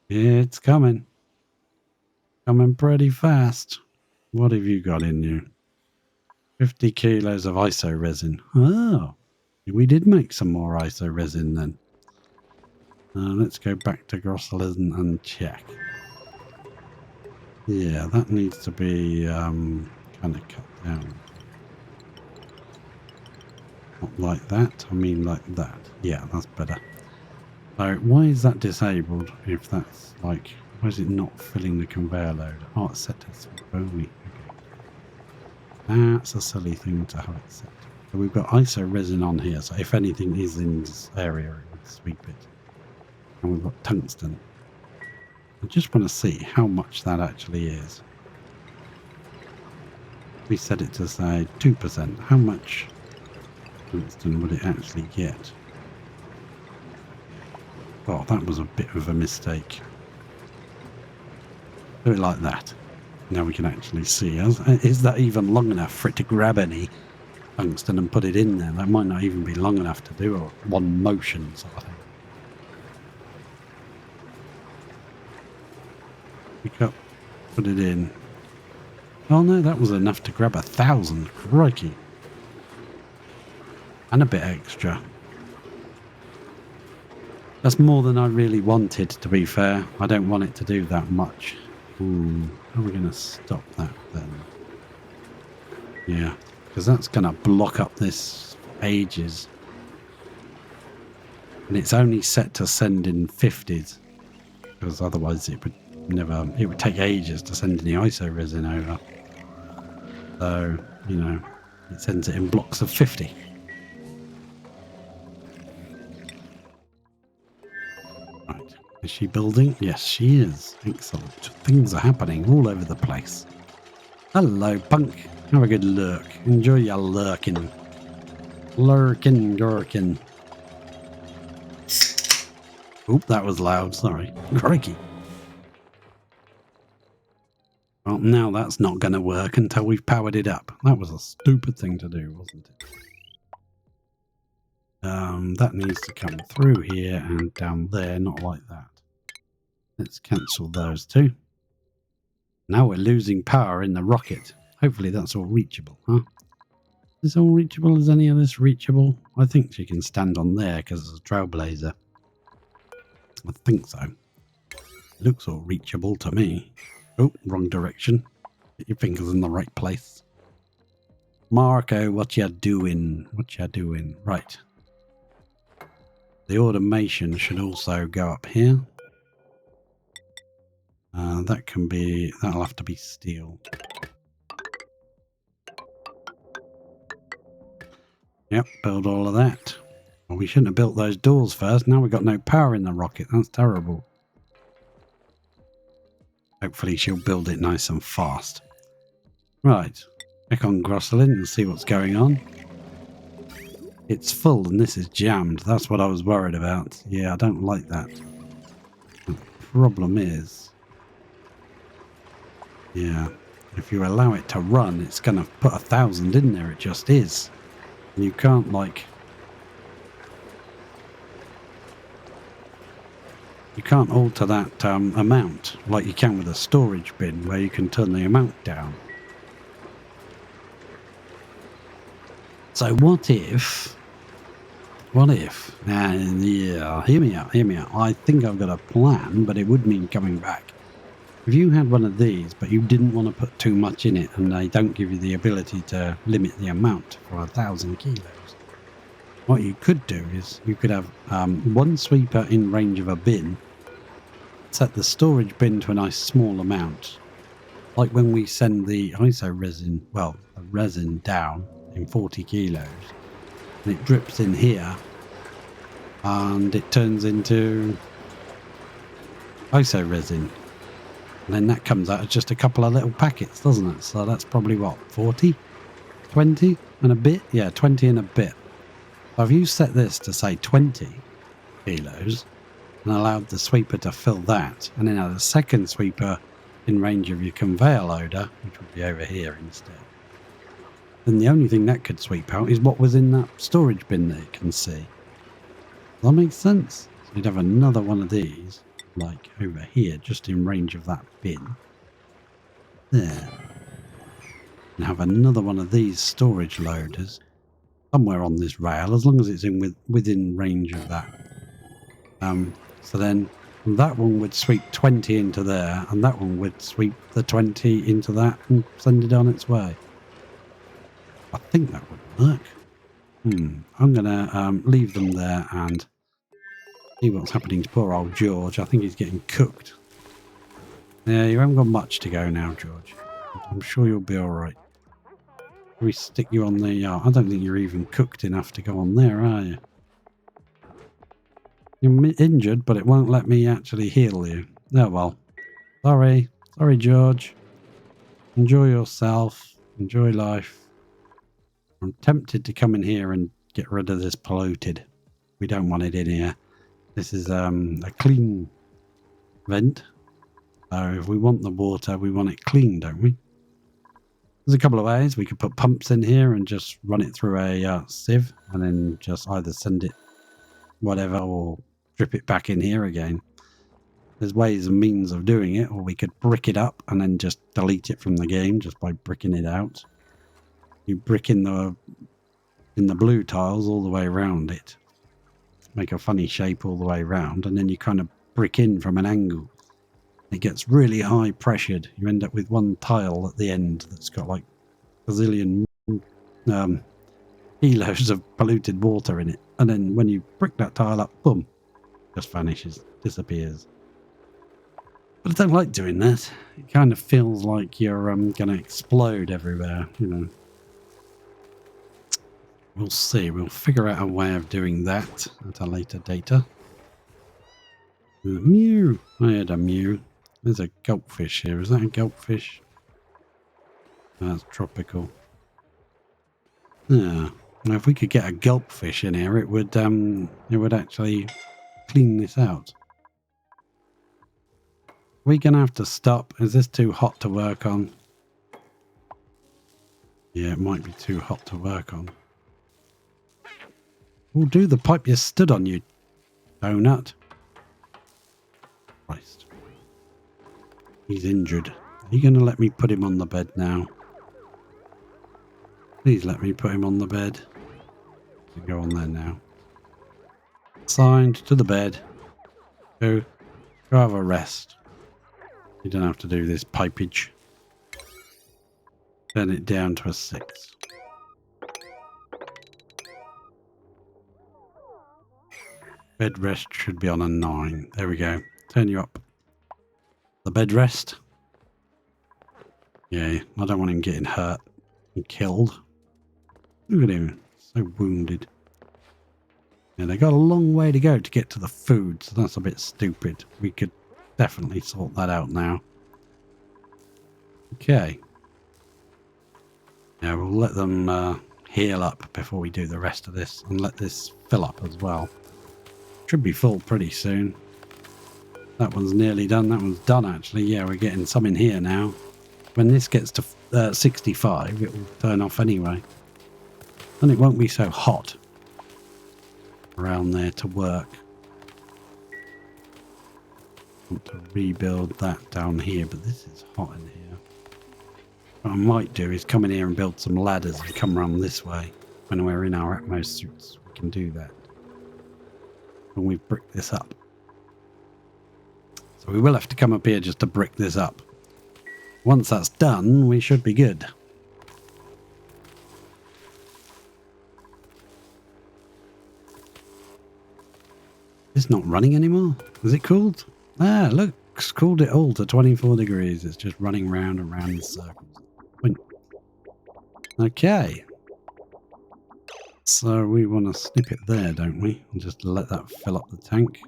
It's coming. Coming pretty fast. What have you got in you? 50 kilos of iso resin. Oh, we did make some more iso resin then. Let's go back to Grosselin and check. Yeah, that needs to be kind of cut down. Not like that, I mean like that. Yeah, that's better. So why is that disabled if that's like, why is it not filling the conveyor load? Oh, it's set to only. Okay. That's a silly thing to have it set. So we've got iso resin on here, so if anything is in this area, it would sweep it. And we've got tungsten. I just want to see how much that actually is. We set it to say 2%. How much tungsten would it actually get? Oh, that was a bit of a mistake. Do it like that. Now we can actually see. Is that even long enough for it to grab any tungsten and put it in there? That might not even be long enough to do a one motion sort of thing. Pick up, put it in. Oh no, that was enough to grab 1,000. Crikey. And a bit extra. That's more than I really wanted, to be fair. I don't want it to do that much. How are we going to stop that then? Yeah, because that's going to block up this for ages. And it's only set to send in 50s. Because otherwise it would take ages to send any iso resin over. So, you know, it sends it in blocks of 50. Right. Is she building? Yes, she is. Excellent. Things are happening all over the place. Hello, punk. Have a good lurk. Enjoy your lurking. Lurking, gurkin. Oop, that was loud. Sorry. Crikey. Well, now that's not going to work until we've powered it up. That was a stupid thing to do, wasn't it? That needs to come through here and down there, not like that. Let's cancel those two. Now we're losing power in the rocket. Hopefully that's all reachable, huh? Is this all reachable? Is any of this reachable? I think she can stand on there because it's a trailblazer. I think so. Looks all reachable to me. Oh, wrong direction. Get your fingers in the right place. Marco, what you doing? What you doing? Right. The automation should also go up here. That'll have to be steel. Yep, build all of that. Well, we shouldn't have built those doors first. Now we've got no power in the rocket. That's terrible. Hopefully she'll build it nice and fast. Right. Check on Grosselin and see what's going on. It's full and this is jammed. That's what I was worried about. Yeah, I don't like that. The problem is... yeah, if you allow it to run, it's going to put 1,000 in there. It just is. And you can't, like... you can't alter that amount like you can with a storage bin where you can turn the amount down. So what if... yeah, hear me out. I think I've got a plan, but it would mean coming back. If you had one of these, but you didn't want to put too much in it, and they don't give you the ability to limit the amount for 1,000 kilos, what you could do is you could have one sweeper in range of a bin, set the storage bin to a nice small amount, like when we send the iso resin, well, the resin down in 40 kilos, and it drips in here, and it turns into iso resin. And then that comes out as just a couple of little packets, doesn't it? So that's probably what, 40? 20 and a bit? Yeah, 20 and a bit. So if you set this to say 20 kilos, and allowed the sweeper to fill that, and then had a second sweeper in range of your conveyor loader, which would be over here instead, then the only thing that could sweep out is what was in that storage bin that it can see. Does that make sense? So you'd have another one of these, like over here, just in range of that bin. There. And have another one of these storage loaders somewhere on this rail, as long as it's within range of that. So then that one would sweep 20 into there, and that one would sweep the 20 into that and send it on its way. I think that would work. I'm going to leave them there and see what's happening to poor old George. I think he's getting cooked. Yeah, you haven't got much to go now, George. I'm sure you'll be all right. We stick you on the... I don't think you're even cooked enough to go on there, are you? You're injured, but it won't let me actually heal you. Oh, well. Sorry. Sorry, George. Enjoy yourself. Enjoy life. I'm tempted to come in here and get rid of this polluted. We don't want it in here. This is a clean vent. So if we want the water, we want it clean, don't we? There's a couple of ways. We could put pumps in here and just run it through a sieve and then just either send it whatever or drip it back in here again. There's ways and means of doing it, or we could brick it up and then just delete it from the game just by bricking it out. You brick in the blue tiles all the way around it. Make a funny shape all the way around, and then you kind of brick in from an angle. It gets really high pressured. You end up with one tile at the end that's got like a zillion kilos of polluted water in it. And then when you brick that tile up, boom, just vanishes, disappears. But I don't like doing that. It kind of feels like you're going to explode everywhere, you know. We'll see. We'll figure out a way of doing that at a later date. Mew. I had a mew. There's a gulpfish here. Is that a gulpfish? That's tropical. Yeah. Now, if we could get a gulpfish in here, it would actually clean this out. We're gonna have to stop. Is this too hot to work on? Yeah, it might be too hot to work on. We'll do the pipe you stood on, you donut. Christ. He's injured. Are you going to let me put him on the bed now? Please let me put him on the bed. Go on there now. Signed to the bed. Go have a rest. You don't have to do this pipage. Turn it down to a 6. Bed rest should be on a 9. There we go. Turn you up. The bed rest. Yeah, I don't want him getting hurt and killed. Look at him. So wounded. Yeah, they got a long way to go to get to the food, so that's a bit stupid. We could definitely sort that out now. Okay. Yeah, we'll let them heal up before we do the rest of this, and let this fill up as well. Should be full pretty soon. That one's nearly done. That one's done, actually. Yeah, we're getting some in here now. When this gets to 65, it will turn off anyway. And it won't be so hot around there to work. I want to rebuild that down here, but this is hot in here. What I might do is come in here and build some ladders and come around this way. When we're in our Atmos suits, we can do that. When we've bricked this up. So we will have to come up here just to brick this up. Once that's done, we should be good. It's not running anymore. Is it cooled? Ah, look, it's cooled it all to 24 degrees. It's just running round and round in circles. Okay. So we want to snip it there, don't we? And just let that fill up the tank.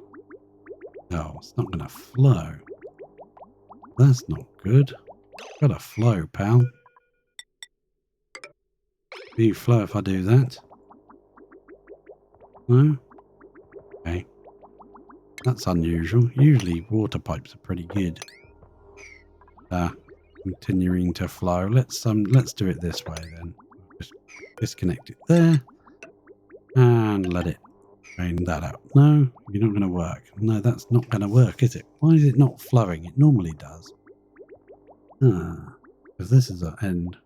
No, it's not going to flow. That's not good. Gotta flow, pal. Do you flow if I do that? No? Okay. That's unusual. Usually water pipes are pretty good. Continuing to flow. Let's do it this way then. Just disconnect it there and let it drain that out. No, you're not going to work. No, that's not going to work, is it? Why is it not flowing? It normally does. Because this is an end.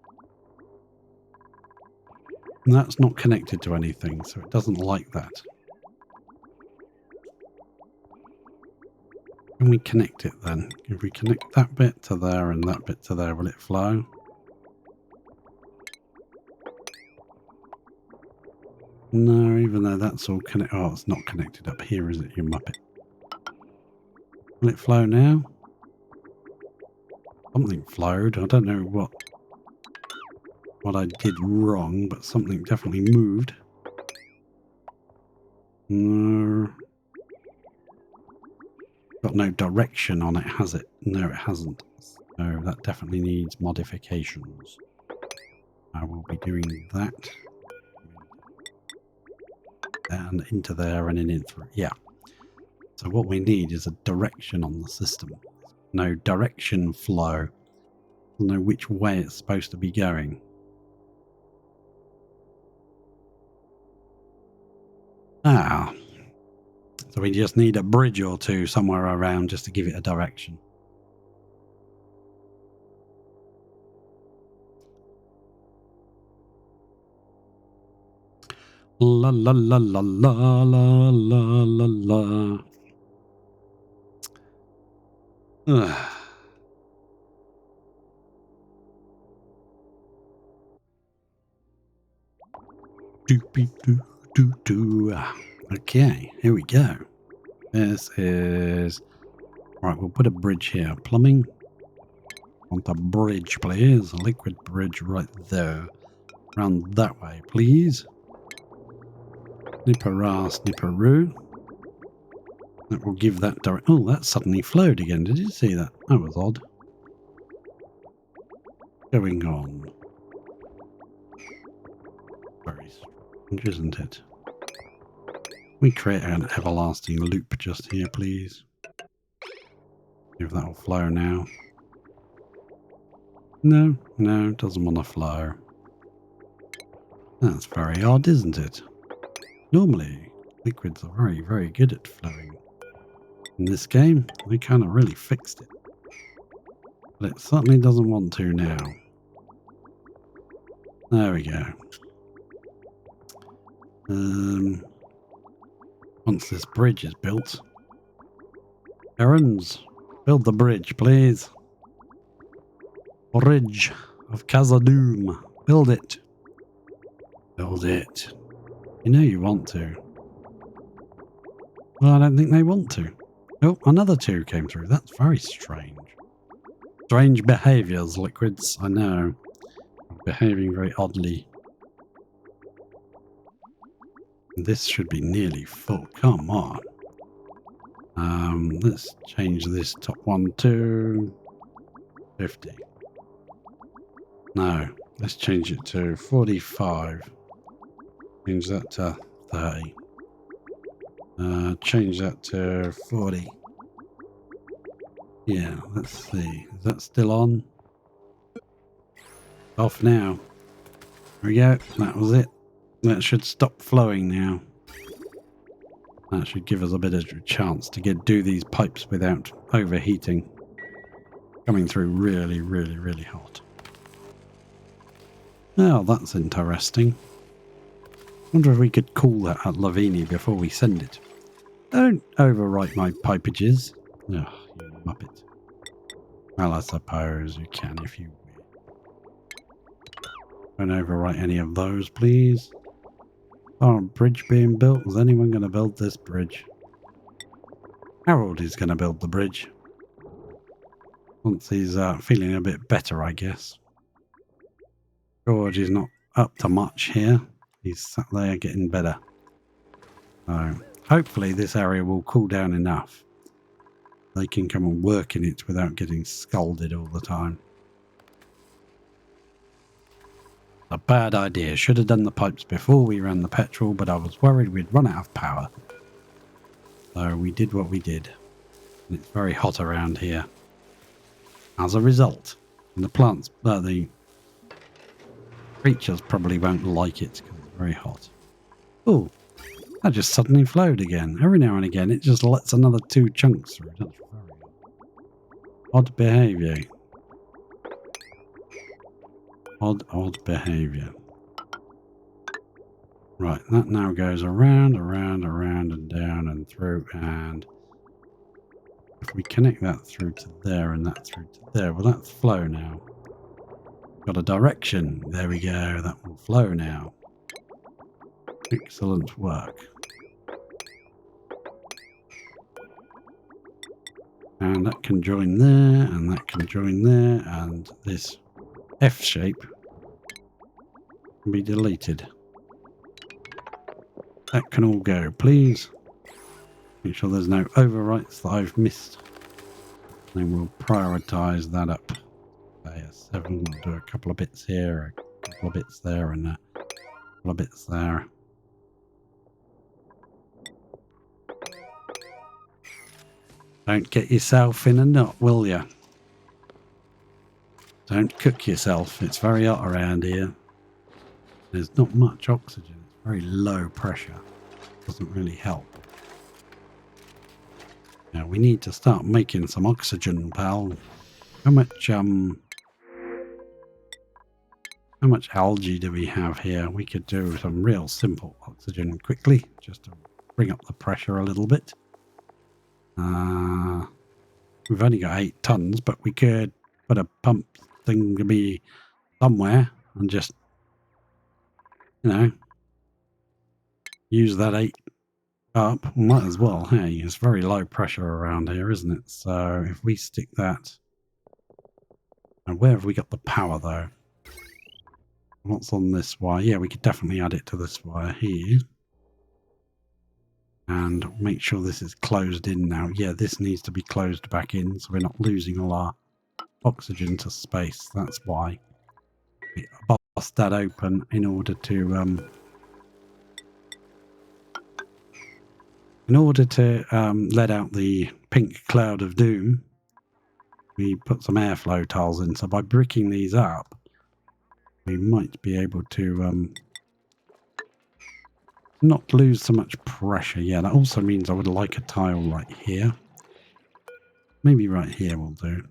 And that's not connected to anything, so it doesn't like that. Can we connect it then? If we connect that bit to there and that bit to there, will it flow? No, even though that's all connected. Oh, it's not connected up here, is it, you muppet? Will it flow now? Something flowed. I don't know what I did wrong, but something definitely moved. No. Got no direction on it, has it? No, it hasn't. So that definitely needs modifications. I will be doing that. And into there and in through. Yeah. So what we need is a direction on the system. No direction flow. Doesn't know which way it's supposed to be going. Ah. So we just need a bridge or two somewhere around just to give it a direction. La la la la la la la la la. Doopy doo doo doo. Okay, here we go. This is right. We'll put a bridge here. Plumbing. Want a bridge, please? A liquid bridge right there. Round that way, please. Snipperah, snipperoo. That will give that direct. Oh, that suddenly flowed again. Did you see that? That was odd. Going on. Very strange, isn't it? We create an everlasting loop just here, please. See if that'll flow now. No, no, it doesn't want to flow. That's very odd, isn't it? Normally, liquids are very, very good at flowing. In this game, they kind of really fixed it. But it certainly doesn't want to now. There we go. Once this bridge is built. Errands, build the bridge, please. Bridge of Khazad-dûm. Build it. Build it. You know you want to. Well, I don't think they want to. Oh, another two came through. That's very strange. Strange behaviours, liquids. I know. Behaving very oddly. This should be nearly full. Come on. Let's change this top one to 50. No, let's change it to 45. Change that to 30. Change that to 40. Yeah, let's see. Is that still on? Off now. There we go. That was it. That should stop flowing now. That should give us a bit of a chance to do these pipes without overheating. Coming through really, really, really hot. Oh, that's interesting. Wonder if we could cool that at Lavini before we send it. Don't overwrite my pipages. Ugh, you muppet. Well, I suppose you can if you will. Don't overwrite any of those, please. Oh, bridge being built. Is anyone going to build this bridge? Harold is going to build the bridge. Once he's feeling a bit better, I guess. George is not up to much here. He's sat there getting better. So, hopefully this area will cool down enough. They can come and work in it without getting scalded all the time. A bad idea. Should have done the pipes before we ran the petrol, but I was worried we'd run out of power. So we did what we did. And it's very hot around here. As a result, and the plants, the creatures probably won't like it because it's very hot. Oh, that just suddenly flowed again. Every now and again, it just lets another 2 chunks through. That's very odd behaviour. Odd behaviour. Right, that now goes around, and down and through, and if we connect that through to there and that through to there, well, that's flow now. Got a direction. There we go. That will flow now. Excellent work. And that can join there, and that can join there, and this F shape can be deleted. That can all go, please. Make sure there's no overwrites that I've missed. Then we'll prioritise that up. A 7, we'll do a couple of bits here, a couple of bits there, and a couple of bits there. Don't get yourself in a knot, will ya? Don't cook yourself. It's very hot around here. There's not much oxygen. It's very low pressure. Doesn't really help. Now we need to start making some oxygen, pal. How much algae do we have here? We could do some real simple oxygen quickly, just to bring up the pressure a little bit. We've only got 8 tons, but we could put a pump thing to be somewhere and just, you know, use that 8 up. Might as well. Hey, it's very low pressure around here, isn't it? So if we stick that, and where have we got the power though? What's on this wire? Yeah, we could definitely add it to this wire here. And make sure this is closed in now. Yeah, this needs to be closed back in so we're not losing all our oxygen to space. That's why we bust that open in order to let out the pink cloud of doom. We put some airflow tiles in. So by bricking these up, we might be able to not lose so much pressure. Yeah, that also means I would like a tile right here. Maybe right here will do.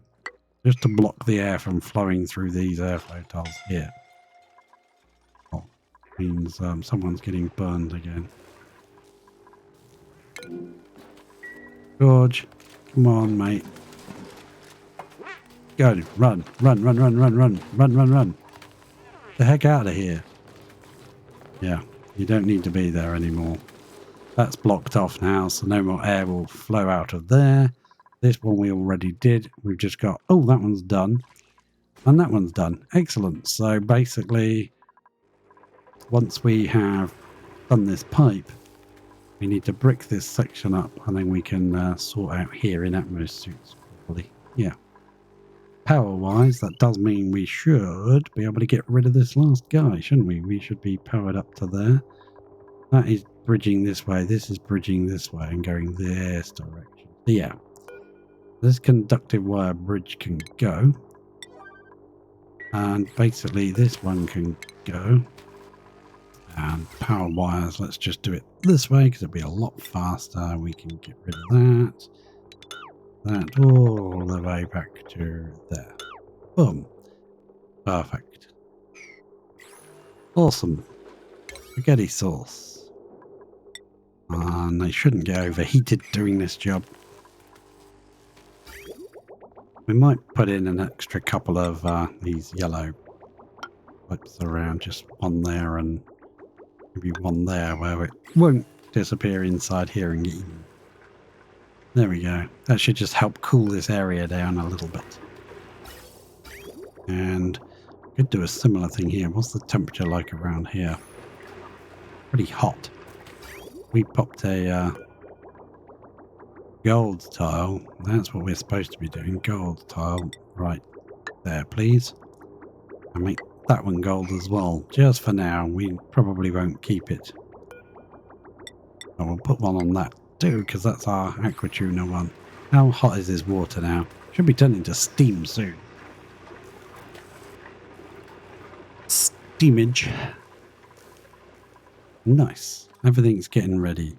Just to block the air from flowing through these airflow tiles here. Oh, means someone's getting burned again. George, come on, mate. Go, run. The heck out of here. Yeah. You don't need to be there anymore. That's blocked off now, so no more air will flow out of there. This one we already did. We've just got, oh, that one's done. And that one's done. Excellent. So basically, once we have done this pipe, we need to brick this section up, and then we can sort out here in Atmos suits properly. Yeah. Power-wise, that does mean we should be able to get rid of this last guy, shouldn't we? We should be powered up to there. That is bridging this way. This is bridging this way and going this direction. So yeah, this conductive wire bridge can go. And basically this one can go. And power wires, let's just do it this way because it'll be a lot faster. We can get rid of that. That all the way back to there. Boom. Perfect. Awesome. Spaghetti sauce. And they shouldn't get overheated doing this job. We might put in an extra couple of these yellow pipes around, just one there and maybe one there where it won't disappear inside here and get eaten. There we go. That should just help cool this area down a little bit. And we could do a similar thing here. What's the temperature like around here? Pretty hot. We popped a gold tile. That's what we're supposed to be doing. Gold tile right there, please. And make that one gold as well. Just for now. We probably won't keep it. So we'll put one on that do, because that's our aqua tuna one. How hot is this water now? Should be turned into steam soon. Steamage. Nice. Everything's getting ready.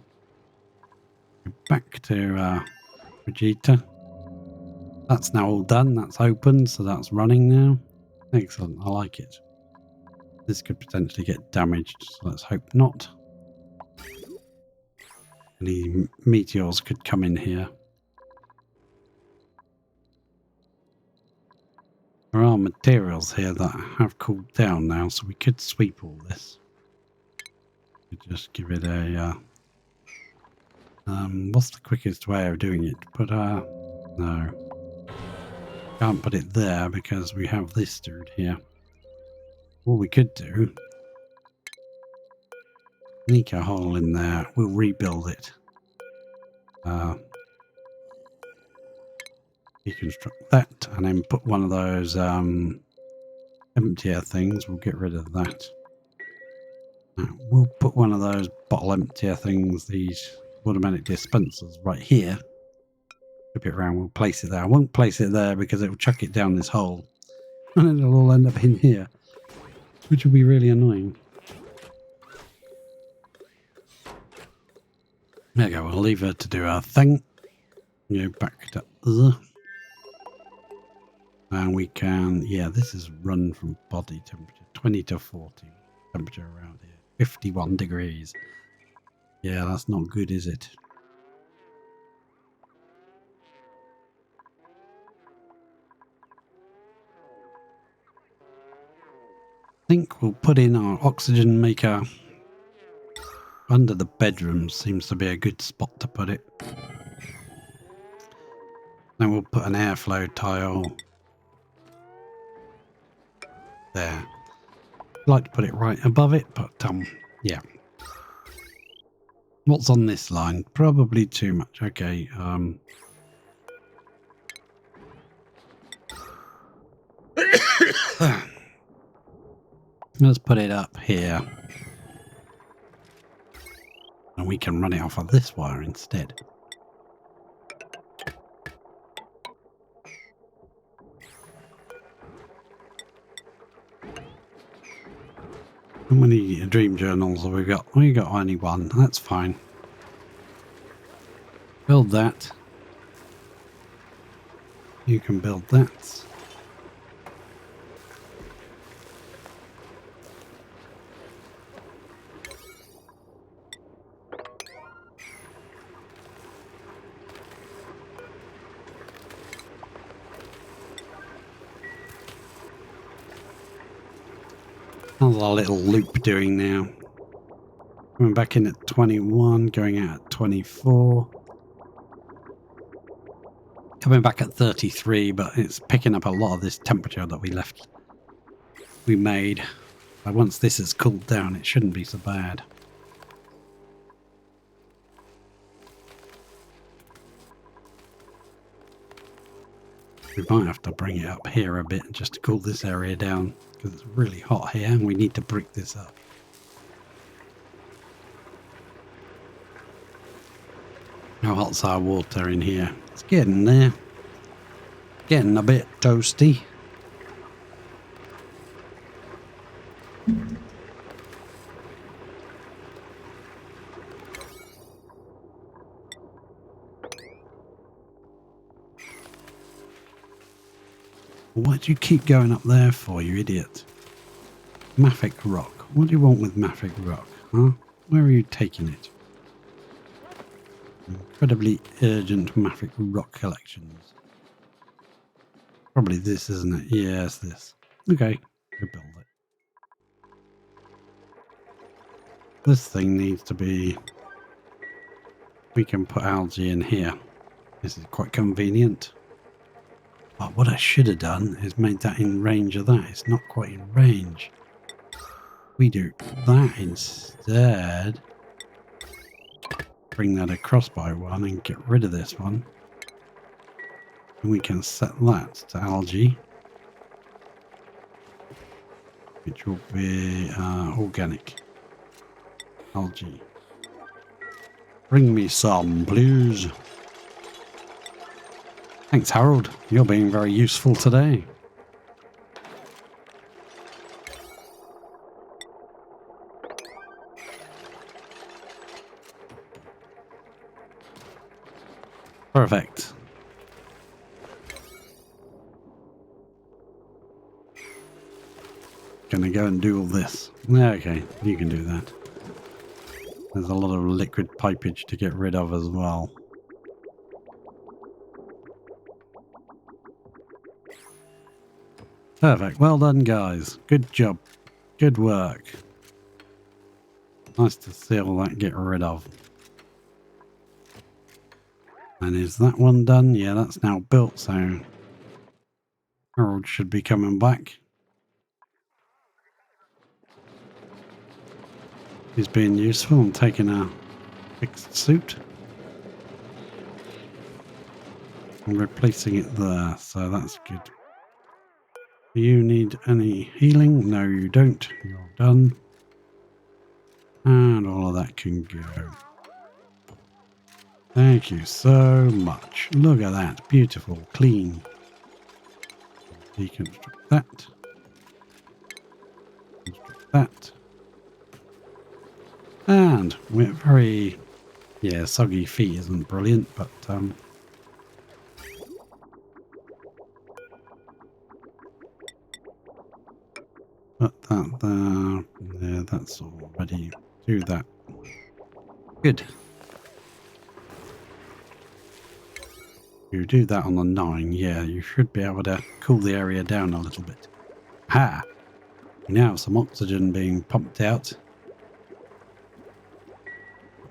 Back to Frigita. That's now all done. That's open, so that's running now. Excellent. I like it. This could potentially get damaged, so let's hope not. Any meteors could come in here. There are materials here that have cooled down now, so we could sweep all this. Just give it a... what's the quickest way of doing it? No. Can't put it there because we have this dude here. What we could do... Sneak a hole in there. We'll rebuild it. Deconstruct that and then put one of those emptier things. We'll get rid of that. We'll put one of those bottle emptier things, these automatic dispensers, right here. Flip it around, we'll place it there. I won't place it there because it will chuck it down this hole. And it'll all end up in here, which will be really annoying. There you go, we'll leave her to do her thing. Go back to and we can, yeah, this is run from body temperature, 20 to 40 temperature around here, 51 degrees. Yeah, that's not good, is it? I think we'll put in our oxygen maker under the bedroom. Seems to be a good spot to put it. Then we'll put an airflow tile there. I'd like to put it right above it, but yeah. What's on this line? Probably too much. Okay. Let's put it up here. And we can run it off of this wire instead. How many dream journals have we got? We got only one. That's fine. Build that. You can build that. How's our little loop doing now? Coming back in at 21, going out at 24. Coming back at 33, but it's picking up a lot of this temperature that we made. But once this has cooled down, it shouldn't be so bad. We might have to bring it up here a bit just to cool this area down, because it's really hot here and we need to brick this up. How hot's our water in here? It's getting there. Getting a bit toasty. What do you keep going up there for, you idiot? Mafic rock. What do you want with Mafic rock, huh? Where are you taking it? Incredibly urgent Mafic rock collections. Probably this, isn't it? Yes, this. Okay, we'll build it. This thing needs to be... We can put algae in here. This is quite convenient. But what I should have done is made that in range of that. It's not quite in range. We do that instead. Bring that across by one and get rid of this one. And we can set that to algae. Which will be organic algae. Bring me some, please. Thanks, Harold. You're being very useful today. Perfect. Gonna go and do all this. Okay, you can do that. There's a lot of liquid pipage to get rid of as well. Perfect. Well done, guys. Good job. Good work. Nice to see all that get rid of. And is that one done? Yeah, that's now built, so Harold should be coming back. He's being useful and taking a fixed suit and replacing it there, so that's good. Do you need any healing? No, you don't. You're done. And all of that can go. Thank you so much. Look at that. Beautiful. Clean. Deconstruct that. Construct that. And we're very... Yeah, soggy feet isn't brilliant, but... Put that there. Yeah, that's all ready. Do that. Good. You do that on the 9, yeah, you should be able to cool the area down a little bit. Ha! We now have some oxygen being pumped out.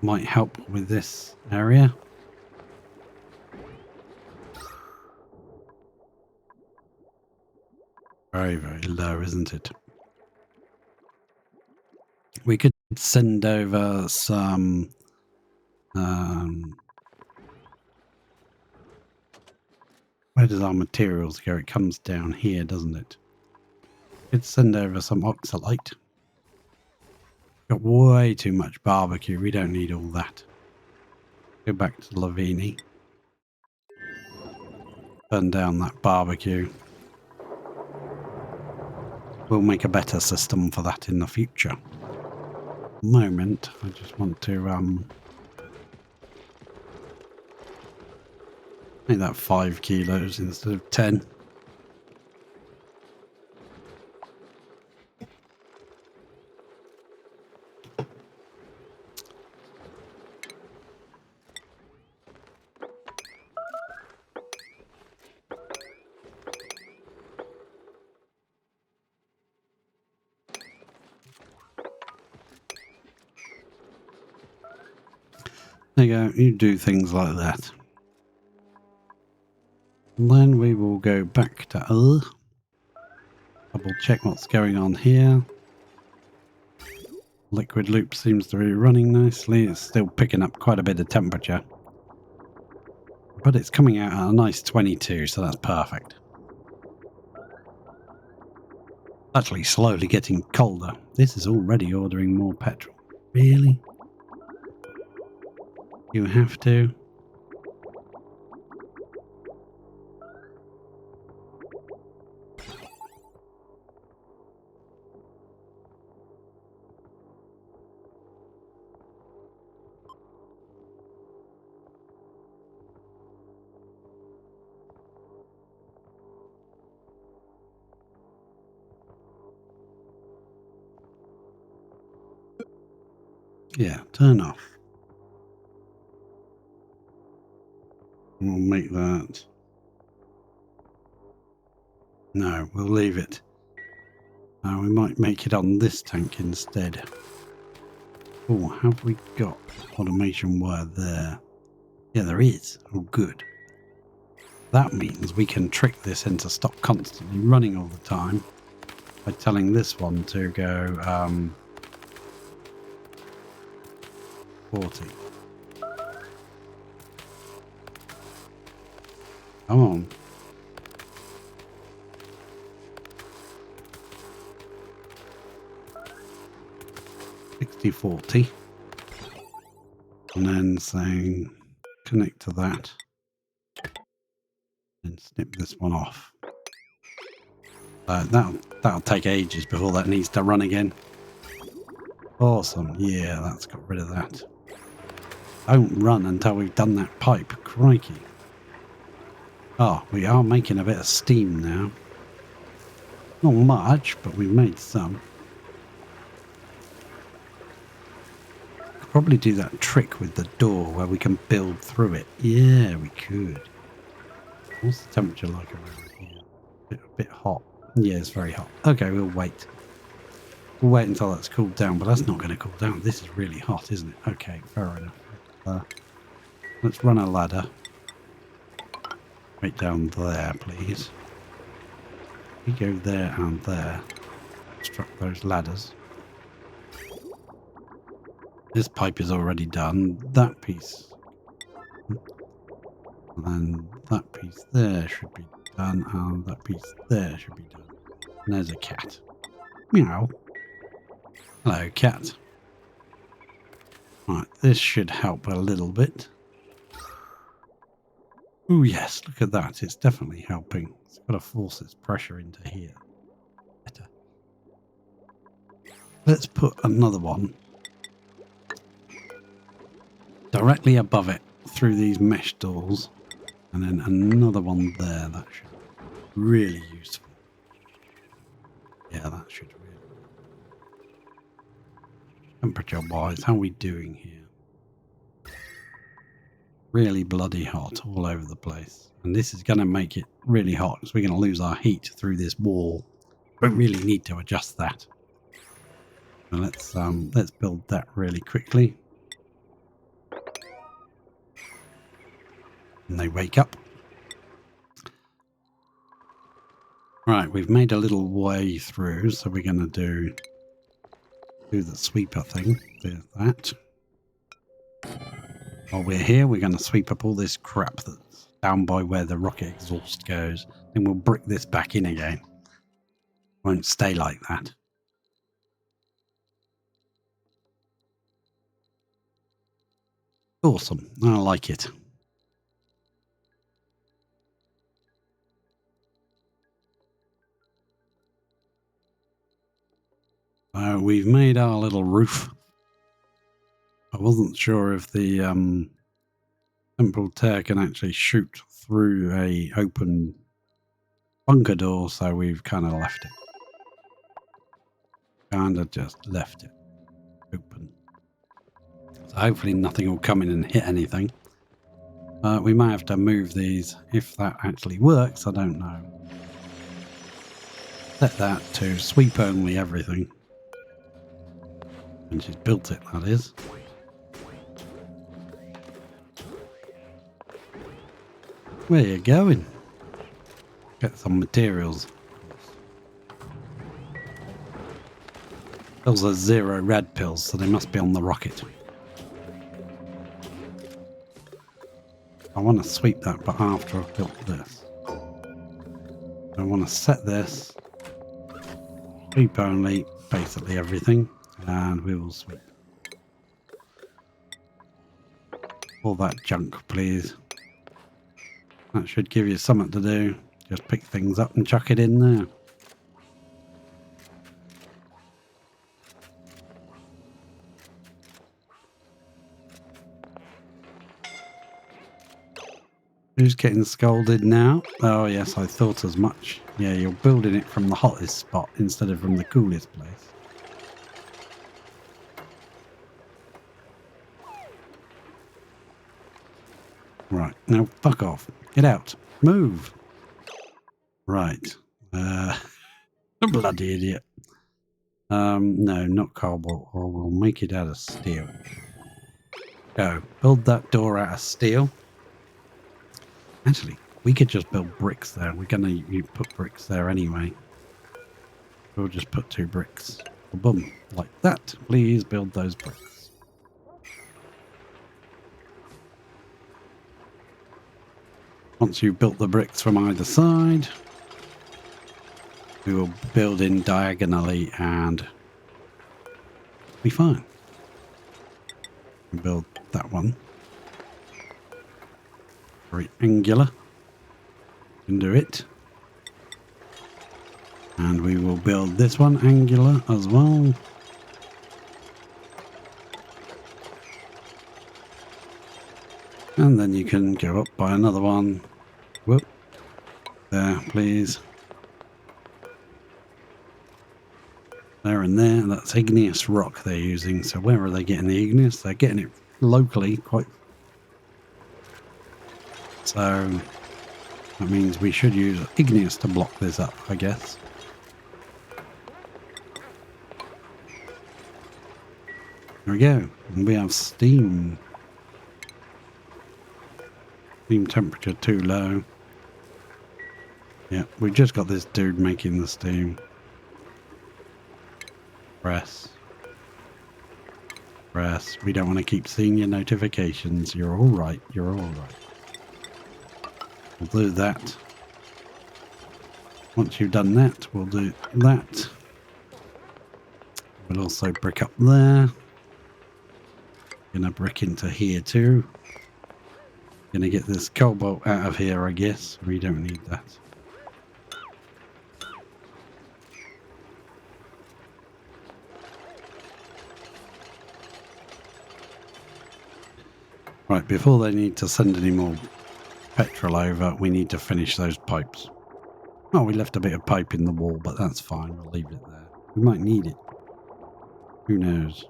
Might help with this area. Very, very low, isn't it? We could send over some... where does our materials go? It comes down here, doesn't it? Could send over some oxalate. Got way too much barbecue. We don't need all that. Go back to Lavini. Burn down that barbecue. We'll make a better system for that in the future. Moment, I just want to make that 5 kilos instead of 10. There you go, you do things like that. And then we will go back to double check what's going on here. Liquid loop seems to be running nicely. It's still picking up quite a bit of temperature. But it's coming out at a nice 22, so that's perfect. Actually slowly getting colder. This is already ordering more petrol. Really? You have to? Yeah, turn off. We'll make that. No, we'll leave it. We might make it on this tank instead. Oh, have we got automation wire there? Yeah, there is. Oh, good. That means we can trick this into stop constantly running all the time by telling this one to go 40. Come on. $60.40. And then saying connect to that. And snip this one off. That'll take ages before that needs to run again. Awesome. Yeah, that's got rid of that. Don't run until we've done that pipe. Crikey. Oh, we are making a bit of steam now. Not much, but we've made some. Could probably do that trick with the door where we can build through it. Yeah, we could. What's the temperature like around here? A bit hot. Yeah, it's very hot. Okay, we'll wait. We'll wait until that's cooled down, but that's not going to cool down. This is really hot, isn't it? Okay, fair enough. Let's run a ladder. Right down there, please. We go there and there. Construct those ladders. This pipe is already done. That piece. And then that piece there should be done. And that piece there should be done. And there's a cat. Meow. Hello, cat. Right, this should help a little bit. Oh yes, look at that. It's definitely helping. It's got to force its pressure into here. Better. Let's put another one directly above it through these mesh doors. And then another one there. That should be really useful. Yeah, that should really. Temperature wise, how are we doing here? Really bloody hot all over the place. And this is going to make it really hot because we're going to lose our heat through this wall. We really need to adjust that. So let's build that really quickly. And they wake up. Right, we've made a little way through, so we're going to do the sweeper thing. There's that. While we're here, we're going to sweep up all this crap that's down by where the rocket exhaust goes. Then we'll brick this back in again. Won't stay like that. Awesome. I like it. We've made our little roof. I wasn't sure if the temporal tear can actually shoot through a open bunker door, so we've kind of left it. Kind of just left it open. So hopefully nothing will come in and hit anything. We might have to move these if that actually works. I don't know. Set that to sweep only everything. And she's built it, that is. Where are you going? Get some materials. Those are 0 red pills, so they must be on the rocket. I want to sweep that, but after I've built this. I want to set this. Sweep only, basically everything. And we will sweep. All that junk, please. That should give you something to do. Just pick things up and chuck it in there. Who's getting scolded now? Oh yes, I thought as much. Yeah, you're building it from the hottest spot instead of from the coolest place. Right, now fuck off. Get out. Move. Right. Bloody idiot. No, not cobalt. Or we'll make it out of steel. Go. Build that door out of steel. Actually, we could just build bricks there. We're going to put bricks there anyway. We'll just put 2 bricks. Boom. Like that. Please build those bricks. Once you've built the bricks from either side, we will build in diagonally and be fine. Build that one. Very angular. Can do it. And we will build this one angular as well. And then you can go up by another one. Whoop. There, please. There and there. That's igneous rock they're using. So where are they getting the igneous? They're getting it locally quite. So that means we should use igneous to block this up, I guess. There we go. And we have steam. Steam temperature too low. Yeah, we've just got this dude making the steam. Press. Press. We don't want to keep seeing your notifications. You're all right. You're all right. We'll do that. Once you've done that, we'll do that. We'll also brick up there. Gonna brick into here too. Gonna get this cobalt out of here, I guess. We don't need that. Right, before they need to send any more petrol over, we need to finish those pipes. Oh, we left a bit of pipe in the wall, but that's fine. We'll leave it there. We might need it. Who knows?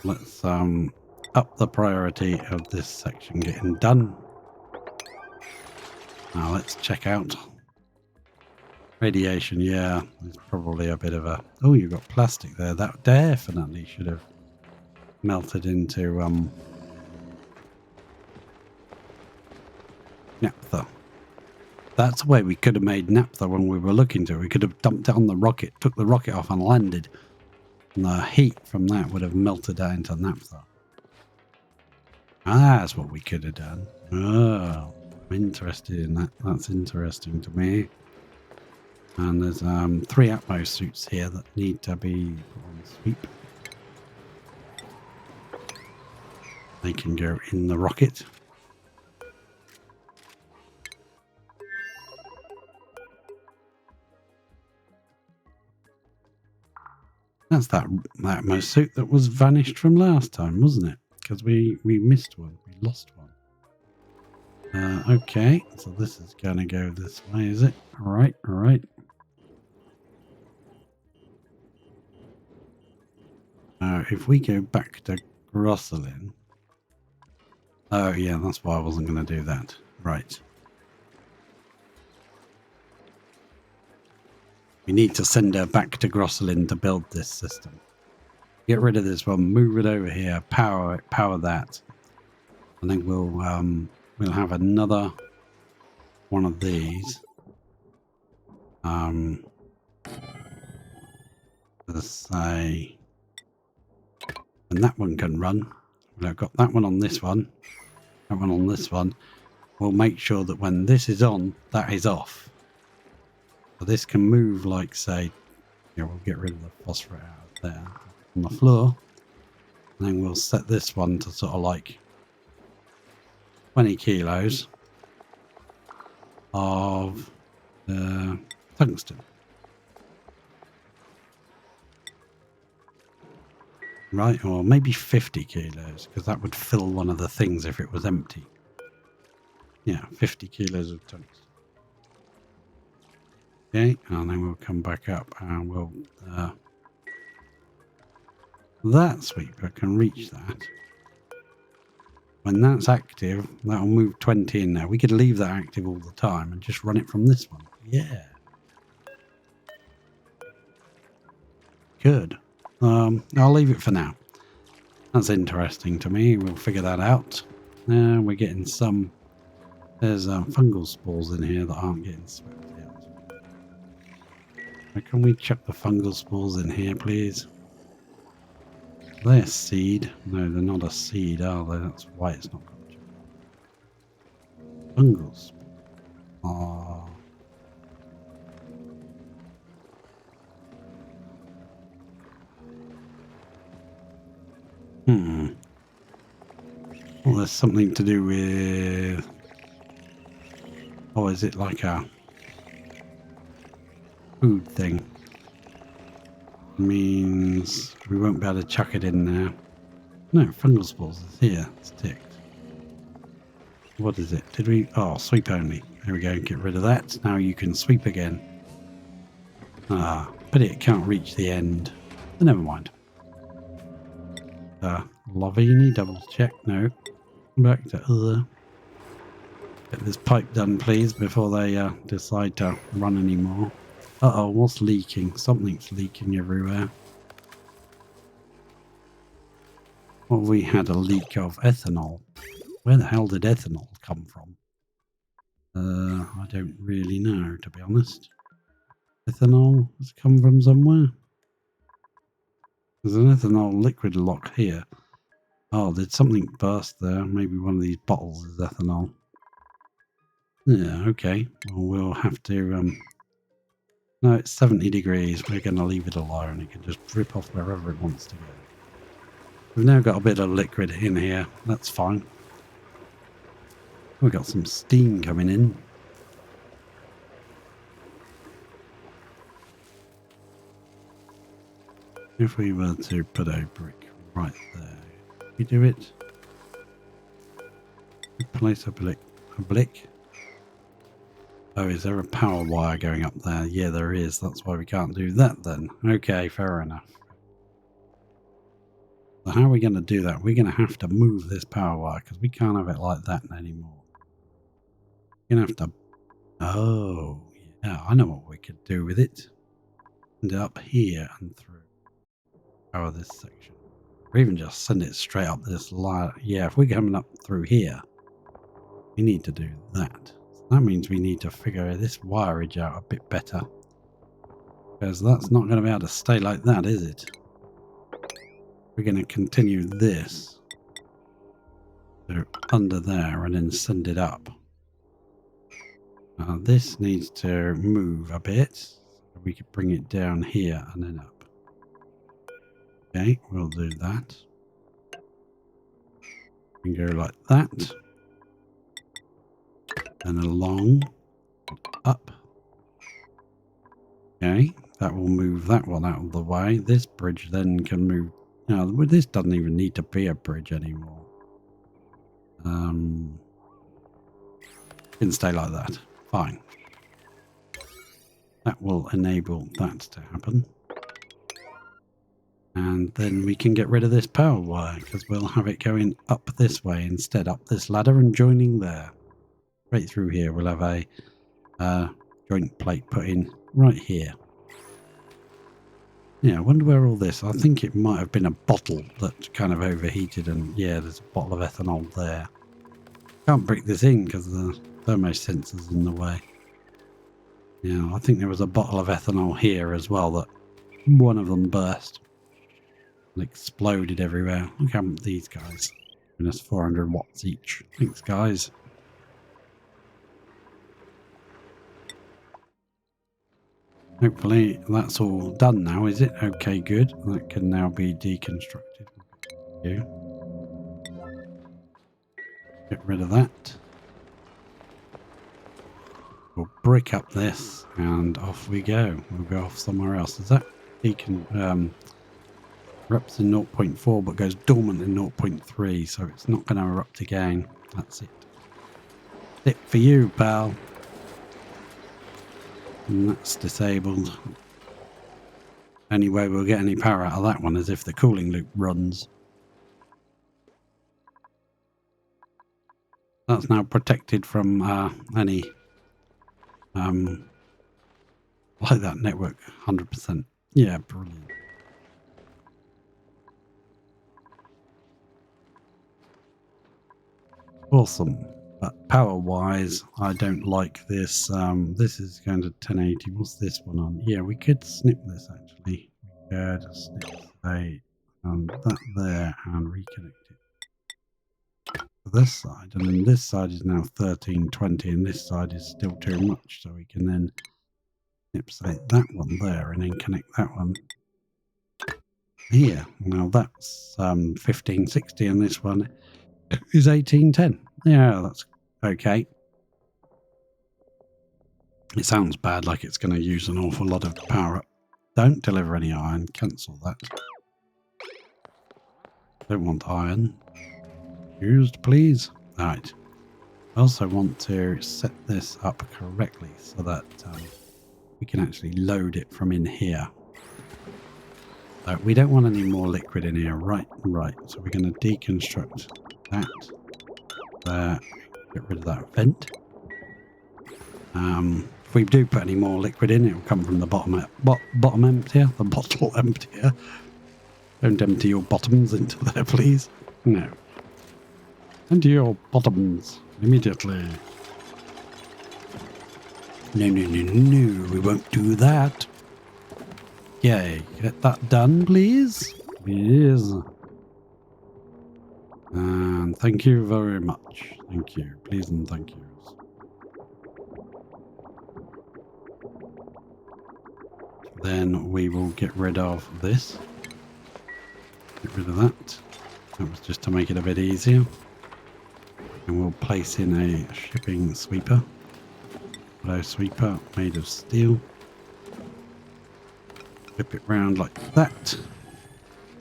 Let's up the priority of this section getting done. Now let's check out radiation. Yeah, there's probably a bit of a... Oh, you've got plastic there. That definitely should have melted into naphtha. That's the way we could have made naphtha when we were looking to. We could have dumped it on the rocket, took the rocket off and landed. And the heat from that would have melted that into naphtha. Ah, that's what we could have done. Oh, I'm interested in that. That's interesting to me. And there's 3 Atmos suits here that need to be put on sweep. They can go in the rocket. That's that Atmos suit that was vanished from last time, wasn't it? Because we missed one. We lost one. Okay, so this is going to go this way, is it? All right, all right. If we go back to Grosselin... Oh, yeah, that's why I wasn't going to do that. Right. We need to send her back to Grosselin to build this system. Get rid of this one, move it over here, power it, power that. And then we'll have another one of these. Let's say... And that one can run. I've got that one on this one. That one on this one. We'll make sure that when this is on, that is off. So this can move like, say, here, we'll get rid of the phosphorus out there on the floor. And then we'll set this one to sort of like 20 kilos of tungsten. Right, or maybe 50 kilos, because that would fill one of the things if it was empty. Yeah, 50 kilos of tungsten. Okay, and then we'll come back up and we'll... that sweeper can reach that. When that's active, that'll move 20 in there. We could leave that active all the time and just run it from this one. Yeah. Good. I'll leave it for now. That's interesting to me. We'll figure that out. We're getting some... There's fungal spores in here that aren't getting swept yet. Can we chuck the fungal spores in here, please? They're seed. No, they're not a seed, are they? That's why it's not got fungal spores. Oh. 'Cause Well, there's something to do with... Or is it like a food thing? Means we won't be able to chuck it in there. No, fungal spores is here. It's ticked. What is it? Did we... Oh, sweep only. There we go. Get rid of that. Now you can sweep again. Ah, but it can't reach the end. But never mind. Lavini, double check. No. Back to other. Get this pipe done, please, before they decide to run anymore. Uh-oh, what's leaking? Something's leaking everywhere. Well, we had a leak of ethanol. Where the hell did ethanol come from? I don't really know, to be honest. Ethanol has come from somewhere. There's an ethanol liquid lock here. Oh, did something burst there? Maybe one of these bottles is ethanol. Yeah, okay. Well, we'll have to... No, it's 70 degrees. We're going to leave it alone. It can just drip off wherever it wants to go. We've now got a bit of liquid in here. That's fine. We've got some steam coming in. If we were to put a brick right there, we do it. Place a blick. Oh, is there a power wire going up there? Yeah, there is. That's why we can't do that then. Okay, fair enough. So how are we going to do that? We're going to have to move this power wire because we can't have it like that anymore. We're going to have to... Oh, yeah, I know what we could do with it. Send it up here and through. Power this section. Or even just send it straight up this line. Yeah, if we're coming up through here, we need to do that. So that means we need to figure this wireage out a bit better. Because that's not going to be able to stay like that, is it? We're going to continue this. So under there and then send it up. This needs to move a bit. So we could bring it down here and then up. Okay, we'll do that. We can go like that. And along. Up. Okay, that will move that one out of the way. This bridge then can move. Now, this doesn't even need to be a bridge anymore. Can stay like that. Fine. That will enable that to happen. And then we can get rid of this power wire because we'll have it going up this way instead, up this ladder and joining there. Right through here we'll have a joint plate put in right here. Yeah, I wonder where all this... I think it might have been a bottle that kind of overheated and yeah, there's a bottle of ethanol there. Can't break this in because the thermosensor's in the way. Yeah, I think there was a bottle of ethanol here as well that one of them burst. And exploded everywhere. Look at these guys. And it's 400 watts each. Thanks, guys. Hopefully that's all done now, is it? Okay, good. That can now be deconstructed. Get rid of that. We'll brick up this and off we go. We'll go off somewhere else. Is that erupts in 0.4 but goes dormant in 0.3, so it's not going to erupt again. That's it. That's it for you, pal. And that's disabled. Only way we'll get any power out of that one is if the cooling loop runs. That's now protected from any like that network 100%. Yeah, brilliant. Awesome. But power wise, I don't like this. This is going to 1080. What's this one on? Yeah, we could snip this actually. We could snip that there and reconnect it to this side. And then this side is now 1320 and this side is still too much. So we can then snip say that one there and then connect that one here. Now that's 1560 and this one is 1810. Yeah, that's okay. It sounds bad, like it's going to use an awful lot of power up. Don't deliver any iron. Cancel that. Don't want iron. Used, please. Alright. I also want to set this up correctly so that we can actually load it from in here. So we don't want any more liquid in here. Right. So we're going to deconstruct that. There. Get rid of that vent. If we do put any more liquid in, it will come from the bottom emptier. The bottle emptier. Don't empty your bottoms into there, please. No. Empty your bottoms immediately. No, we won't do that. Yay, get that done, please. Yes. And thank you very much. Thank you. Please and thank yous. Then we will get rid of this. Get rid of that. That was just to make it a bit easier. And we'll place in a shipping sweeper. Hello, sweeper made of steel. Flip it round like that.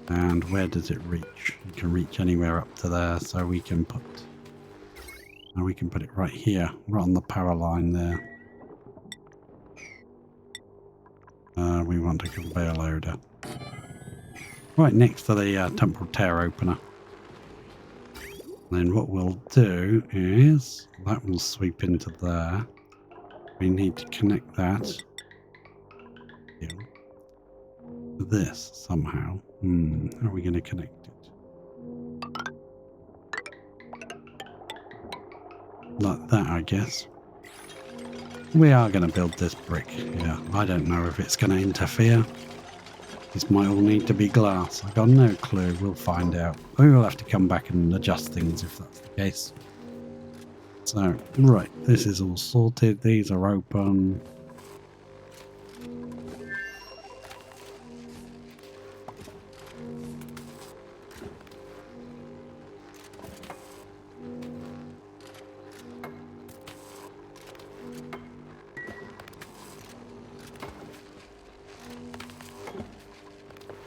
And where does it reach? It can reach anywhere up to there, so we can put it right here, right on the power line there. We want a conveyor loader. Right next to the temporal tear opener. Then what we'll do is, that will sweep into there. We need to connect that to this somehow. How are we going to connect it? Like that, I guess. We are going to build this brick. Yeah, I don't know if it's going to interfere. This might all need to be glass. I've got no clue. We'll find out. We will have to come back and adjust things if that's the case. So, right, this is all sorted. These are open.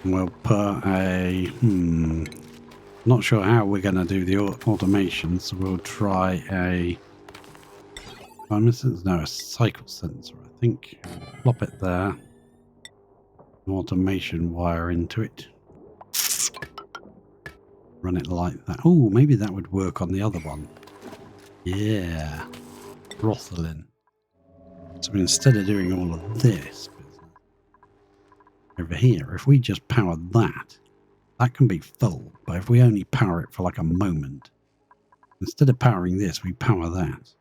We'll put a... not sure how we're going to do the automation, so we'll try a... No, a cycle sensor, I think. Plop it there. An automation wire into it. Run it like that. Oh, maybe that would work on the other one. Yeah. Rothelin. So instead of doing all of this over here, if we just power that, that can be full, but if we only power it for like a moment, instead of powering this, we power that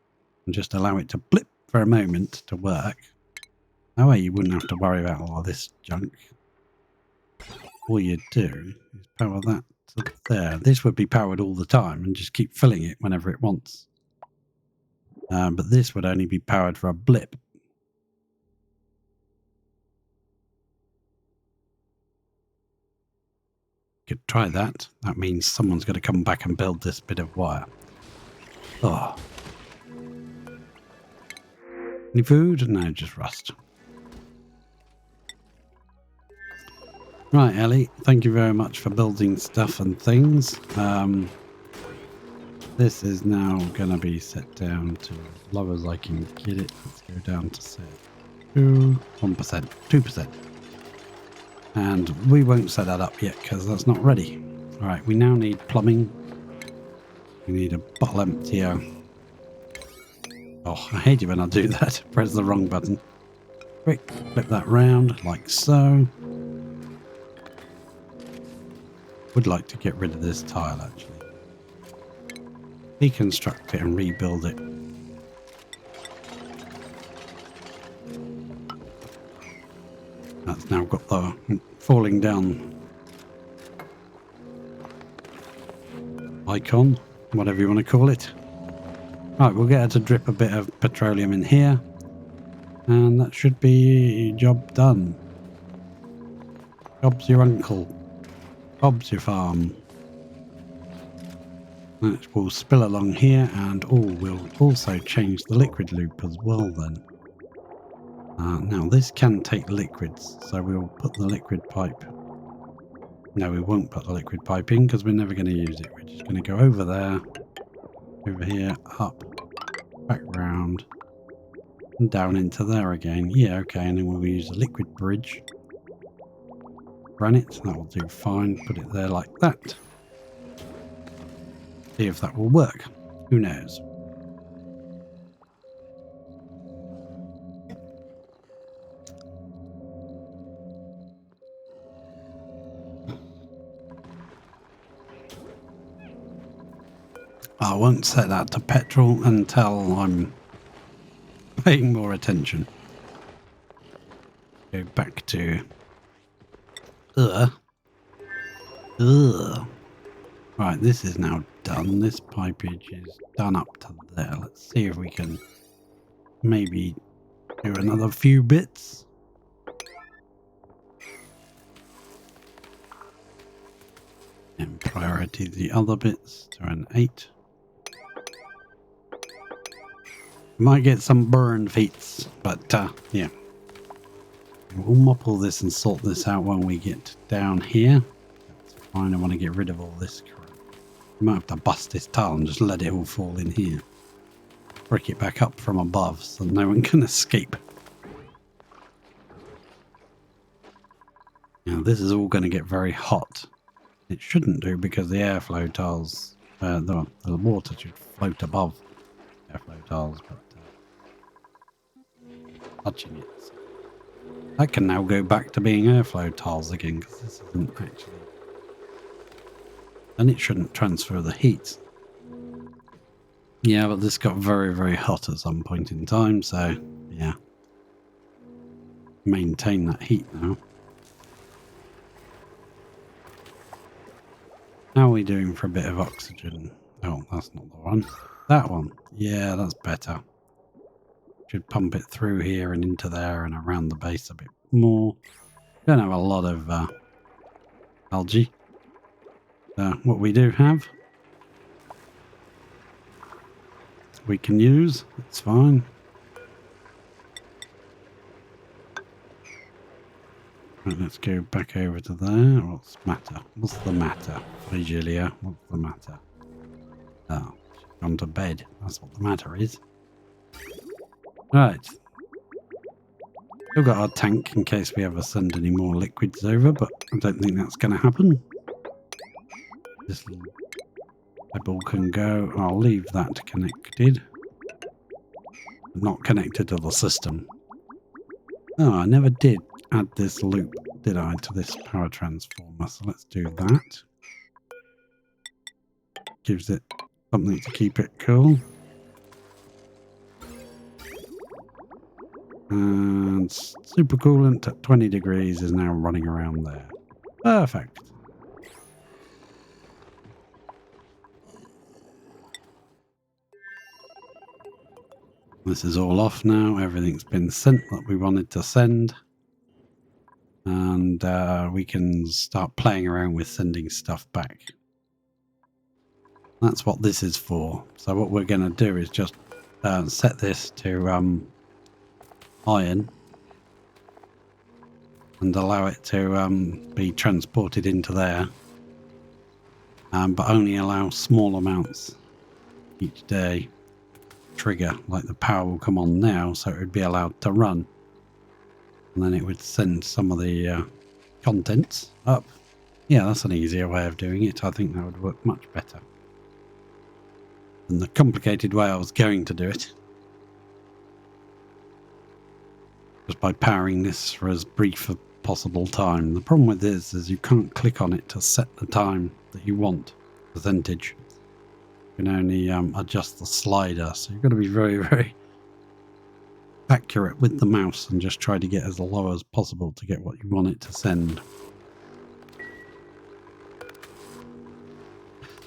and just allow it to blip for a moment to work. That way you wouldn't have to worry about all of this junk. All you do is power that to there. This would be powered all the time and just keep filling it whenever it wants. But this would only be powered for a blip. Could try that. That means someone's got to come back and build this bit of wire. Oh. Any food? No, just rust. Right, Ellie, thank you very much for building stuff and things. This is now going to be set down to as low as I can get it. Let's go down to say 1%, 2%. And we won't set that up yet because that's not ready. Alright, we now need plumbing. We need a bottle emptier. Oh, I hate it when I do that. Press the wrong button. Quick, flip that round like so. Would like to get rid of this tile actually. Deconstruct it and rebuild it. That's now got the falling down icon, whatever you want to call it. Right, we'll get her to drip a bit of petroleum in here, and that should be job done. Job's your uncle. Bob's your farm. It will spill along here, and we'll also change the liquid loop as well then. Now this can take liquids, so we'll put the liquid pipe. No, we won't put the liquid pipe in because we're never going to use it. We're just going to go over there, over here, up, back round, and down into there again. Yeah, okay, and then we'll use a liquid bridge. Granite, that will do fine. Put it there like that. See if that will work. Who knows? I won't set that to petrol until I'm paying more attention. Go back to Right, this is now done. This pipage is done up to there. Let's see if we can maybe do another few bits. And priority the other bits to an 8. Might get some burn feats, but yeah. We'll mop all this and sort this out when we get down here. That's fine, I want to get rid of all this crap. We might have to bust this tile and just let it all fall in here. Break it back up from above so no one can escape. Now this is all going to get very hot. It shouldn't do because the airflow tiles, the water should float above airflow tiles, but touching it. So that can now go back to being airflow tiles again because this isn't actually... And it shouldn't transfer the heat. Yeah, but this got very, very hot at some point in time, so yeah. Maintain that heat now. How are we doing for a bit of oxygen? Oh, that's not the one. That one. Yeah, that's better. Should pump it through here and into there and around the base a bit more. Don't have a lot of algae. What we do have, we can use. It's fine. Right, let's go back over to there. What's the matter? What's the matter? Hey, Julia, what's the matter? Oh, she's gone to bed. That's what the matter is. Right. Still got our tank in case we ever send any more liquids over, but I don't think that's going to happen. This pebble can go. I'll leave that connected. Not connected to the system. Oh, I never did add this loop, did I, to this power transformer? So let's do that. Gives it something to keep it cool. And supercoolant at 20 degrees is now running around there. Perfect. This is all off now. Everything's been sent that we wanted to send. And we can start playing around with sending stuff back. That's what this is for. So what we're going to do is just set this to iron and allow it to be transported into there, but only allow small amounts each day. Trigger, like the power will come on now, so it would be allowed to run, and then it would send some of the contents up. Yeah, that's an easier way of doing it. I think that would work much better than the complicated way I was going to do it. Just by powering this for as brief a possible time. The problem with this is you can't click on it to set the time that you want, percentage. You can only adjust the slider, so you've got to be very, very accurate with the mouse and just try to get as low as possible to get what you want it to send.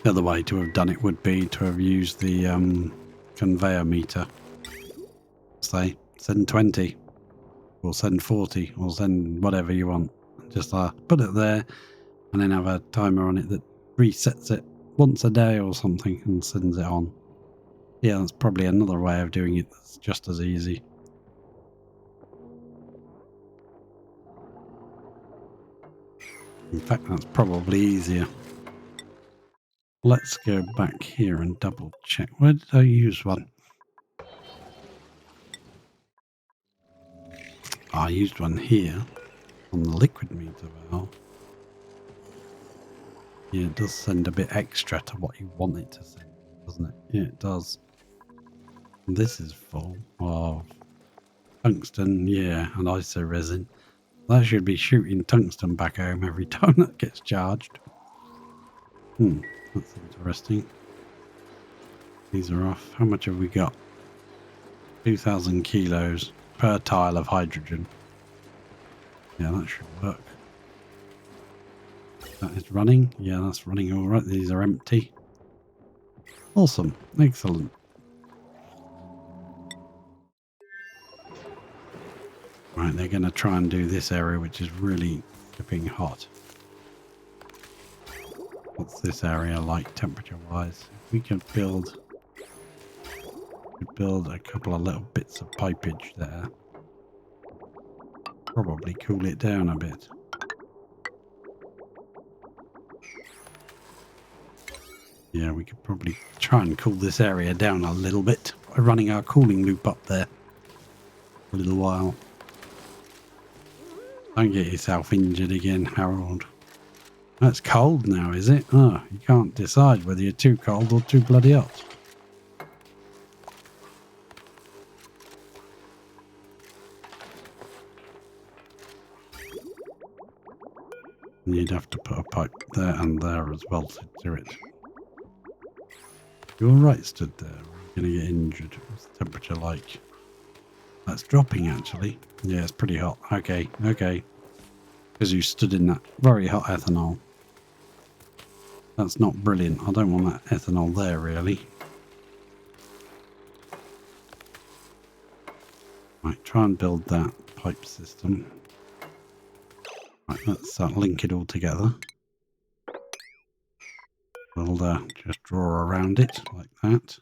The other way to have done it would be to have used the conveyor meter. Say, send 20. Or send 40, or send whatever you want. Just put it there, and then have a timer on it that resets it once a day or something and sends it on. Yeah, that's probably another way of doing it that's just as easy. In fact, that's probably easier. Let's go back here and double check. Where did I use one? I used one here on the liquid meter valve. Yeah, it does send a bit extra to what you want it to send, doesn't it? Yeah, it does. And this is full of tungsten, yeah, and iso resin. That should be shooting tungsten back home every time that gets charged. That's interesting. These are off. How much have we got? 2,000 kilos per tile of hydrogen. Yeah, that should work. That is running. Yeah, that's running all right. These are empty. Awesome. Excellent. Right, they're going to try and do this area, which is really flipping hot. What's this area like temperature-wise? If we could build a couple of little bits of pipage there. Probably cool it down a bit. Yeah, we could probably try and cool this area down a little bit by running our cooling loop up there for a little while. Don't get yourself injured again, Harold. That's cold now, is it? Oh, you can't decide whether you're too cold or too bloody hot. And you'd have to put a pipe there and there as well to do it. You're right stood there. We're going to get injured. What's the temperature like? That's dropping actually. Yeah, it's pretty hot. Okay, okay. Because you stood in that very hot ethanol. That's not brilliant. I don't want that ethanol there really. Right, try and build that pipe system. Right, let's link it all together. We'll just draw around it like that.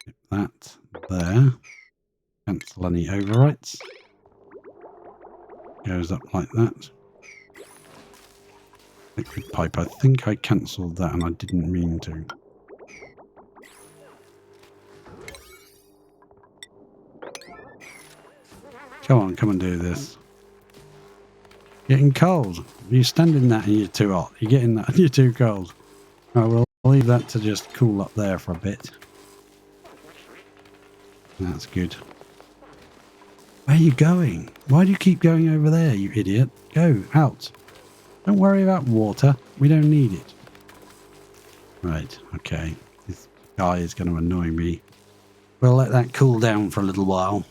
Get that there. Cancel any overwrites. Goes up like that. Liquid pipe. I think I cancelled that and I didn't mean to. Come on, come and do this. Getting cold. You stand in that and you're too hot. You get in that and you're too cold. Oh, well, I'll leave that to just cool up there for a bit. That's good. Where are you going? Why do you keep going over there, you idiot? Go, out. Don't worry about water. We don't need it. Right, okay. This guy is going to annoy me. We'll let that cool down for a little while.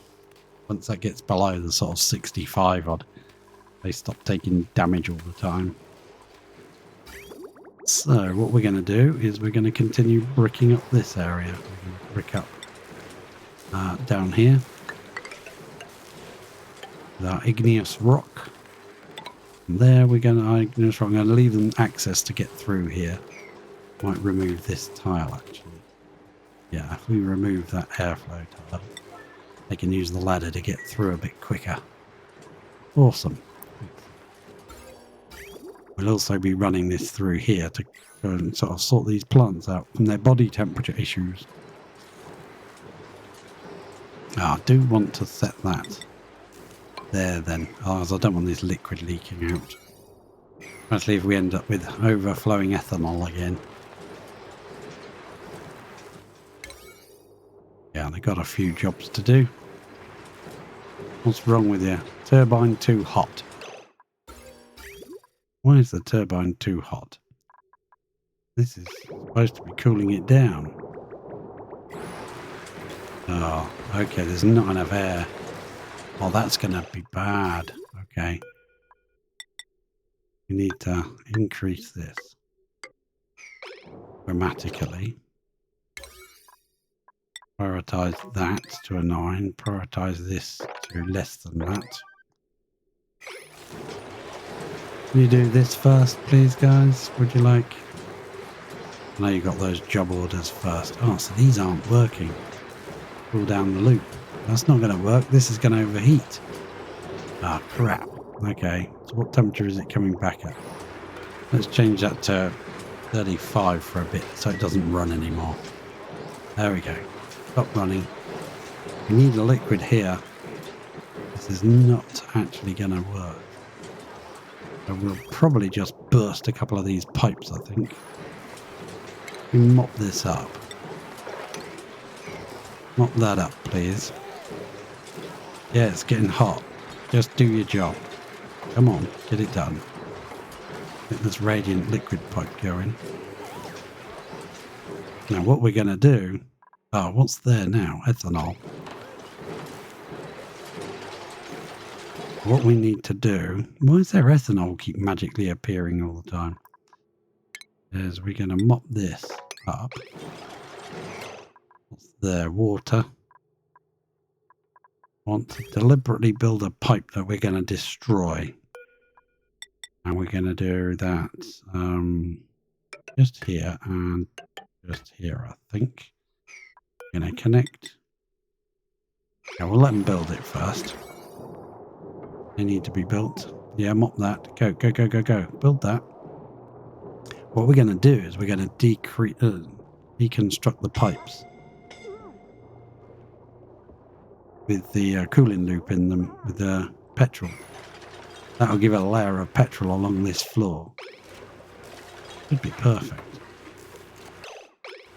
Once that gets below the sort of 65 odd, they stop taking damage all the time. So what we're going to do is we're going to continue bricking up this area. We're going to brick up down here. The igneous rock. And there we're going to igneous rock. I'm going to leave them access to get through here. Might remove this tile actually. Yeah, if we remove that airflow tile, they can use the ladder to get through a bit quicker. Awesome. We'll also be running this through here to go and sort of sort these plants out from their body temperature issues. I do want to set that there then, as I don't want this liquid leaking out. Especially if we end up with overflowing ethanol again. Yeah, they've got a few jobs to do. What's wrong with you? Turbine too hot. Why is the turbine too hot? This is supposed to be cooling it down. Oh, okay, there's not enough air. Oh, that's going to be bad. Okay. We need to increase this dramatically. Prioritize that to a 9. Prioritize this to less than that. Can you do this first, please, guys? Would you like? I know you got those job orders first. Oh, so these aren't working. Pull down the loop. That's not going to work. This is going to overheat. Ah, oh, crap. Okay, so what temperature is it coming back at? Let's change that to 35 for a bit so it doesn't run anymore. There we go. Stop running. We need a liquid here. This is not actually going to work. So we'll probably just burst a couple of these pipes, I think. We mop this up. Mop that up, please. Yeah, it's getting hot. Just do your job. Come on, get it done. Get this radiant liquid pipe going. Now what we're going to do... Oh, what's there now? Ethanol. What we need to do... Why does their ethanol keep magically appearing all the time? Is we're going to mop this up. What's there? Water. Want to deliberately build a pipe that we're going to destroy. And we're going to do that just here and just here, I think. Going to connect. Yeah, we'll let them build it first. They need to be built. Yeah, mop that. Go, go, go, go, go. Build that. What we're going to do is we're going to deconstruct the pipes with the cooling loop in them with the petrol. That'll give a layer of petrol along this floor. Should be perfect.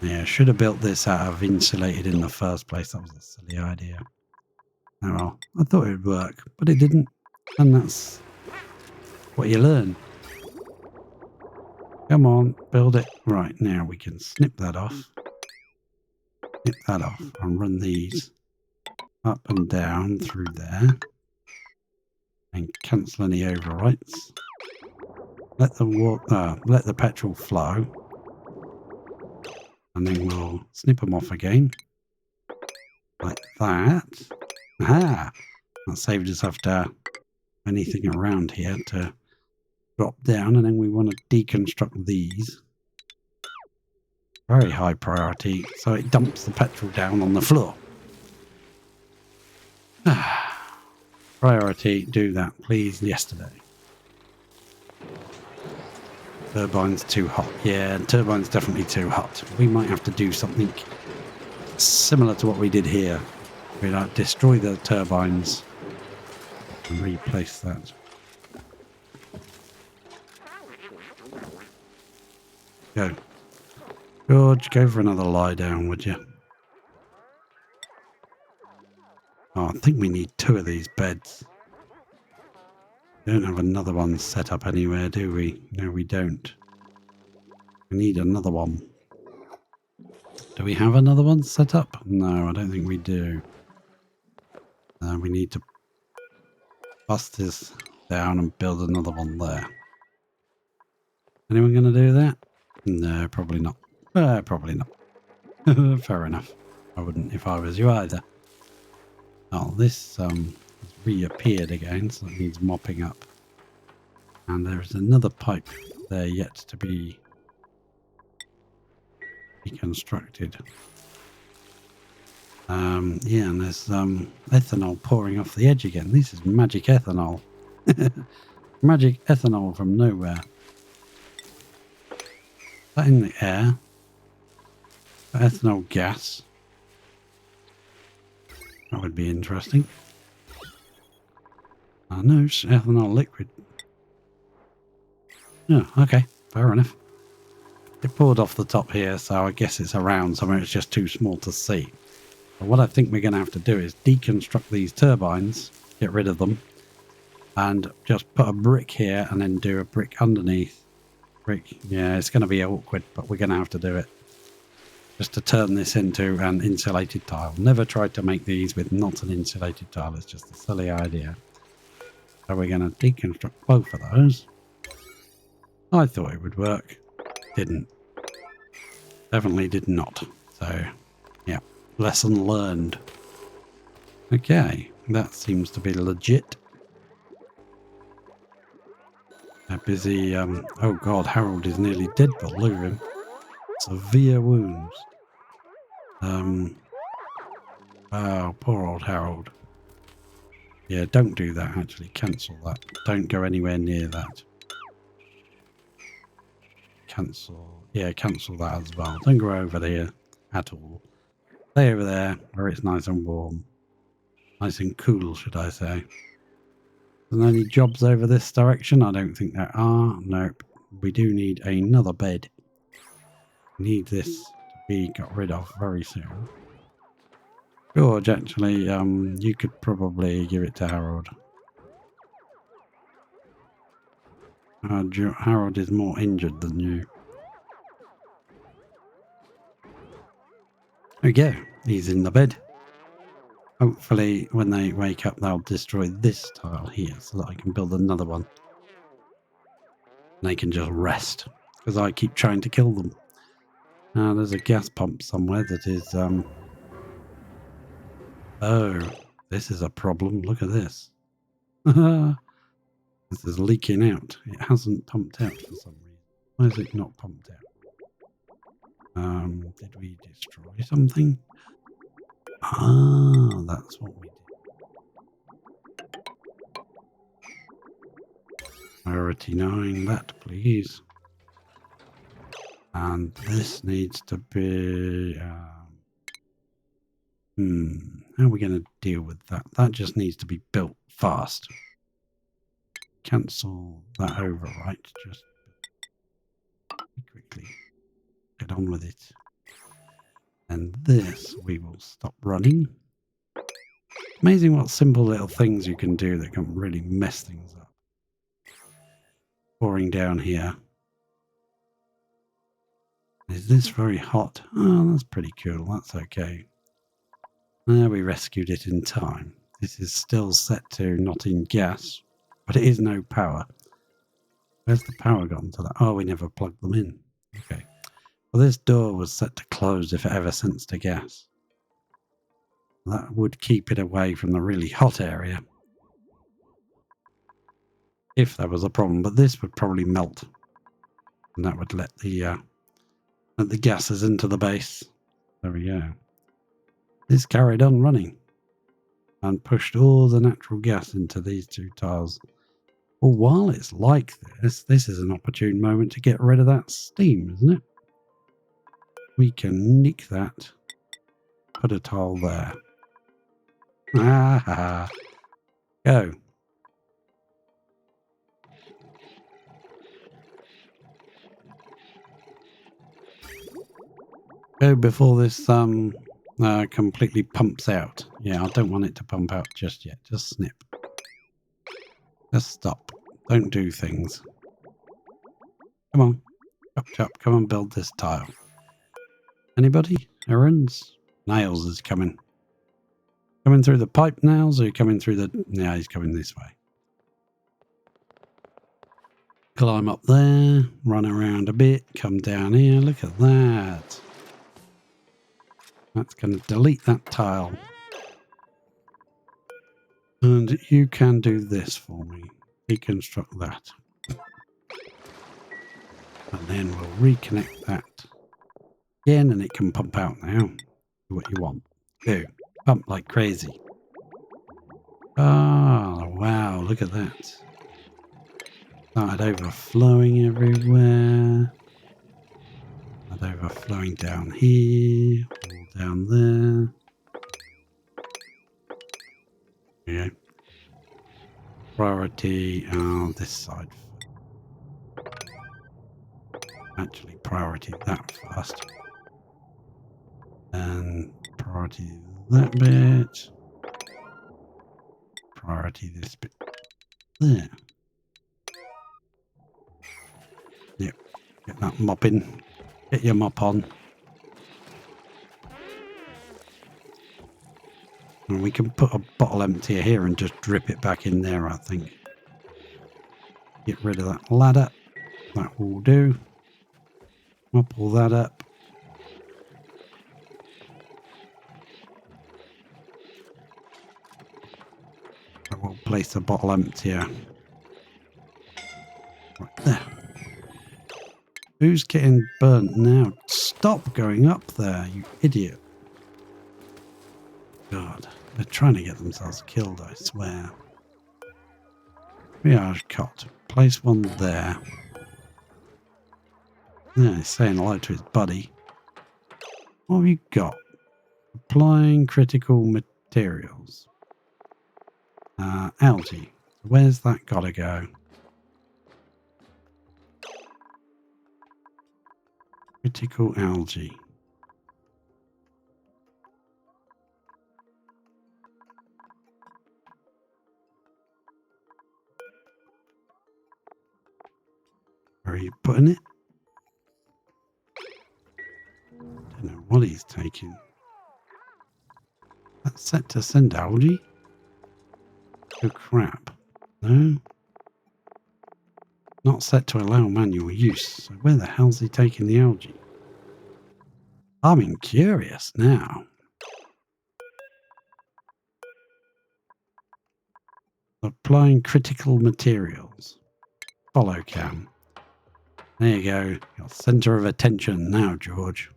Yeah, should have built this out of insulated in the first place. That was a silly idea. Oh well, I thought it would work, but it didn't. And that's what you learn. Come on, build it. Right, now we can snip that off. Snip that off and run these up and down through there. And cancel any overwrites. Let the petrol flow. And then we'll snip them off again. Like that. Aha! That saved us after anything around here to drop down. And then we want to deconstruct these. Very high priority. So it dumps the petrol down on the floor. Priority, do that, please, yesterday. Turbine's too hot. Yeah, turbine's definitely too hot. We might have to do something similar to what we did here. We'll like destroy the turbines and replace that. Go. George, go for another lie down, would you? Oh, I think we need 2 of these beds. We don't have another one set up anywhere, do we? No, we don't. We need another one. Do we have another one set up? No, I don't think we do. We need to bust this down and build another one there. Anyone going to do that? No, probably not. Probably not. Fair enough. I wouldn't if I was you either. Oh, this has reappeared again, so it needs mopping up. And there's another pipe there yet to be reconstructed. Yeah, and there's ethanol pouring off the edge again. This is magic ethanol. Magic ethanol from nowhere. That in the air. Ethanol gas. That would be interesting. No, it's ethanol liquid. Oh, okay. Fair enough. It poured off the top here, so I guess it's around somewhere. It's just too small to see. But what I think we're going to have to do is deconstruct these turbines, get rid of them, and just put a brick here and then do a brick underneath. Brick. Yeah, it's going to be awkward, but we're going to have to do it. Just to turn this into an insulated tile. Never tried to make these with not an insulated tile. It's just a silly idea. So we're going to deconstruct both of those. I thought it would work. Didn't. Definitely did not. So, yeah. Lesson learned. Okay. That seems to be legit. They're busy. Oh God, Harold is nearly dead, but look at him. Severe wounds. Oh, poor old Harold. Yeah, don't do that, actually. Cancel that. Don't go anywhere near that. Cancel. Yeah, cancel that as well. Don't go over there at all. Stay over there where it's nice and warm. Nice and cool, should I say. Are there any jobs over this direction? I don't think there are. Nope. We do need another bed. We need this to be got rid of very soon. George, actually, you could probably give it to Harold. Harold is more injured than you. There we go. He's in the bed. Hopefully, when they wake up, they'll destroy this tile here so that I can build another one. And they can just rest, because I keep trying to kill them. Now, there's a gas pump somewhere that is... Oh, this is a problem. Look at this. This is leaking out. It hasn't pumped out for some reason. Why is it not pumped out? Did we destroy something? Ah, that's what we did. Priority 9, that please. And this needs to be... how are we going to deal with that? That just needs to be built fast. Cancel that overwrite. Just quickly get on with it. And this we will stop running. Amazing what simple little things you can do that can really mess things up. Pouring down here. Is this very hot? Oh, that's pretty cool. That's okay. We rescued it in time. This is still set to not in gas, but it is no power. Where's the power gone to that? Oh, we never plugged them in. Okay. Well, this door was set to close if it ever sensed a gas. That would keep it away from the really hot area. If there was a problem, but this would probably melt. And that would let the gases into the base. There we go. This carried on running and pushed all the natural gas into these two tiles. Well, while it's like this is an opportune moment to get rid of that steam, isn't it? We can nick that, put a tile there. Ah, go. Go before this completely pumps out. Yeah, I don't want it to pump out just yet. Just snip. Just stop. Don't do things. Come on. Chop, chop. Come and build this tile. Anybody? Errands? Nails is coming. Coming through the pipe nails, or coming through the... Yeah, he's coming this way. Climb up there. Run around a bit. Come down here. Look at that. That's going to delete that tile. And you can do this for me. Deconstruct that. And then we'll reconnect that again, and it can pump out now. Do what you want. Go. Pump like crazy. Oh, wow. Look at that. Started overflowing everywhere. Started overflowing down here. All down there. Yeah. Priority this side. Actually, priority that first. And priority that bit. Priority this bit. There. Yep. Get that mop in. Get your mop on. And we can put a bottle emptier here and just drip it back in there, I think. Get rid of that ladder. That will do. Mop all that up. I will place a bottle emptier. Right, Who's getting burnt now? Stop going up there, you idiot. God, they're trying to get themselves killed, I swear. Triage cot. Place one there. Yeah, he's saying hello to his buddy. What have you got? Applying critical materials. Algae. Where's that gotta go? Critical algae. Where are you putting it? Don't know what he's taking. That's set to send algae? Oh crap. No? Not set to allow manual use. So where the hell's he taking the algae? I'm curious now. Applying critical materials. Follow cam. There you go. Your centre of attention now, George.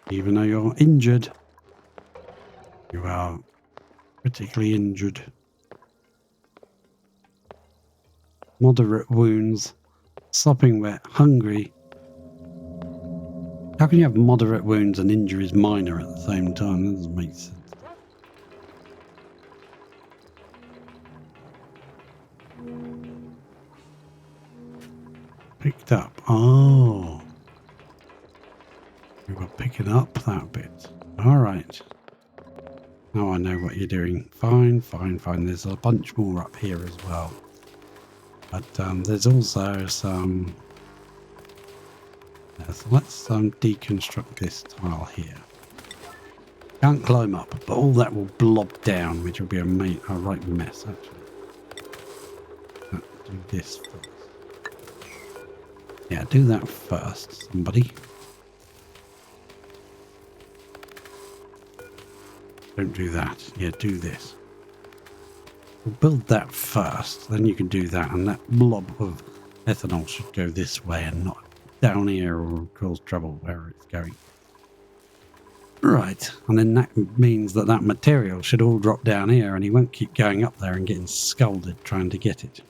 Even though you're injured, you are critically injured. Moderate wounds. Sopping wet. Hungry. How can you have moderate wounds and injuries minor at the same time? That doesn't make sense. Picked up. Oh. We were picking up that bit. Alright. Now I know what you're doing. Fine, fine, fine. There's a bunch more up here as well. But there's also some... Yeah, so let's deconstruct this tile here. Can't climb up, but all that will blob down, which will be a right mess, actually. Do this first. Yeah, do that first, somebody. Don't do that. Yeah, do this. We'll build that first, then you can do that, and that blob of ethanol should go this way and not down here or cause trouble wherever it's going. Right, and then that means that that material should all drop down here and he won't keep going up there and getting scalded trying to get it.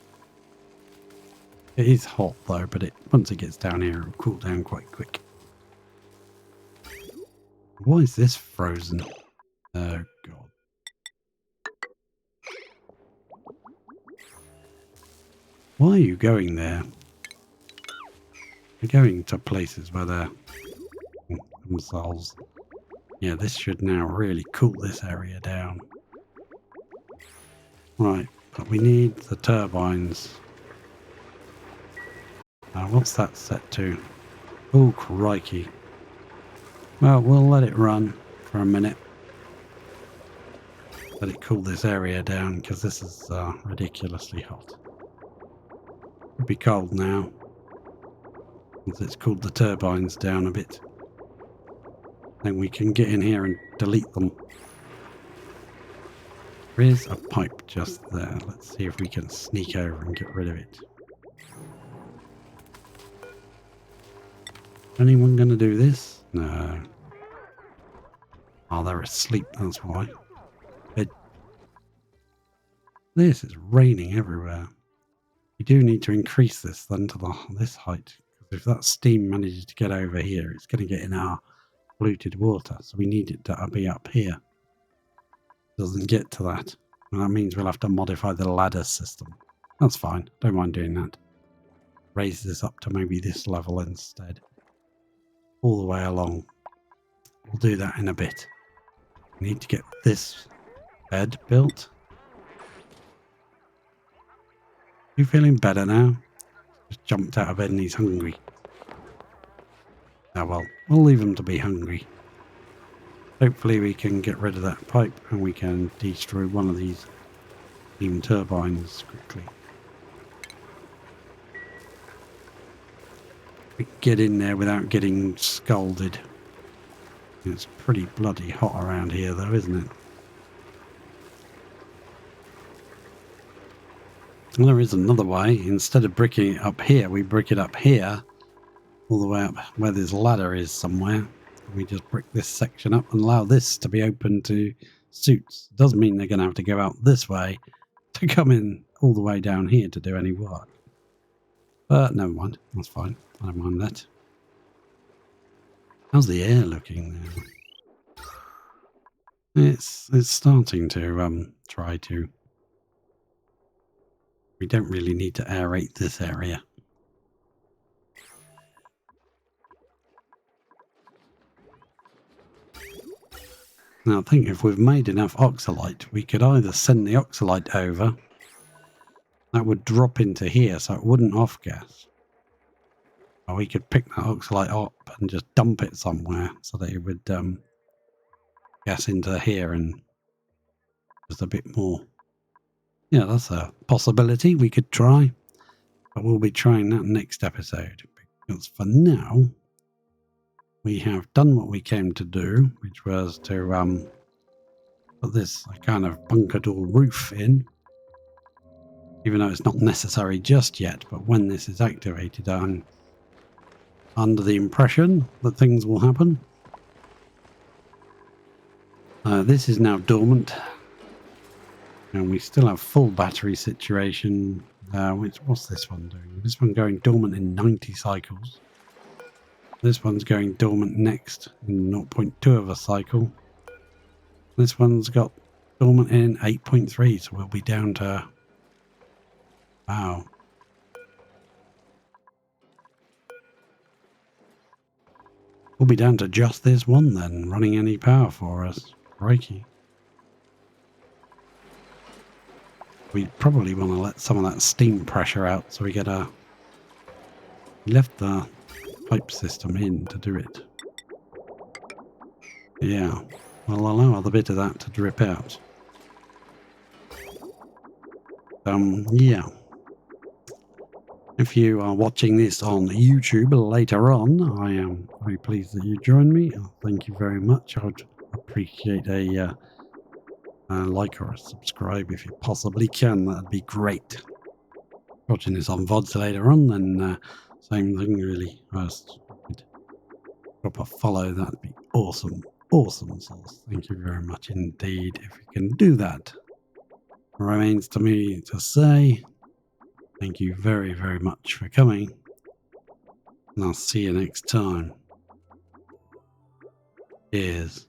It is hot though, but once it gets down here, it'll cool down quite quick. Why is this frozen? Oh god. Why are you going there? You're going to places where they're themselves. Yeah, this should now really cool this area down. Right, but we need the turbines. What's that set to? Oh, crikey. Well, we'll let it run for a minute. Let it cool this area down, because this is ridiculously hot. It'll be cold now. Once it's cooled the turbines down a bit. Then we can get in here and delete them. There is a pipe just there. Let's see if we can sneak over and get rid of it. Anyone going to do this? No. Oh, they're asleep, that's why. This is raining everywhere. We do need to increase this then to this height. Because if that steam manages to get over here, it's going to get in our polluted water. So we need it to be up here. Doesn't get to that. And that means we'll have to modify the ladder system. That's fine. Don't mind doing that. Raise this up to maybe this level instead. All the way along. We'll do that in a bit. We need to get this bed built. You feeling better now? Just jumped out of bed and he's hungry. Ah well, we'll leave him to be hungry. Hopefully we can get rid of that pipe and we can destroy one of these steam turbines quickly. We get in there without getting scalded. It's pretty bloody hot around here though, isn't it? And there is another way. Instead of bricking it up here, we brick it up here, all the way up where this ladder is somewhere. We just brick this section up and allow this to be open to suits. It does mean they're going to have to go out this way to come in all the way down here to do any work. But never mind, that's fine. I don't mind that. How's the air looking there? It's starting to try to. We don't really need to aerate this area. Now I think if we've made enough oxalite, we could either send the oxalite over. That would drop into here, so it wouldn't off-gas. Or we could pick that oxalite up and just dump it somewhere so that it would gas into here and just a bit more. Yeah, that's a possibility we could try. But we'll be trying that next episode. Because for now, we have done what we came to do, which was to put this kind of bunker door roof in. Even though it's not necessary just yet, but when this is activated, I'm under the impression that things will happen. This is now dormant. And we still have full battery situation. What's this one doing? This one going dormant in 90 cycles. This one's going dormant next in 0.2 of a cycle. This one's got dormant in 8.3, so we'll be down to... Wow. We'll be down to just this one then, running any power for us. Crikey. We probably want to let some of that steam pressure out so we get a... We left the pipe system in to do it. Yeah, we'll allow a bit of that to drip out. Yeah. If you are watching this on YouTube later on, I am very pleased that you joined me. Thank you very much. I'd appreciate a like or a subscribe if you possibly can. That'd be great. Watching this on VODs later on, then same thing really. First, drop a follow. That'd be awesome. Awesome sauce. Thank you very much indeed. If you can do that, remains to me to say thank you very, very much for coming. And I'll see you next time. Cheers.